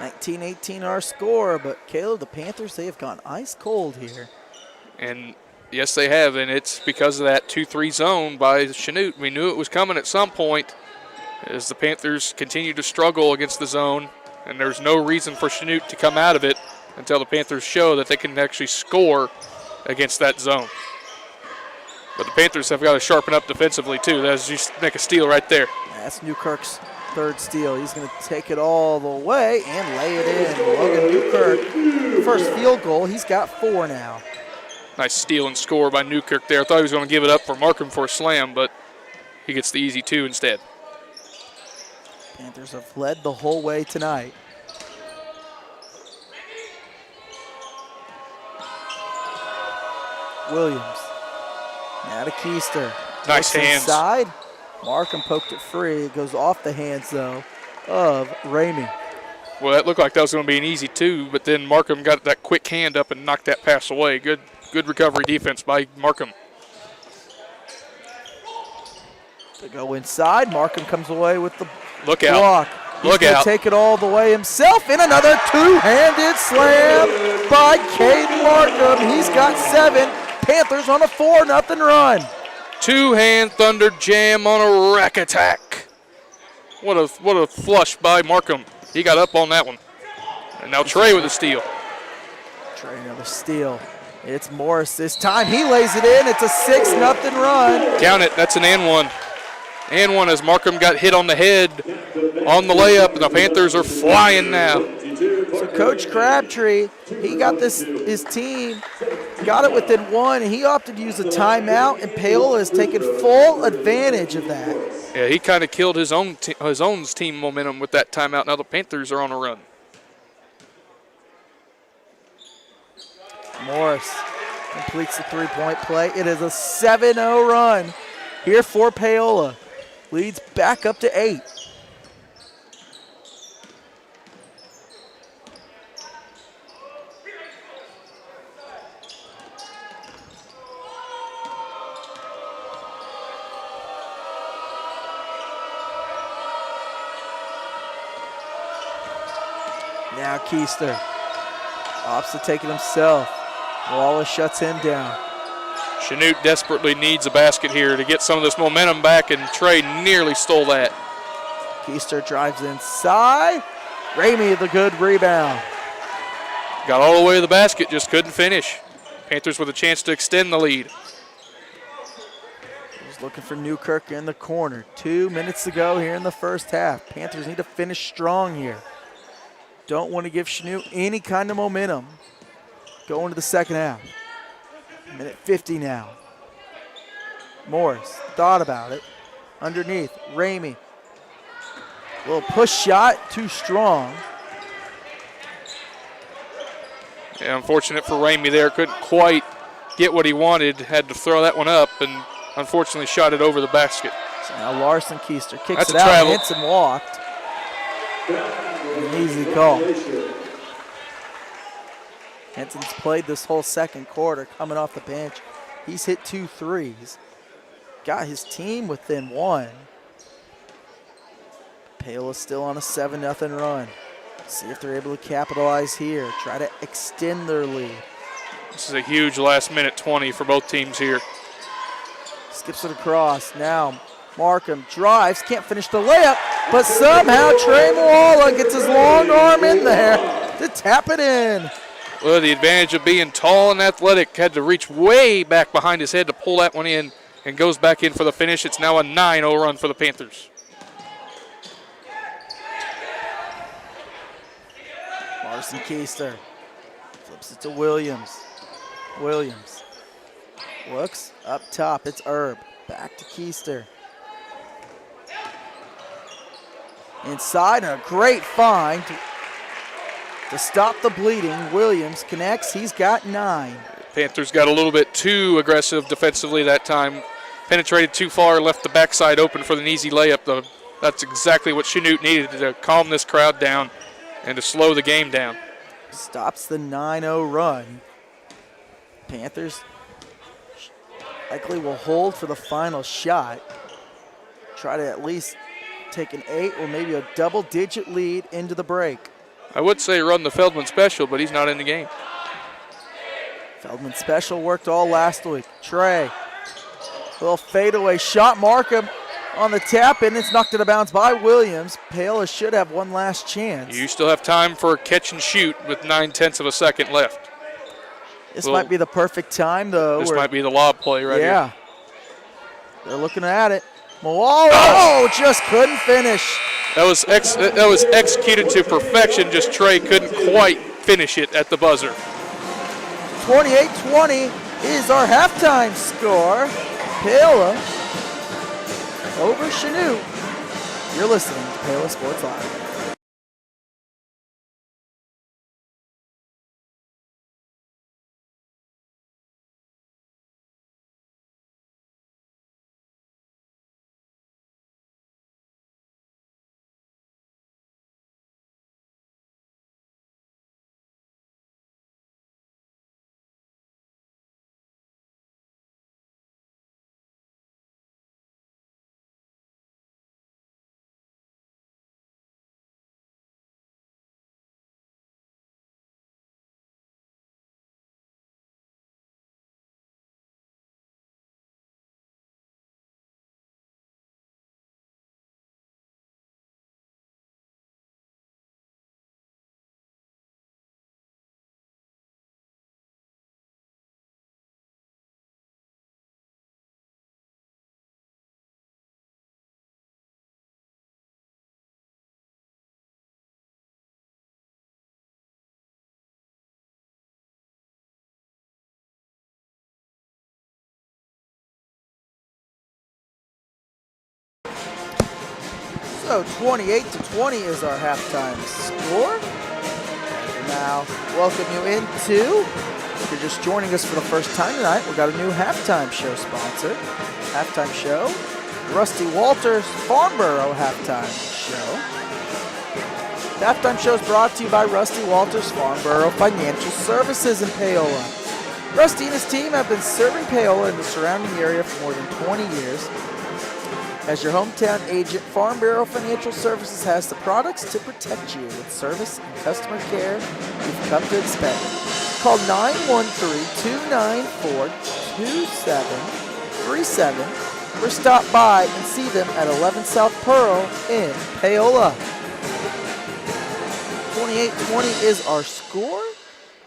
(19-18) our score, but Caleb, the Panthers, they have gone ice cold here. And yes, they have, and it's because of that 2-3 zone by Chanute. We knew it was coming at some point as the Panthers continue to struggle against the zone, and there's no reason for Chanute to come out of it until the Panthers show that they can actually score against that zone. But the Panthers have got to sharpen up defensively, too. That's just make a steal right there. That's Newkirk's third steal. He's going to take it all the way and lay it in. Logan Newkirk, first field goal. He's got 4 now. Nice steal and score by Newkirk there. I thought he was going to give it up for Markham for a slam, but he gets the easy 2 instead. Panthers have led the whole way tonight. Williams. Now to Keister. Nice hands. Inside. Markham poked it free. It goes off the hands, though, of Ramey. Well, that looked like that was going to be an easy 2, but then Markham got that quick hand up and knocked that pass away. Good recovery defense by Markham. To go inside. Markham comes away with the Look out. block. He's Look gonna out. take it all the way himself, and another two-handed slam by Caden Markham. He's got 7. Panthers on a 4-0 run. Two-hand thunder jam on a rack attack. What a flush by Markham. He got up on that one. And now Trey with the steal. Trey another steal. It's Morris this time. He lays it in. It's a 6-0 run. Count it. That's an and one. And one as Markham got hit on the head on the layup, and the Panthers are flying now. So Coach Crabtree, he got his team, got it within 1, and he opted to use a timeout, and Paola has taken full advantage of that. Yeah, he kind of killed his own team momentum with that timeout. Now the Panthers are on a run. Morris completes the three-point play. It is a 7-0 run here for Paola. Leads back up to 8. Now Keister opts to take it himself. Wallace shuts him down. Chanute desperately needs a basket here to get some of this momentum back, and Trey nearly stole that. Keister drives inside. Ramey the good rebound. Got all the way to the basket, just couldn't finish. Panthers with a chance to extend the lead. He's looking for Newkirk in the corner. 2 minutes to go here in the first half. Panthers need to finish strong here. Don't want to give Chanute any kind of momentum going to the second half. Minute 50 now. Morris thought about it. Underneath, Ramey. Little push shot, too strong. Yeah, unfortunate for Ramey there. Couldn't quite get what he wanted. Had to throw that one up and unfortunately shot it over the basket. So now Larson Keister kicks That's it a out. travel. Hits and walked. An easy call. Henson's played this whole second quarter coming off the bench. He's hit 2 threes. Got his team within 1. Paola's still on a 7-0 run. See if they're able to capitalize here. Try to extend their lead. This is a huge last-minute 20 for both teams here. Skips it across. Now Markham drives, can't finish the layup, but somehow Trey Paola gets his long arm in there to tap it in. Well, the advantage of being tall and athletic, had to reach way back behind his head to pull that one in, and goes back in for the finish. It's now a 9-0 run for the Panthers. Marcin Keister flips it to Williams. Williams looks up top. It's Herb. Back to Keister. Inside, and a great find to stop the bleeding. Williams connects. He's got 9. Panthers got a little bit too aggressive defensively that time. Penetrated too far, left the backside open for an easy layup, though. That's exactly what Chanute needed to calm this crowd down and to slow the game down. Stops the 9-0 run. Panthers likely will hold for the final shot. Try to at least take an 8 or maybe a double-digit lead into the break. I would say run the Feldman special, but he's not in the game. Feldman special worked all last week. Trey, little fadeaway shot. Markham on the tap in. It's knocked out of bounds by Williams. Paola should have one last chance. You still have time for a catch and shoot with 9/10 of a second left. This might be the perfect time, though. This might be the lob play right here. Yeah. They're looking at it. Moalo just couldn't finish. That was executed to perfection, just Trey couldn't quite finish it at the buzzer. 28-20 is our halftime score. Paola over Chanute. You're listening to Paola Sports Live. So 28-20 is our halftime score. And now welcome you into, if you're just joining us for the first time tonight, we've got a new halftime show sponsor. Halftime show, Rusty Walters Farnborough halftime show. The halftime show is brought to you by Rusty Walters Farnborough Financial Services in Paola. Rusty and his team have been serving Paola and the surrounding area for more than 20 years. As your hometown agent, Farnborough Financial Services has the products to protect you with service and customer care you've come to expect. Call 913-294-2737 or stop by and see them at 11 South Pearl in Paola. 28-20 is our score.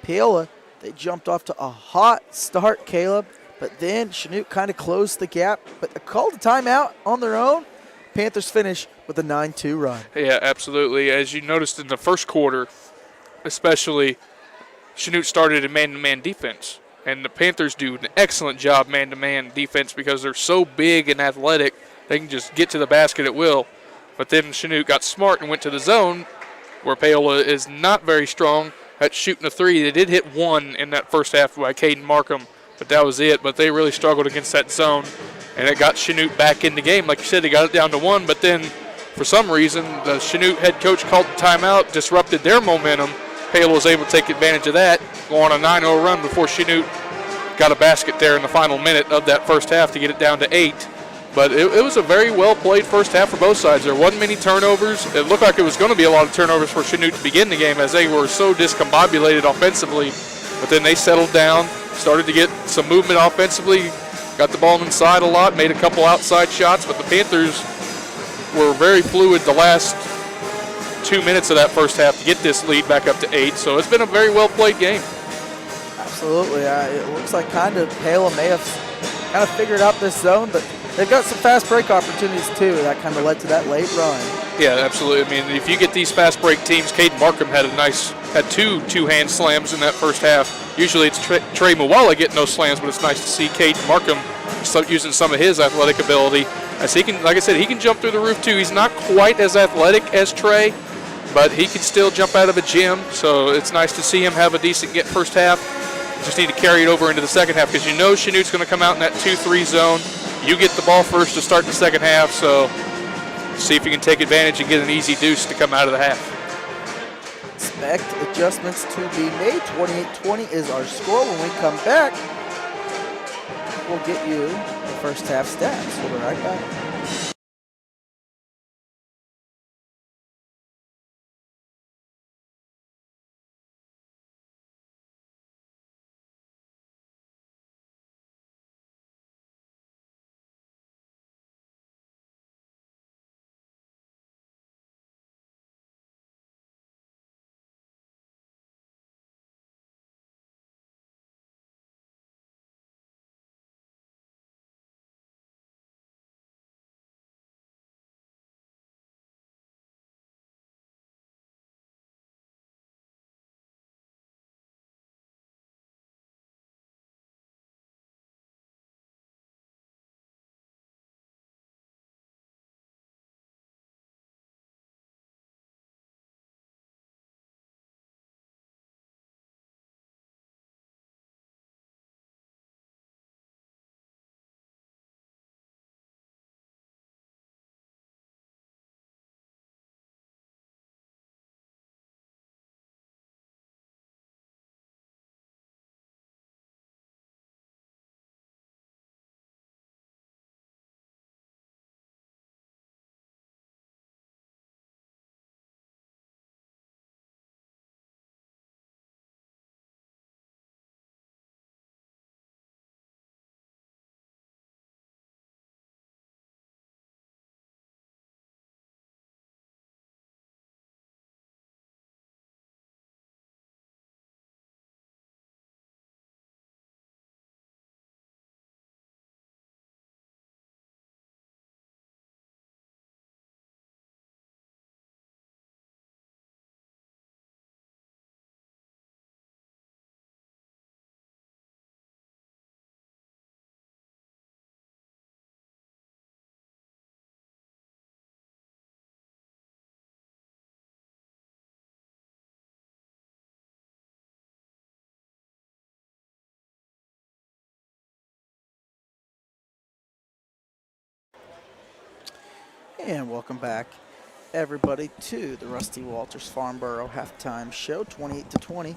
Paola, they jumped off to a hot start, Caleb. But then Chanute kind of closed the gap, but called a timeout on their own. Panthers finish with a 9-2 run. Yeah, absolutely. As you noticed in the first quarter, especially, Chanute started a man-to-man defense. And the Panthers do an excellent job man-to-man defense because they're so big and athletic, they can just get to the basket at will. But then Chanute got smart and went to the zone, where Paola is not very strong at shooting a three. They did hit one in that first half by Caden Markham, but that was it. But they really struggled against that zone, and it got Chanute back in the game. Like you said, they got it down to one, but then for some reason the Chanute head coach called the timeout, disrupted their momentum. Paola was able to take advantage of that, go on a 9-0 run before Chanute got a basket there in the final minute of that first half to get it down to 8. But it was a very well-played first half for both sides. There wasn't many turnovers. It looked like it was going to be a lot of turnovers for Chanute to begin the game as they were so discombobulated offensively But then they settled down, started to get some movement offensively, got the ball inside a lot, made a couple outside shots, but the Panthers were very fluid the last 2 minutes of that first half to get this lead back up to 8. So it's been a very well-played game. Absolutely. It looks like Paola may have kind of figured out this zone, but they've got some fast break opportunities too. That kind of led to that late run. Yeah, absolutely. I mean, if you get these fast break teams, Caden Markham had two-hand slams in that first half. Usually it's Trey Muwala getting those slams, but it's nice to see Caden Markham using some of his athletic ability. As he can, like I said, he can jump through the roof too. He's not quite as athletic as Trey, but he can still jump out of a gym. So it's nice to see him have a decent first half. Just need to carry it over into the second half because you know Chanute's going to come out in that 2-3 zone. You get the ball first to start the second half, so see if you can take advantage and get an easy deuce to come out of the half. Expect adjustments to be made. 28-20 is our score. When we come back, we'll get you the first half stats. We'll be right back. And welcome back, everybody, to the Rusty Walters Farnborough halftime show. 28-20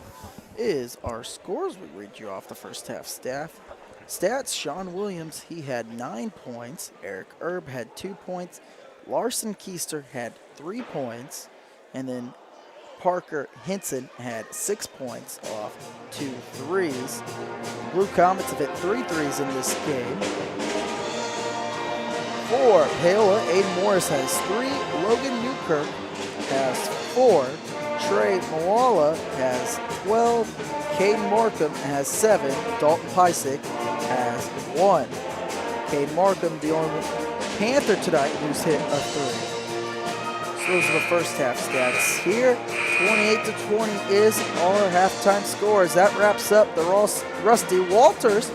is our scores. We read you off the first half stats. Sean Williams, he had 9 points. Eric Erb had 2 points. Larson Keister had 3 points. And then Parker Henson had 6 points off 2 threes. Blue Comets have hit 3 threes in this game. For Paola, Aiden Morris has 3. Logan Newkirk has 4. Trey Moala has 12. Caden Markham has 7. Dalton Pysick has 1. Caden Markham, the only Panther tonight who's hit a 3. So those are the first half stats here. 28-20 is our halftime score. As that wraps up the Rusty Walters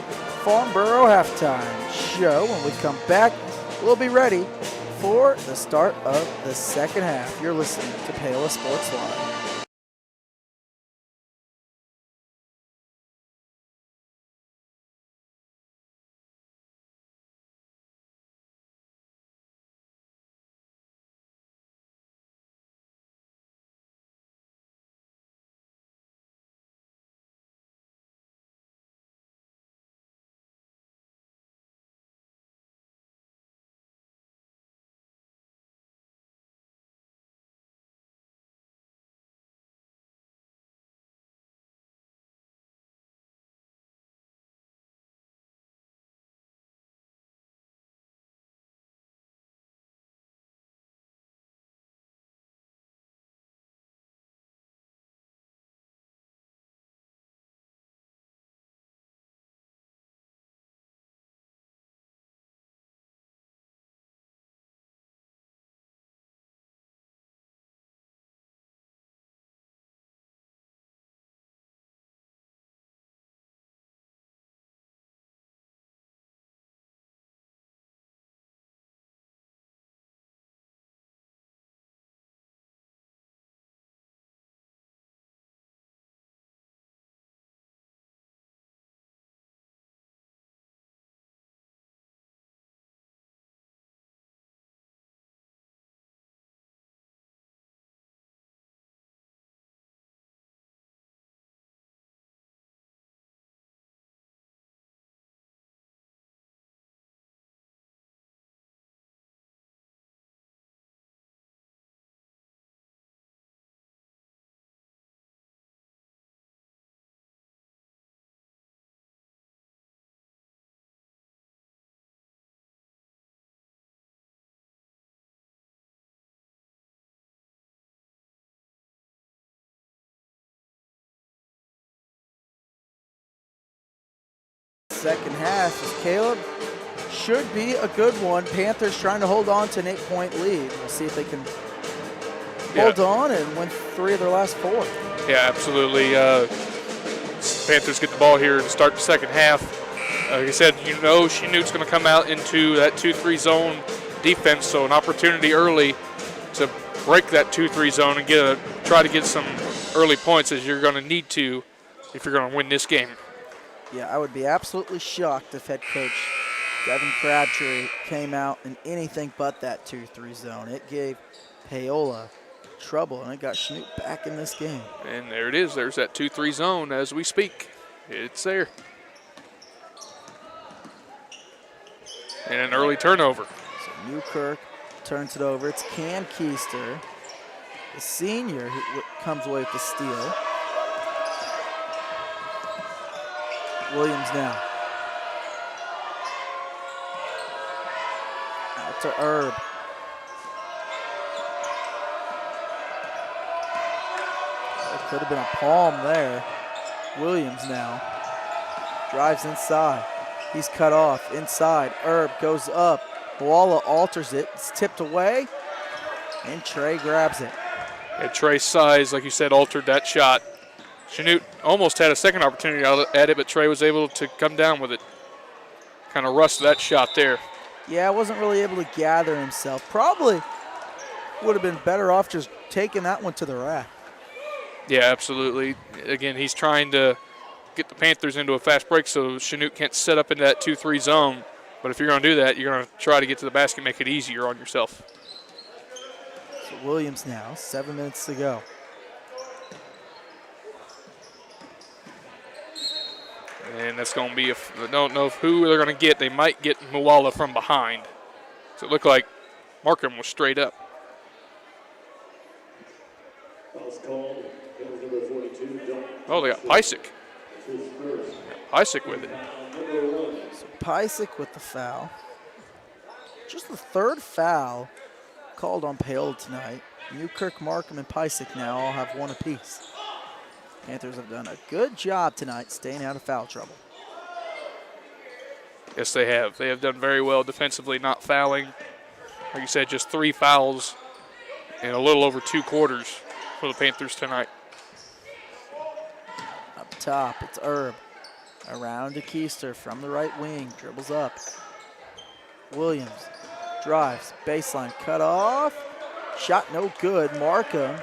Farnborough halftime show. When we come back, we'll be ready for the start of the second half. You're listening to Paola Sports Live. second half as Caleb should be a good one. Panthers trying to hold on to an 8-point lead. We'll see if they can hold on and win 3 of their last 4. Yeah, absolutely. Panthers get the ball here to start the second half. Like I said, Chanute's going to come out into that 2-3 zone defense, so an opportunity early to break that 2-3 zone and try to get some early points, as you're going to need to if you're going to win this game. Yeah, I would be absolutely shocked if head coach Devin Crabtree came out in anything but that 2-3 zone. It gave Paola trouble, and it got Chanute back in this game. And there it is. There's that 2-3 zone as we speak. It's there. And an early turnover. So Newkirk turns it over. It's Cam Keister, the senior, who comes away with the steal. Williams now. Out to Herb. It could have been a palm there. Williams now. Drives inside. He's cut off. Inside. Herb goes up. Paola alters it. It's tipped away. And Trey grabs it. Yeah, Trey's size, like you said, altered that shot. Chanute almost had a second opportunity at it, but Trey was able to come down with it. Kind of rushed that shot there. Yeah, wasn't really able to gather himself. Probably would have been better off just taking that one to the rack. Yeah, absolutely. Again, he's trying to get the Panthers into a fast break so Chanute can't set up into that 2-3 zone. But if you're going to do that, you're going to try to get to the basket, make it easier on yourself. So Williams now, 7 minutes to go. And that's going to be, I don't know who they're going to get. They might get Moala from behind. So it looked like Markham was straight up. Oh, they got Pysick. Pysick with it. So Pysick with the foul. Just the third foul called on Paola tonight. Newkirk, Markham, and Pysick now all have one apiece. Panthers have done a good job tonight staying out of foul trouble. Yes, they have. They have done very well defensively, not fouling. Like you said, just 3 fouls in a little over 2 quarters for the Panthers tonight. Up top, it's Herb. Around to Keister from the right wing. Dribbles up. Williams drives. Baseline cut off. Shot no good. Markham.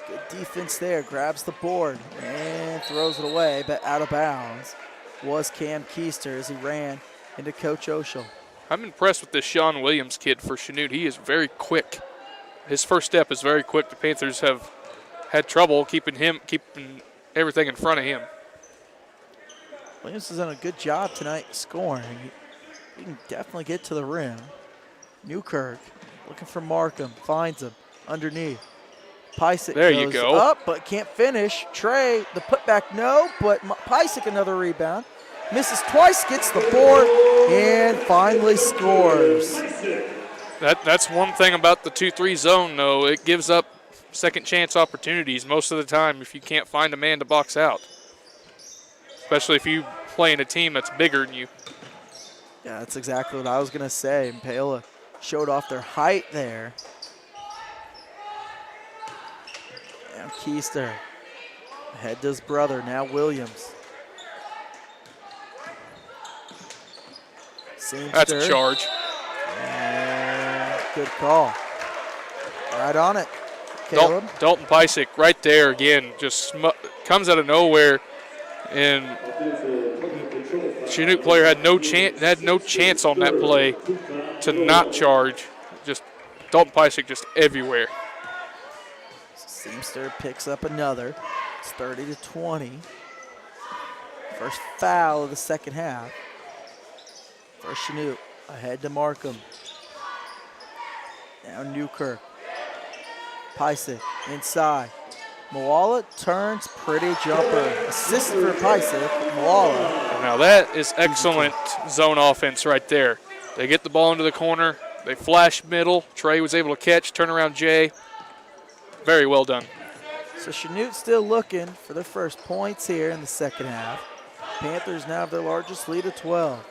Good defense there. Grabs the board and throws it away, but out of bounds was Cam Keister as he ran into Coach Oshel. I'm impressed with this Sean Williams kid for Chanute. He is very quick. His first step is very quick. The Panthers have had trouble keeping everything in front of him. Williams has done a good job tonight scoring. He can definitely get to the rim. Newkirk looking for Markham, finds him underneath. Pysick there goes you go. Up, but can't finish. Trey, the putback, no, but Pysick another rebound. Misses twice, gets the board, and finally scores. That's one thing about the 2-3 zone, though. It gives up second chance opportunities most of the time if you can't find a man to box out. Especially if you play in a team that's bigger than you. Yeah, that's exactly what I was going to say. And Paola showed off their height there. And Keister ahead to his brother, now Williams. Seamster. That's a charge. And good call. Right on it, Caleb. Dalton Pysick right there again, just comes out of nowhere, and Chanute player had no chance on that play to not charge. Just Dalton Pysick just everywhere. Seamster picks up another. It's 30-20. First foul of the second half. For Chanute, ahead to Markham. Now Newkirk. Pysick inside. Moala turns, pretty jumper. Assist for Pysick. Moala. Now that is excellent zone offense right there. They get the ball into the corner. They flash middle. Trey was able to catch, turn around Jay. Very well done. So Chanute still looking for their first points here in the second half. Panthers now have their largest lead of 12.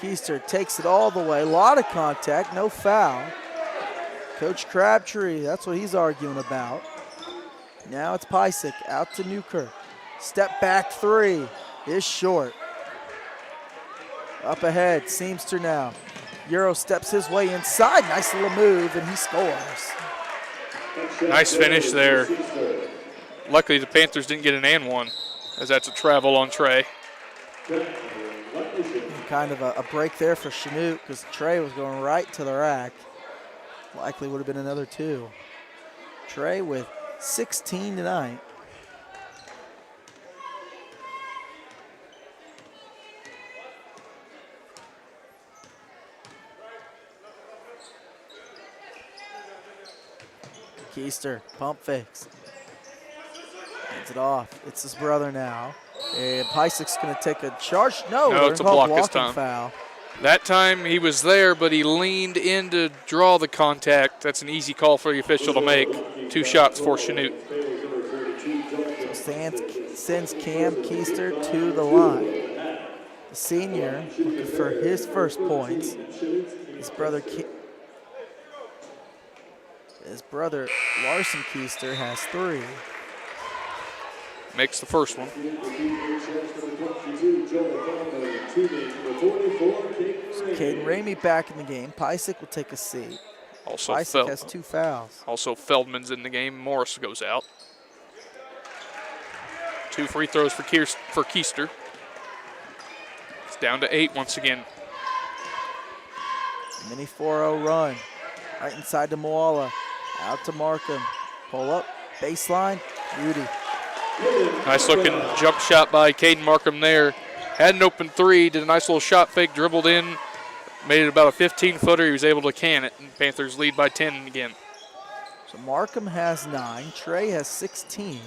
Keister takes it all the way. A lot of contact, no foul. Coach Crabtree, that's what he's arguing about. Now it's Pysick out to Newkirk. Step back three is short. Up ahead, Seamster now. Euro steps his way inside. Nice little move, and he scores. Nice finish there. Luckily, the Panthers didn't get an and one, as that's a travel on Trey. Kind of a break there for Chanute because Trey was going right to the rack. Likely would have been another two. Trey with 16 tonight. Keister, pump fakes. Hands it off. It's his brother now. And Pysick's going to take a charge. No, it's a block this time. Foul. That time he was there, but he leaned in to draw the contact. That's an easy call for the official to make. 2 shots for Chanute. So sends Cam Keister to the line. The senior looking for his first points. His brother Larson Keister has 3. Makes the first one. So Caden Ramey back in the game. Pysick will take a seat. Also, Pysick has 2 fouls. Also, Feldman's in the game. Morris goes out. 2 free throws for Keister. It's down to 8 once again. Mini 4-0 run. Right inside to Moala. Out to Markham. Pull up. Baseline. Beauty. Nice looking jump shot by Caden Markham there. Had an open 3, did a nice little shot fake, dribbled in, made it about a 15-footer. He was able to can it, and Panthers lead by 10 again. So Markham has 9, Trey has 16.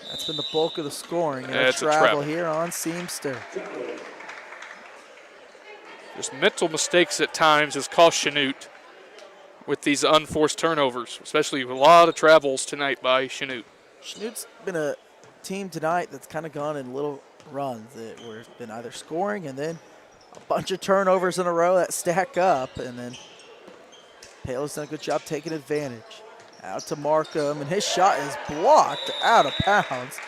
That's been the bulk of the scoring. And a travel here on Seamster. Just mental mistakes at times has cost Chanute with these unforced turnovers, especially with a lot of travels tonight by Chanute. Chanute's been a team tonight that's kind of gone in little runs that where it's been either scoring and then a bunch of turnovers in a row that stack up, and then Paola's done a good job taking advantage. Out to Markham, and his shot is blocked out of bounds.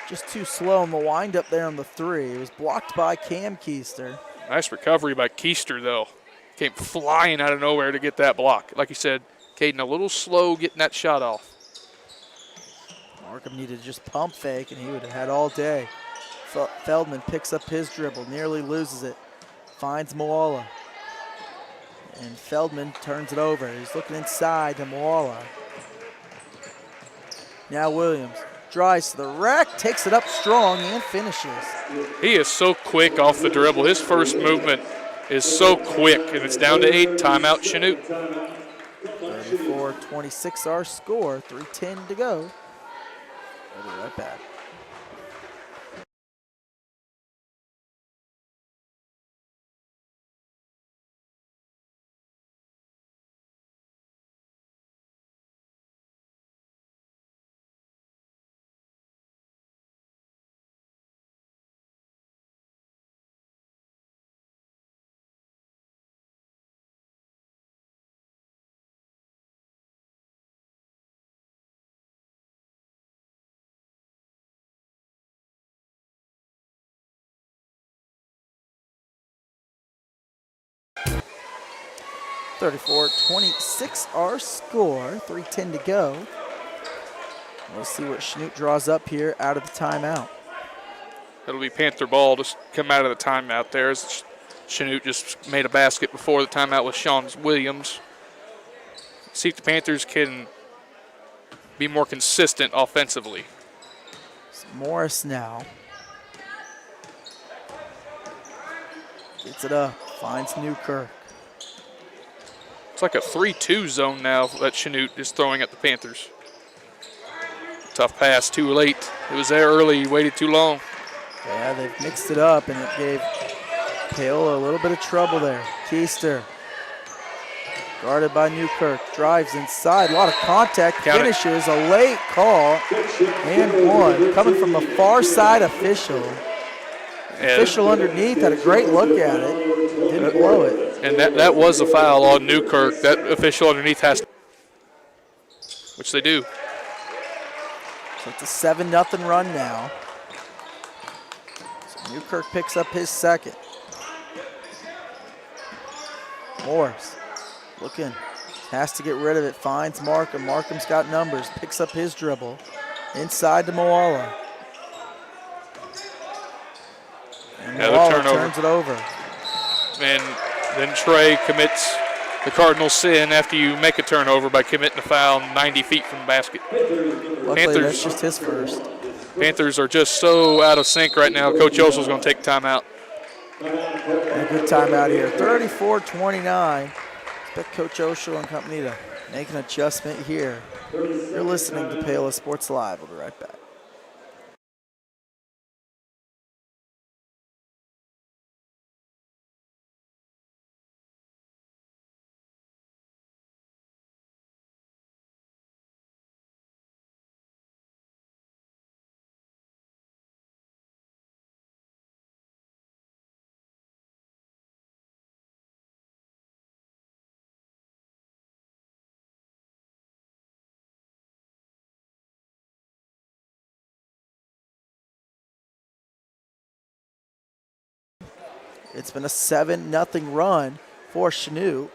Just too slow in the windup there on the 3. It was blocked by Cam Keister. Nice recovery by Keister, though. Came flying out of nowhere to get that block. Like you said, Caden a little slow getting that shot off. Markham needed to just pump fake, and he would have had all day. Feldman picks up his dribble, nearly loses it. Finds Moala. And Feldman turns it over. He's looking inside to Moala. Now Williams drives to the rack, takes it up strong, and finishes. He is so quick off the dribble. His first movement is so quick, and it's down to 8. Timeout, Chanute. 34-26 our score, 3:10 to go. We'll be right back. (34-26) our score, 3:10 to go. We'll see what Chanute draws up here out of the timeout. It'll be Panther ball to come out of the timeout there, as Chanute just made a basket before the timeout with Sean Williams. See if the Panthers can be more consistent offensively. It's Morris now. Gets it up, finds Newkirk. It's like a 3-2 zone now that Chanute is throwing at the Panthers. Tough pass, too late. It was there early, waited too long. Yeah, they've mixed it up, and it gave Paola a little bit of trouble there. Keister, guarded by Newkirk, drives inside, a lot of contact, finishes, a late call, and 1. Coming from the far side official. Official underneath had a great look at it. Didn't blow it. And that was a foul on Newkirk. That official underneath has to, which they do. So it's a 7-0 run now. So Newkirk picks up his second. Morris looking, has to get rid of it, finds Markham. Markham's got numbers, picks up his dribble. Inside to Paola. And Paola turns it over. And then Trey commits the Cardinals' sin after you make a turnover by committing a foul 90 feet from the basket. Luckily, that's just his first. Panthers are just so out of sync right now. Coach Osel's going to take timeout. And a good timeout here. 34-29. Expect Coach Oshel and company to make an adjustment here. You're listening to Paola Sports Live. We'll be right back. It's been a 7-0 run for Chanute.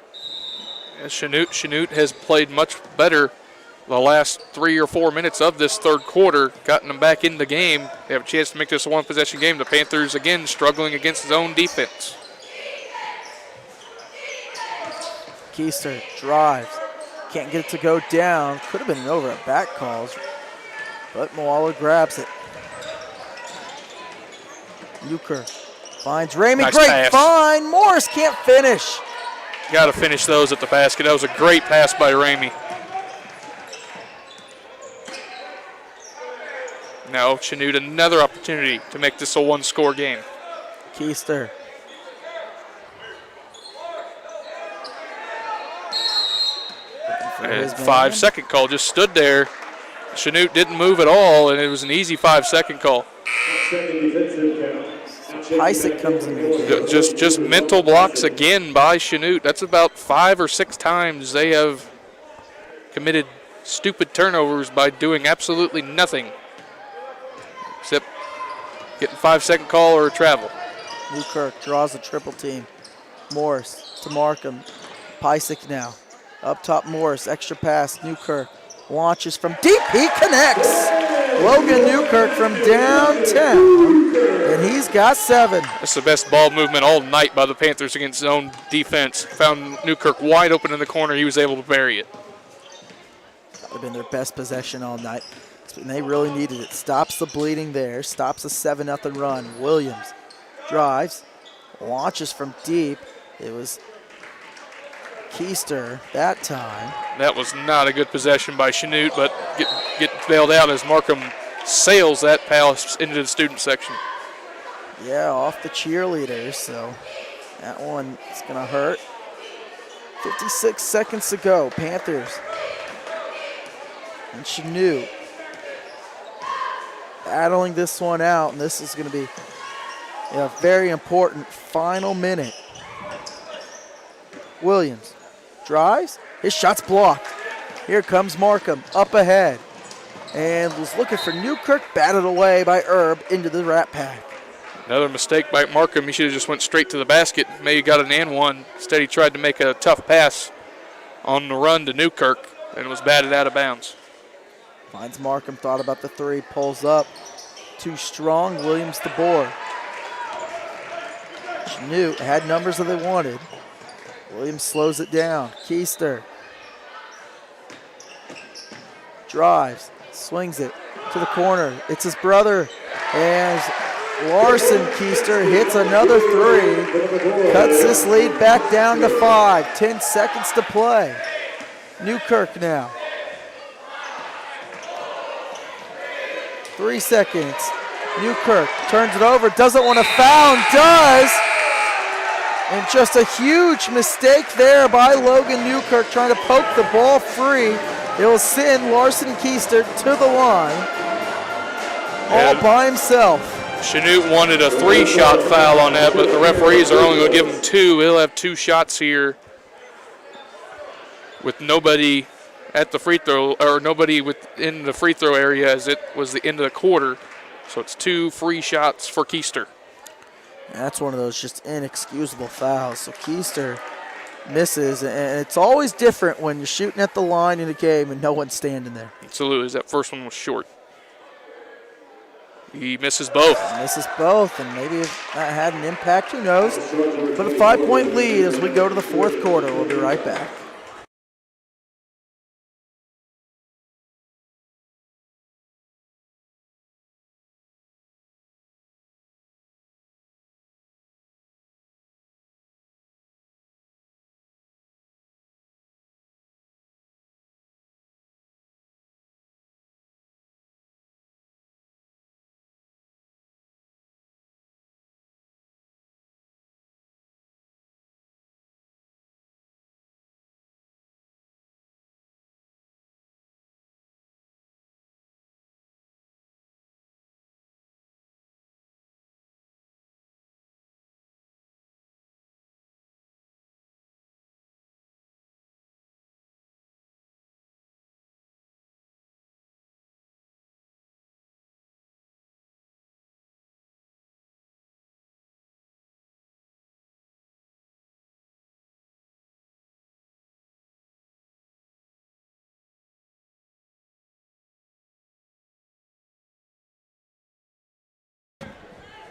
Chanute has played much better the last 3 or 4 minutes of this third quarter, gotten them back in the game. They have a chance to make this a one-possession game. The Panthers, again, struggling against zone defense. Keister drives. Can't get it to go down. Could have been an over at back calls, but Paola grabs it. Newkirk finds Ramey. Nice Great pass. find. Morris can't finish. Got to finish those at the basket. That was a great pass by Ramey. Now Chanute another opportunity to make this a one-score game. Keister. And 5-second call, just stood there. Chanute didn't move at all, and it was an easy 5-second call. Isaac comes in. Just mental blocks again by Chanute. That's about 5 or 6 times they have committed stupid turnovers by doing absolutely nothing except getting 5-second call or a travel. Newkirk draws a triple team. Morris to Markham. Pysick now. Up top, Morris, extra pass. Newkirk launches from deep. He connects. Logan Newkirk from downtown, and he's got 7. That's the best ball movement all night by the Panthers against zone defense. Found Newkirk wide open in the corner. He was able to bury it. That would have been their best possession all night, and they really needed it. Stops the bleeding there. Stops a 7-0 run. Williams drives, launches from deep. It was Keister that time. That was not a good possession by Chanute, but get bailed out as Markham sails that pass into the student section. Yeah, off the cheerleaders, so that one is going to hurt. 56 seconds to go. Panthers and Chanute battling this one out, and this is going to be a very important final minute. Williams drives, his shot's blocked. Here comes Markham up ahead and was looking for Newkirk, batted away by Herb into the Rat Pack. Another mistake by Markham. He should have just went straight to the basket. Maybe got an and one. Instead, he tried to make a tough pass on the run to Newkirk and was batted out of bounds. Finds Markham, thought about the 3, pulls up. Too strong, Williams the board. Chanute had numbers that they wanted. Williams slows it down. Keister drives, swings it to the corner. It's his brother. And Larson Keister hits another 3. Cuts this lead back down to 5. 10 seconds to play. Newkirk now. 3 seconds. Newkirk turns it over, doesn't want to foul, and does. And just a huge mistake there by Logan Newkirk trying to poke the ball free. It will send Larson Keister to the line all by himself. Chanute wanted a 3-shot foul on that, but the referees are only going to give him 2. He'll have 2 shots here with nobody at the free throw, or nobody within the free throw area as it was the end of the quarter. So it's 2 free shots for Keister. That's one of those just inexcusable fouls. So Keister misses, and it's always different when you're shooting at the line in a game and no one's standing there. Absolutely, that first one was short. He misses both. Misses both, and maybe if that had an impact, who knows. But a 5-point lead as we go to the fourth quarter. We'll be right back.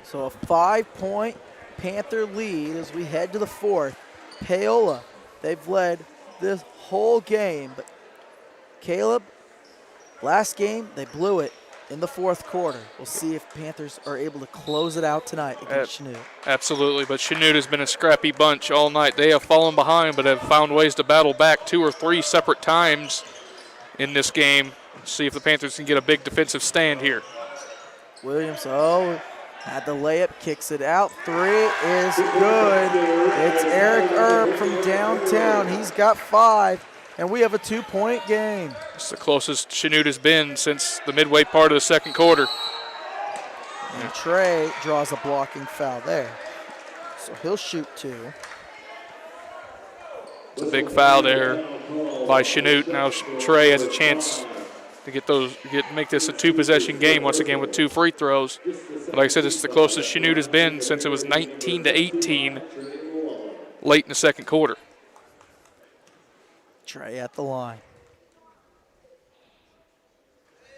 So a 5-point Panther lead as we head to the fourth. Paola, they've led this whole game, but Caleb, last game, they blew it in the fourth quarter. We'll see if Panthers are able to close it out tonight against Chanute. Absolutely, but Chanute has been a scrappy bunch all night. They have fallen behind, but have found ways to battle back 2 or 3 separate times in this game. See if the Panthers can get a big defensive stand here. Williams, had the layup, kicks it out. 3 is good. It's Eric Erb from downtown. He's got 5, and we have a 2-point game. It's the closest Chanute has been since the midway part of the second quarter. And Trey draws a blocking foul there. So he'll shoot 2. It's a big foul there by Chanute. Now Trey has a chance to make this a 2-possession game once again with 2 free throws. But like I said, it's the closest Chanute has been since it was 19-18 late in the second quarter. Trey at the line.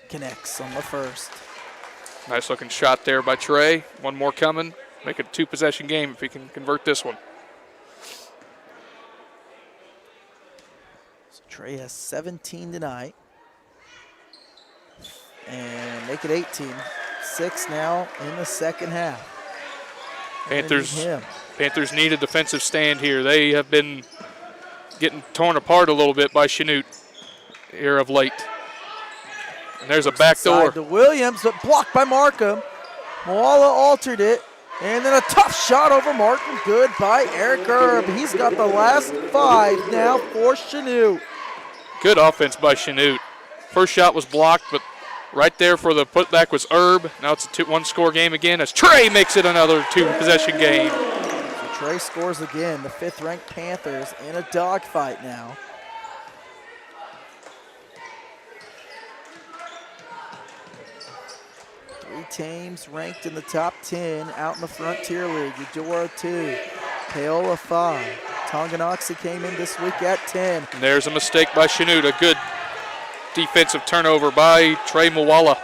Connects on the first. Nice looking shot there by Trey. One more coming. Make it a 2-possession game if he can convert this one. So Trey has 17 tonight. And make it 18. 6 now in the second half. Panthers need a defensive stand here. They have been getting torn apart a little bit by Chanute here of late. And there's a back door. To Williams, but blocked by Markham. Paola altered it. And then a tough shot over Markham. Good by Eric Erb. He's got the last 5 now for Chanute. Good offense by Chanute. First shot was blocked, but right there for the putback was Erb. Now it's a 1-score game again as Trey makes it another 2-possession game. So Trey scores again. The 5th-ranked Panthers in a dogfight now. Three teams ranked in the top 10 out in the Frontier League. Eudora 2, Paola 5. Tonganoxie came in this week at 10. And there's a mistake by Chanute. A good defensive turnover by Trey Mwala.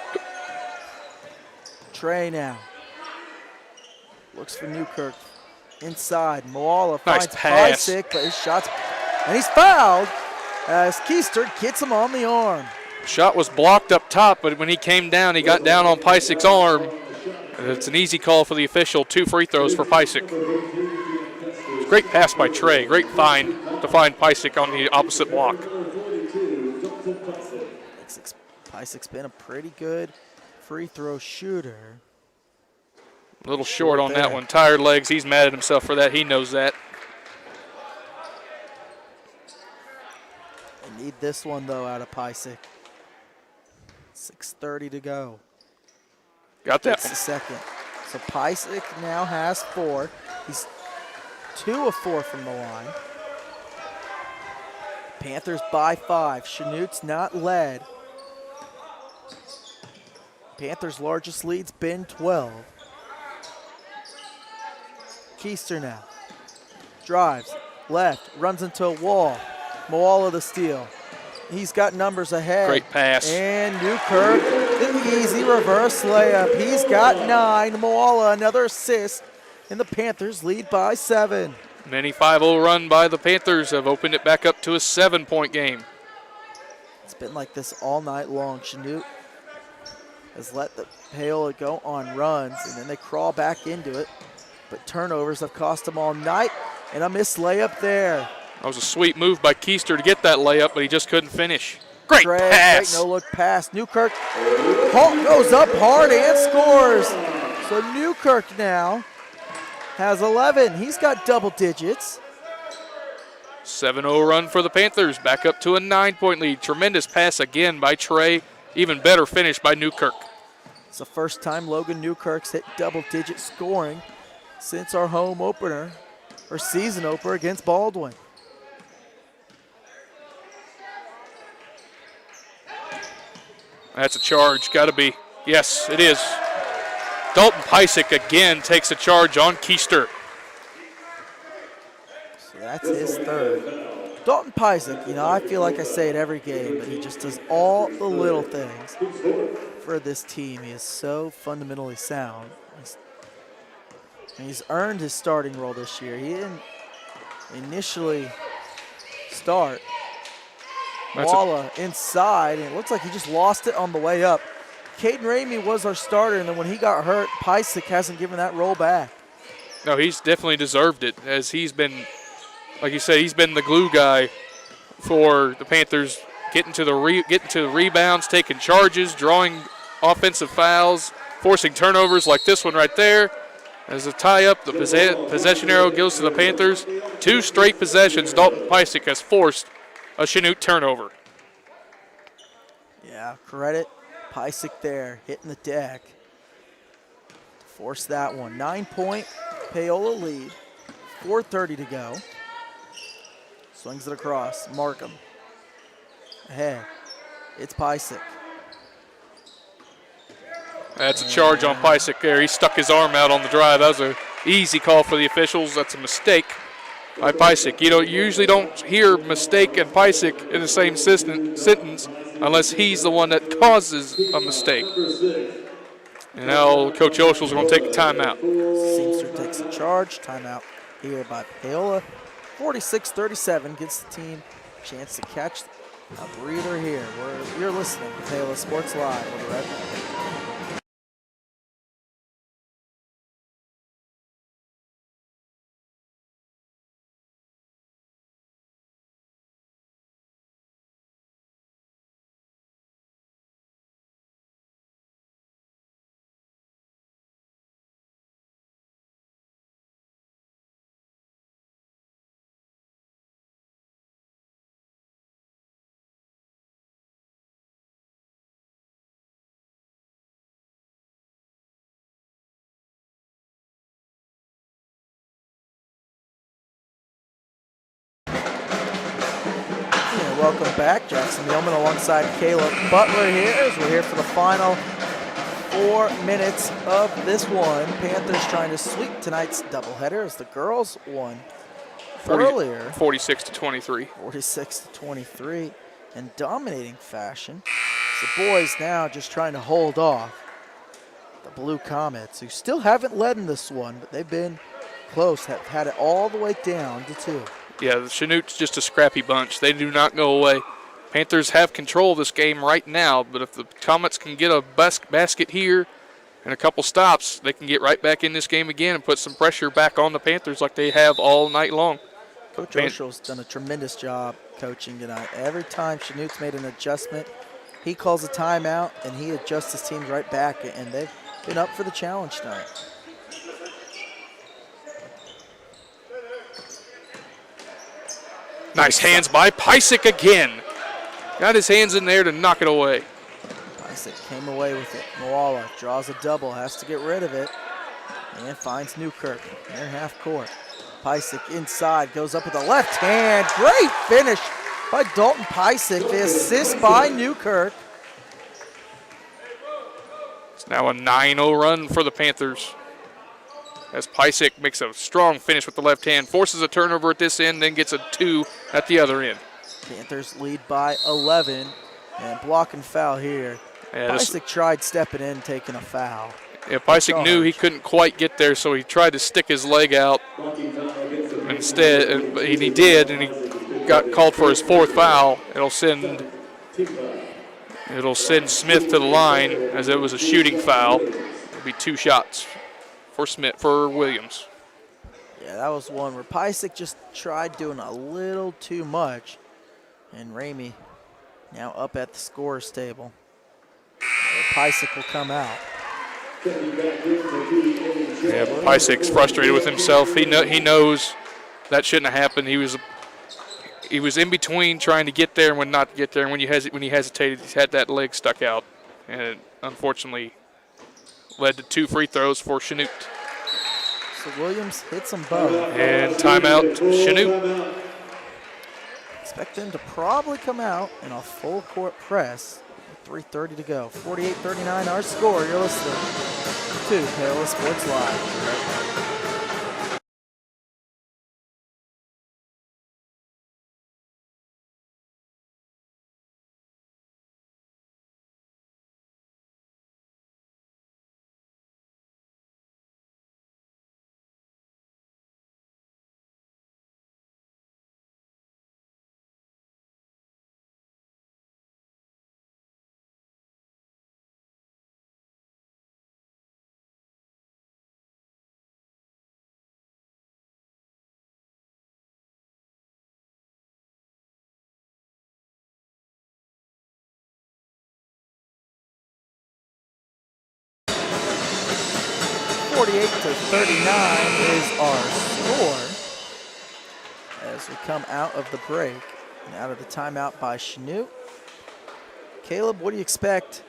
Trey now. Looks for Newkirk. Inside, Mwala finds Pysick, but his shot's, and he's fouled as Keister gets him on the arm. Shot was blocked up top, but when he came down, he got down on Pysick's arm. It's an easy call for the official. 2 free throws for Pysick. Great pass by Trey. Great find to find Pysick on the opposite block. Pysick's been a pretty good free throw shooter. A little short on that one. Tired legs. He's mad at himself for that. He knows that. They need this one, though, out of Pysick. 6:30 to go. Got that It's one. the second. So Pysick now has 4. He's 2 of 4 from the line. Panthers by 5. Chanute's not led. Panthers' largest lead's been 12. Keister now. Drives, left, runs into a wall. Moala the steal. He's got numbers ahead. Great pass. And Newkirk, the easy reverse layup. He's got 9. Moala, another assist. And the Panthers lead by 7. Many 5-0 run by the Panthers have opened it back up to a 7-point game. It's been like this all night long. Chanute has let the Paola go on runs, and then they crawl back into it. But turnovers have cost them all night, and a missed layup there. That was a sweet move by Keister to get that layup, but he just couldn't finish. Great pass. Great no-look pass. Newkirk goes up hard and scores. So Newkirk now has 11. He's got double digits. 7-0 run for the Panthers, back up to a 9-point lead. Tremendous pass again by Trey. Even better finish by Newkirk. It's the first time Logan Newkirk's hit double-digit scoring since our home opener, or season opener against Baldwin. That's a charge, gotta be. Yes, it is. Dalton Pysick again takes a charge on Keister. So that's his 3rd. Dalton Pysick, I feel like I say it every game, but he just does all the little things for this team. He is so fundamentally sound. He's earned his starting role this year. He didn't initially start. Paola inside, and it looks like he just lost it on the way up. Caden Ramey was our starter, and then when he got hurt, Pysick hasn't given that role back. No, he's definitely deserved it, as he's been, like you said, he's been the glue guy for the Panthers, getting to the rebounds, taking charges, drawing offensive fouls, forcing turnovers like this one right there. As a tie-up, the possession arrow goes to the Panthers. 2 straight possessions, Dalton Pysick has forced a Chanute turnover. Yeah, credit Pysick there, hitting the deck. Force that one. 9-point Paola lead. 4:30 to go. Swings it across. Markham. Ahead. It's Pysick. That's a charge on Pysick there. He stuck his arm out on the drive. That was an easy call for the officials. That's a mistake by Pysick. You usually don't hear mistake and Pysick in the same sentence unless he's the one that causes a mistake. And now Coach Oshel's going to take a timeout. Seamster takes a charge. Timeout here by Paola. 46-37 gives the team a chance to catch a breather here. You're listening to Paola Sports Live. We'll be right back. Welcome back. Jackson Yeoman alongside Caleb Butler here as we're here for the final 4 minutes of this one. Panthers trying to sweep tonight's doubleheader as the girls won earlier. 46-23. 46-23 in dominating fashion. The boys now just trying to hold off the Blue Comets, who still haven't led in this one, but they've been close, have had it all the way down to 2. Yeah, the Chanute's just a scrappy bunch. They do not go away. Panthers have control of this game right now, but if the Comets can get a basket here and a couple stops, they can get right back in this game again and put some pressure back on the Panthers like they have all night long. Coach Oshel's done a tremendous job coaching tonight. Every time Chanute's made an adjustment, he calls a timeout and he adjusts his teams right back, and they've been up for the challenge tonight. Nice hands by Pysick again. Got his hands in there to knock it away. Pysick came away with it. Moala draws a double, has to get rid of it. And finds Newkirk near half court. Pysick inside, goes up with the left hand. Great finish by Dalton Pysick. The assist by Newkirk. It's now a 9-0 run for the Panthers. As Pysick makes a strong finish with the left hand, forces a turnover at this end, then gets a 2 at the other end. Panthers lead by 11. And block and foul here. Yeah, Pysick tried stepping in, taking a foul. Yeah, Pysick knew he couldn't quite get there, so he tried to stick his leg out instead, and he did, and he got called for his 4th foul. It'll send Smith to the line, as it was a shooting foul. It'll be 2 shots for Williams. Yeah, that was one where Pysick just tried doing a little too much, and Ramey now up at the scorer's table. Pysick will come out. Yeah, Pysick's frustrated with himself. He knows that shouldn't have happened. He was in between trying to get there and when not to get there. And when he hesitated, he had that leg stuck out, and it unfortunately led to 2 free throws for Chanute. So Williams hits them both. And timeout, Chanute. Expect them to probably come out in a full court press. 3:30 to go. 48-39 our score. You're listening to Paola Sports Live. .39 is our score as we come out of the break and out of the timeout by Chanute. Caleb, what do you expect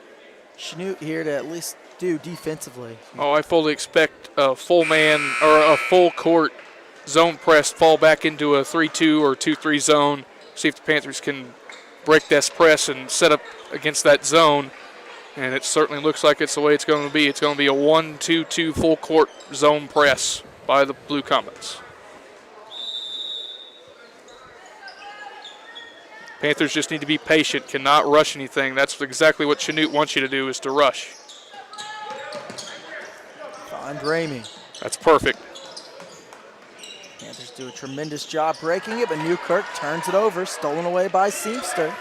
Chanute here to at least do defensively? Oh, I fully expect a full man or a full court zone press, fall back into a 3-2 or 2-3 zone, see if the Panthers can break this press and set up against that zone. And it certainly looks like it's the way it's going to be. It's going to be a 1-2-2 full court zone press by the Blue Comets. Panthers just need to be patient, cannot rush anything. That's exactly what Chanute wants you to do, is to rush. Find Ramey. That's perfect. Panthers do a tremendous job breaking it, but Newkirk turns it over, stolen away by Seamster.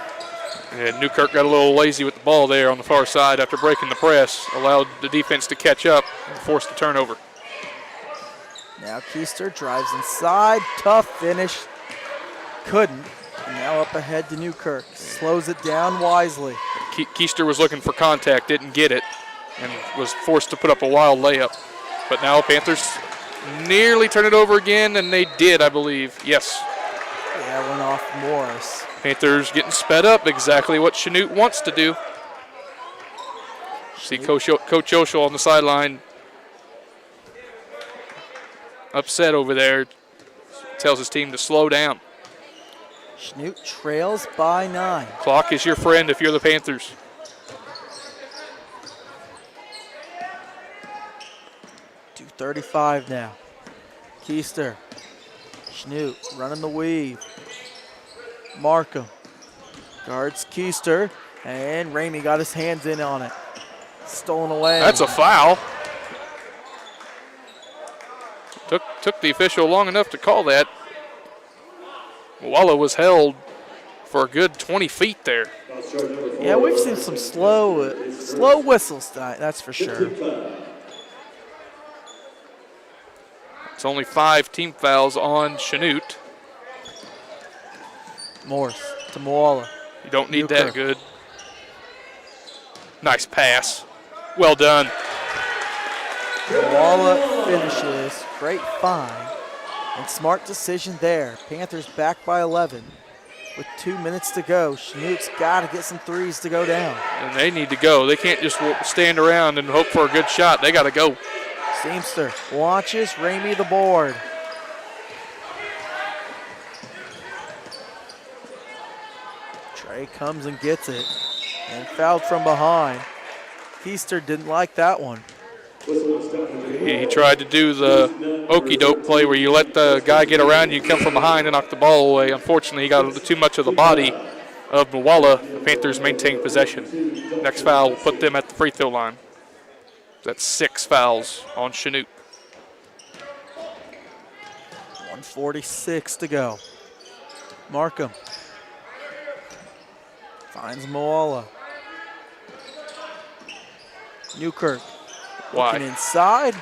And Newkirk got a little lazy with the ball there on the far side after breaking the press, allowed the defense to catch up and forced the turnover. Now Keister drives inside, tough finish, couldn't. And now up ahead to Newkirk, slows it down wisely. Keister was looking for contact, didn't get it, and was forced to put up a wild layup. But now Panthers nearly turn it over again, and they did, I believe. Yes. Yeah, went off Morris. Panthers getting sped up, exactly what Chanute wants to do. See Coach Oshel on the sideline, upset over there, tells his team to slow down. Chanute trails by 9. Clock is your friend if you're the Panthers. .235 now. Keister. Chanute running the weave. Markham guards Keister, and Ramey got his hands in on it. Stolen away. That's a foul. Took the official long enough to call that. Walla was held for a good 20 feet there. Yeah, we've seen some slow whistles tonight, that's for sure. It's only 5 team fouls on Chanute. Morris to Moala. You don't need that good. Nice pass. Well done. Moala finishes. Great find. And smart decision there. Panthers back by 11 with 2 minutes to go. Chanute's got to get some threes to go down. And they need to go. They can't just stand around and hope for a good shot. They got to go. Seamster launches, Ramey the board. Trey comes and gets it and fouled from behind. Keister didn't like that one. He tried to do the okey-doke play where you let the guy get around, you come from behind and knock the ball away. Unfortunately, he got too much of the body of Moala. The Panthers maintain possession. Next foul will put them at the free throw line. That's 6 fouls on Chanute. 1:46 to go. Markham finds Moala. Newkirk looking inside.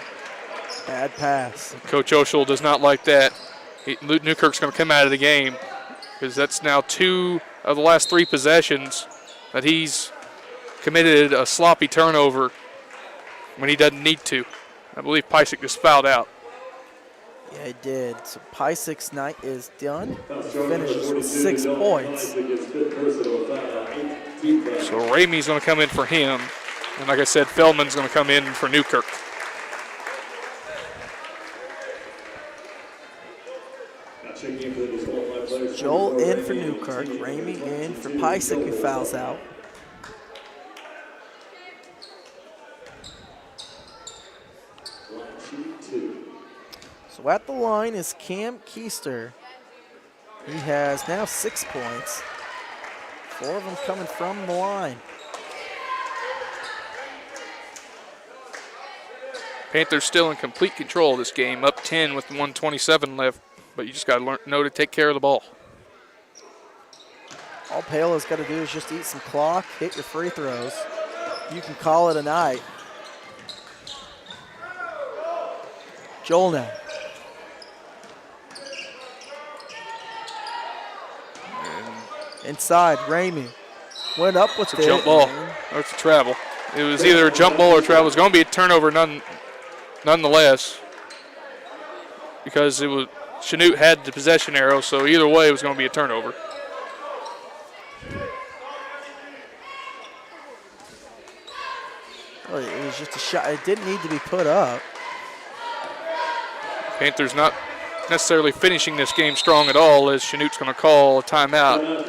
Bad pass. Coach Oshel does not like that. Newkirk's going to come out of the game because that's now 2 of the last 3 possessions that he's committed a sloppy turnover when he doesn't need to. I believe Pysick just fouled out. Yeah, he did. So Pysick's night is done. He finishes with 6 points. So Ramey's going to come in for him. And like I said, Feldman's going to come in for Newkirk. Joel in for Newkirk. Ramey in for Pysick, who fouls out. So at the line is Cam Keister. He has now 6 points. 4 of them coming from the line. Panthers still in complete control of this game, up 10 with 1:27 left, but you just got to know to take care of the ball. All Paola's got to do is just eat some clock, hit your free throws. You can call it a night. Joel now. Inside, Ramey went up with It's a jump ball, or it's a travel. It was either a jump ball or a travel. It was going to be a turnover nonetheless, because it was Chanute had the possession arrow, so either way it was going to be a turnover. Well, it was just a shot. It didn't need to be put up. Panthers not necessarily finishing this game strong at all, as Chanute's going to call a timeout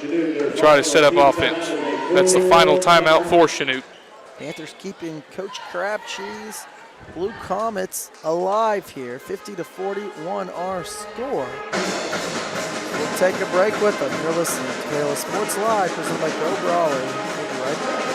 to try to set up offense. That's the final timeout for Chanute. Panthers keeping Coach Crabtree's Blue Comets alive here. 50-41 our score. We'll take a break with them. You're listening to Paola Sports Live, presented by Go Brawler. We'll be right back.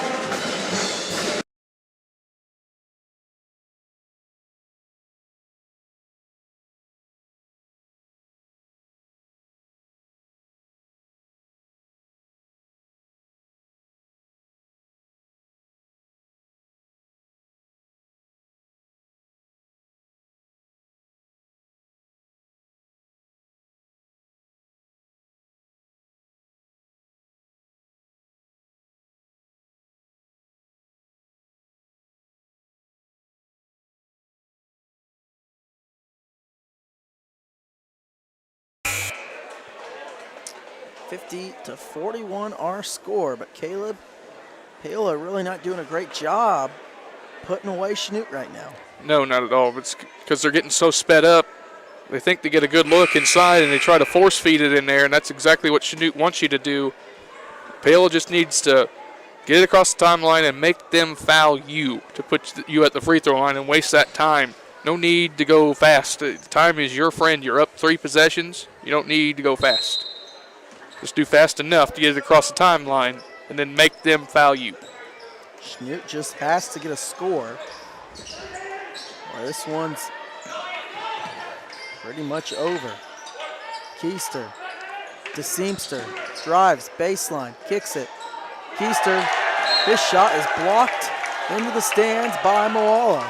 (50-41) our score, but Paola really not doing a great job putting away Chanute right now. No, not at all. It's because they're getting so sped up. They think they get a good look inside, and they try to force feed it in there, and that's exactly what Chanute wants you to do. Paola just needs to get it across the timeline and make them foul you to put you at the free throw line and waste that time. No need to go fast. Time is your friend. You're up 3 possessions. You don't need to go fast. Just do fast enough to get it across the timeline and then make them foul you. Chanute just has to get a score. Well, this one's pretty much over. Keister to Seamster. Drives, baseline, kicks it. Keister, his shot is blocked into the stands by Moala.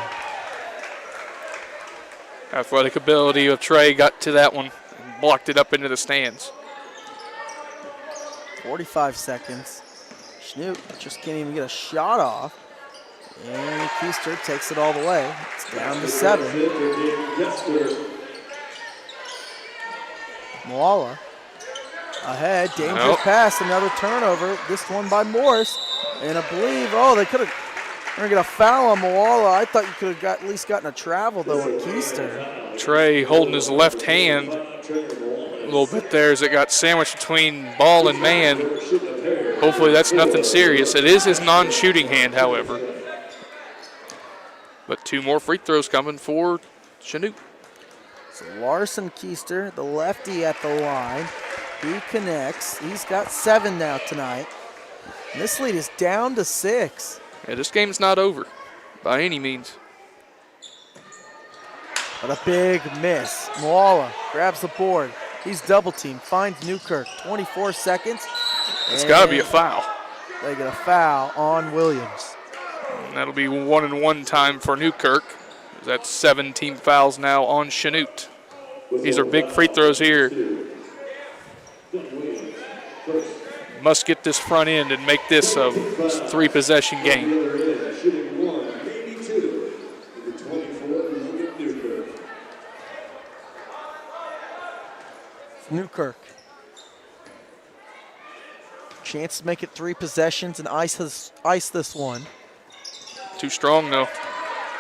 Athletic ability of Trey got to that one and blocked it up into the stands. 45 seconds. Chanute just can't even get a shot off. And Keister takes it all the way. It's down to 7. Moala ahead. Dangerous pass. Another turnover. This one by Morris. And I believe, they could have We're going to foul on Paola. I thought you could have at least gotten a travel, though, on Keister. Trey holding his left hand a little bit there as it got sandwiched between ball and man. Hopefully that's nothing serious. It is his non-shooting hand, however. But 2 more free throws coming for Chanute. So Larson Keister, the lefty at the line. He connects. He's got 7 now tonight. And this lead is down to 6. Yeah, this game's not over by any means. But a big miss. Moala grabs the board. He's double teamed, finds Newkirk. 24 seconds. It's got to be a foul. They get a foul on Williams. And that'll be 1-and-1 time for Newkirk. That's 17 fouls now on Chanute. These are big free throws here. Must get this front end and make this a 3-possession game. Newkirk. Chance to make it 3 possessions and ice this one. Too strong, though.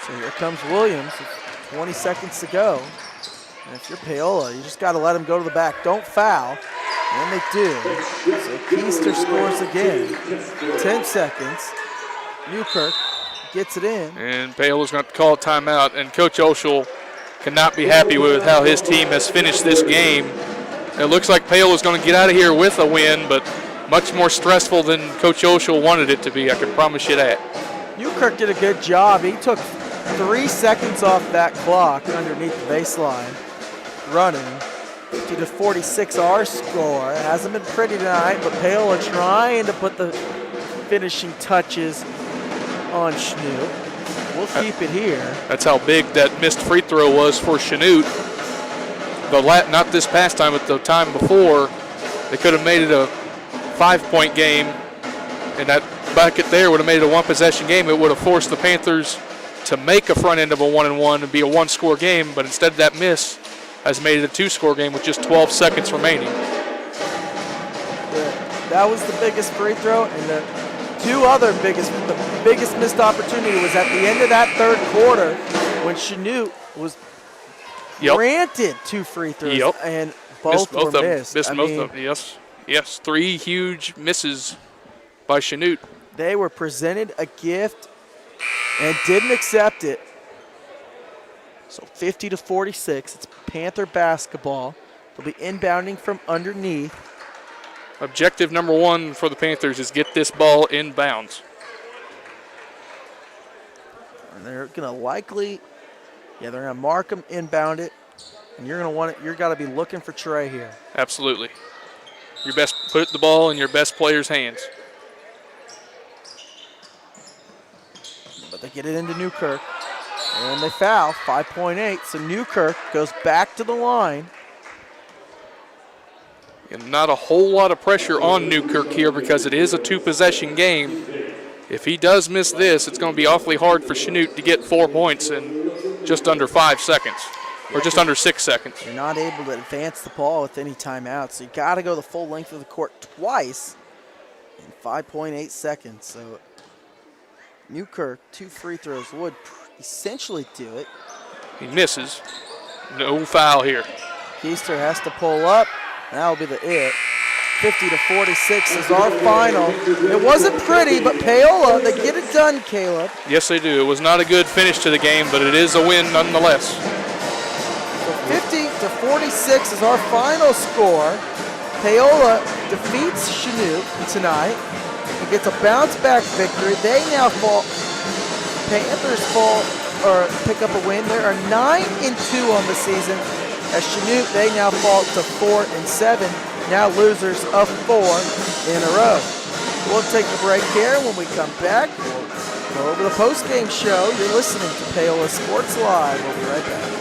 So here comes Williams with 20 seconds to go. And if you're Paola, you just got to let him go to the back. Don't foul. And they do. So Keister scores again. 10 seconds. Newkirk gets it in. And Paola's going to call a timeout. And Coach Oshel cannot be happy with how his team has finished this game. It looks like Paola's going to get out of here with a win, but much more stressful than Coach Oshel wanted it to be. I can promise you that. Newkirk did a good job. He took 3 seconds off that clock underneath the baseline. Running 50-46 our score. It hasn't been pretty tonight, but Paola trying to put the finishing touches on Chanute. We'll keep it here. That's how big that missed free throw was for Chanute. Not this past time, but the time before, they could have made it a 5-point game, and that bucket there would have made it a 1-possession game. It would have forced the Panthers to make a front end of a 1-and-1 and be a 1-score game, but instead of that miss, has made it a 2-score game with just 12 seconds remaining. That was the biggest free throw, and the biggest missed opportunity was at the end of that third quarter when Chanute was granted 2 free throws, and both were missed. Missed both of them, yes. 3 huge misses by Chanute. They were presented a gift and didn't accept it. So 50-46, it's Panther basketball. They'll be inbounding from underneath. Objective number 1 for the Panthers is get this ball inbounds. And they're gonna they're gonna mark them, inbound it, and you're gonna want it. You're gotta be looking for Trey here. Absolutely. Put the ball in your best player's hands. But they get it into Newkirk. And they foul, 5.8. So Newkirk goes back to the line. And not a whole lot of pressure on Newkirk here because it is a 2-possession game. If he does miss this, it's going to be awfully hard for Chanute to get 4 points in just under 5 seconds, or just under 6 seconds. You're not able to advance the ball with any timeouts, so you got to go the full length of the court twice in 5.8 seconds. So Newkirk, 2 free throws would essentially do it. He misses. No foul here. Keister has to pull up. That'll be the it. 50-46 is our final. It wasn't pretty, but Paola, they get it done, Caleb. Yes, they do. It was not a good finish to the game, but it is a win nonetheless. So 50-46 is our final score. Paola defeats Chanute tonight and gets a bounce-back victory. They now Panthers pick up a win. They are 9-2 on the season. As Chanute, they now fall to 4-7. Now losers of 4 in a row. We'll take a break here. When we come back, we'll go over the post-game show. You're listening to Paola Sports Live. We'll be right back.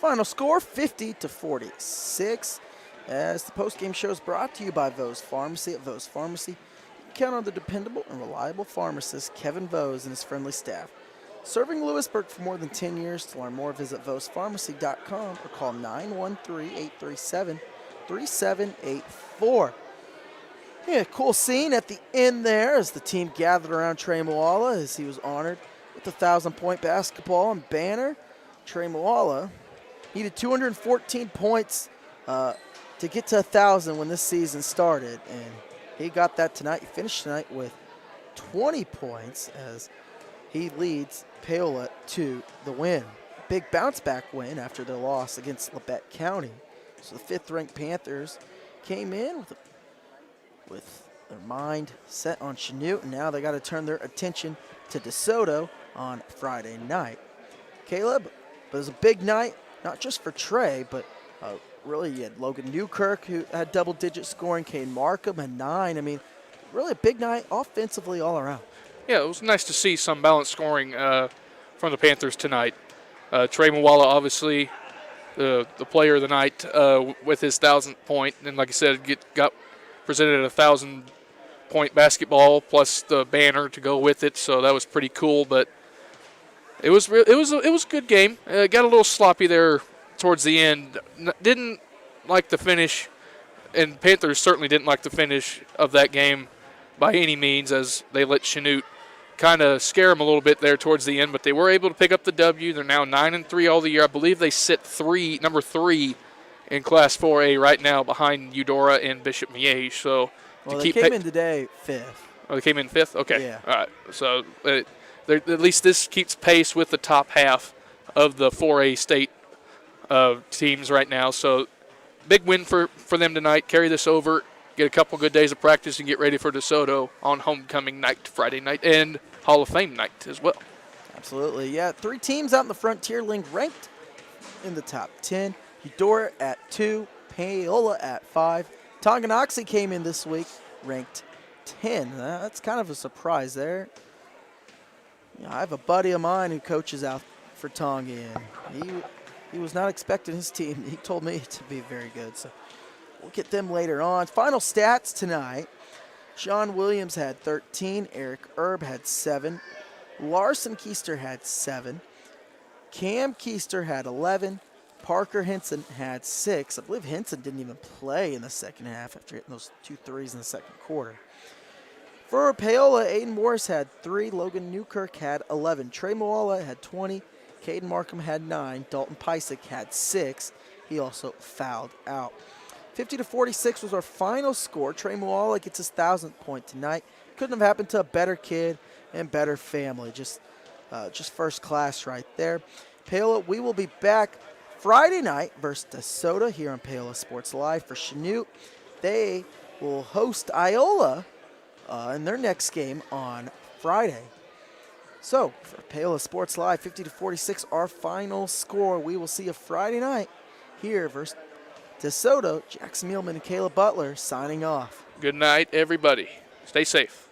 Final score 50-46. As the postgame show is brought to you by Vose Pharmacy. At Vose Pharmacy, you can count on the dependable and reliable pharmacist Kevin Vose and his friendly staff. Serving Lewisburg for more than 10 years. To learn more, visit vosepharmacy.com or call 913-837-3784. Yeah, cool scene at the end there as the team gathered around Trey Moala as he was honored with the 1,000-point basketball and banner. Trey Moala needed 214 points to get to 1,000 when this season started, and he got that tonight. He finished tonight with 20 points as he leads Paola to the win. Big bounce-back win after their loss against Labette County. So the 5th-ranked Panthers came in with their mind set on Chanute, and now they got to turn their attention to DeSoto on Friday night. Caleb, but it was a big night, not just for Trey, but really you had Logan Newkirk, who had double-digit scoring, Kane Markham had 9. I mean, really a big night offensively all around. Yeah, it was nice to see some balanced scoring from the Panthers tonight. Trey Moala, obviously, the player of the night with his 1,000th point, and like I said, got presented a 1,000-point basketball plus the banner to go with it, so that was pretty cool. But it was a good game. Got a little sloppy there towards the end. Didn't like the finish, and Panthers certainly didn't like the finish of that game by any means, as they let Chanute kind of scare them a little bit there towards the end. But they were able to pick up the W. They're now 9-3 all the year. I believe they sit number 3 in Class 4A right now behind Eudora and Bishop Miege. So they came in today 5th. Oh, they came in 5th? Okay. Yeah. All right. So at least this keeps pace with the top half of the 4A state teams right now. So big win for them tonight. Carry this over, get a couple good days of practice, and get ready for DeSoto on homecoming night, Friday night, and Hall of Fame night as well. Absolutely. Yeah, 3 teams out in the Frontier League ranked in the top 10. Eudora at 2, Paola at 5. Tonganoxie came in this week ranked 10. That's kind of a surprise there. I have a buddy of mine who coaches out for Tonga, and he was not expecting his team. He told me to be very good, so we'll get them later on. Final stats tonight. Sean Williams had 13. Eric Erb had 7. Larson Keister had 7. Cam Keister had 11. Parker Henson had 6. I believe Henson didn't even play in the second half after hitting those 2 threes in the second quarter. For Paola, Aiden Morris had 3. Logan Newkirk had 11. Trey Moala had 20. Caden Markham had 9. Dalton Pysick had 6. He also fouled out. 50-46 was our final score. Trey Moala gets his 1,000th point tonight. Couldn't have happened to a better kid and better family. Just first class right there. Paola, we will be back Friday night versus DeSoto here on Paola Sports Live for Chanute. They will host Iola in their next game on Friday. So for Paola Sports Live, 50-46, our final score. We will see you Friday night here versus DeSoto. Jackson Mielman and Caleb Butler signing off. Good night, everybody. Stay safe.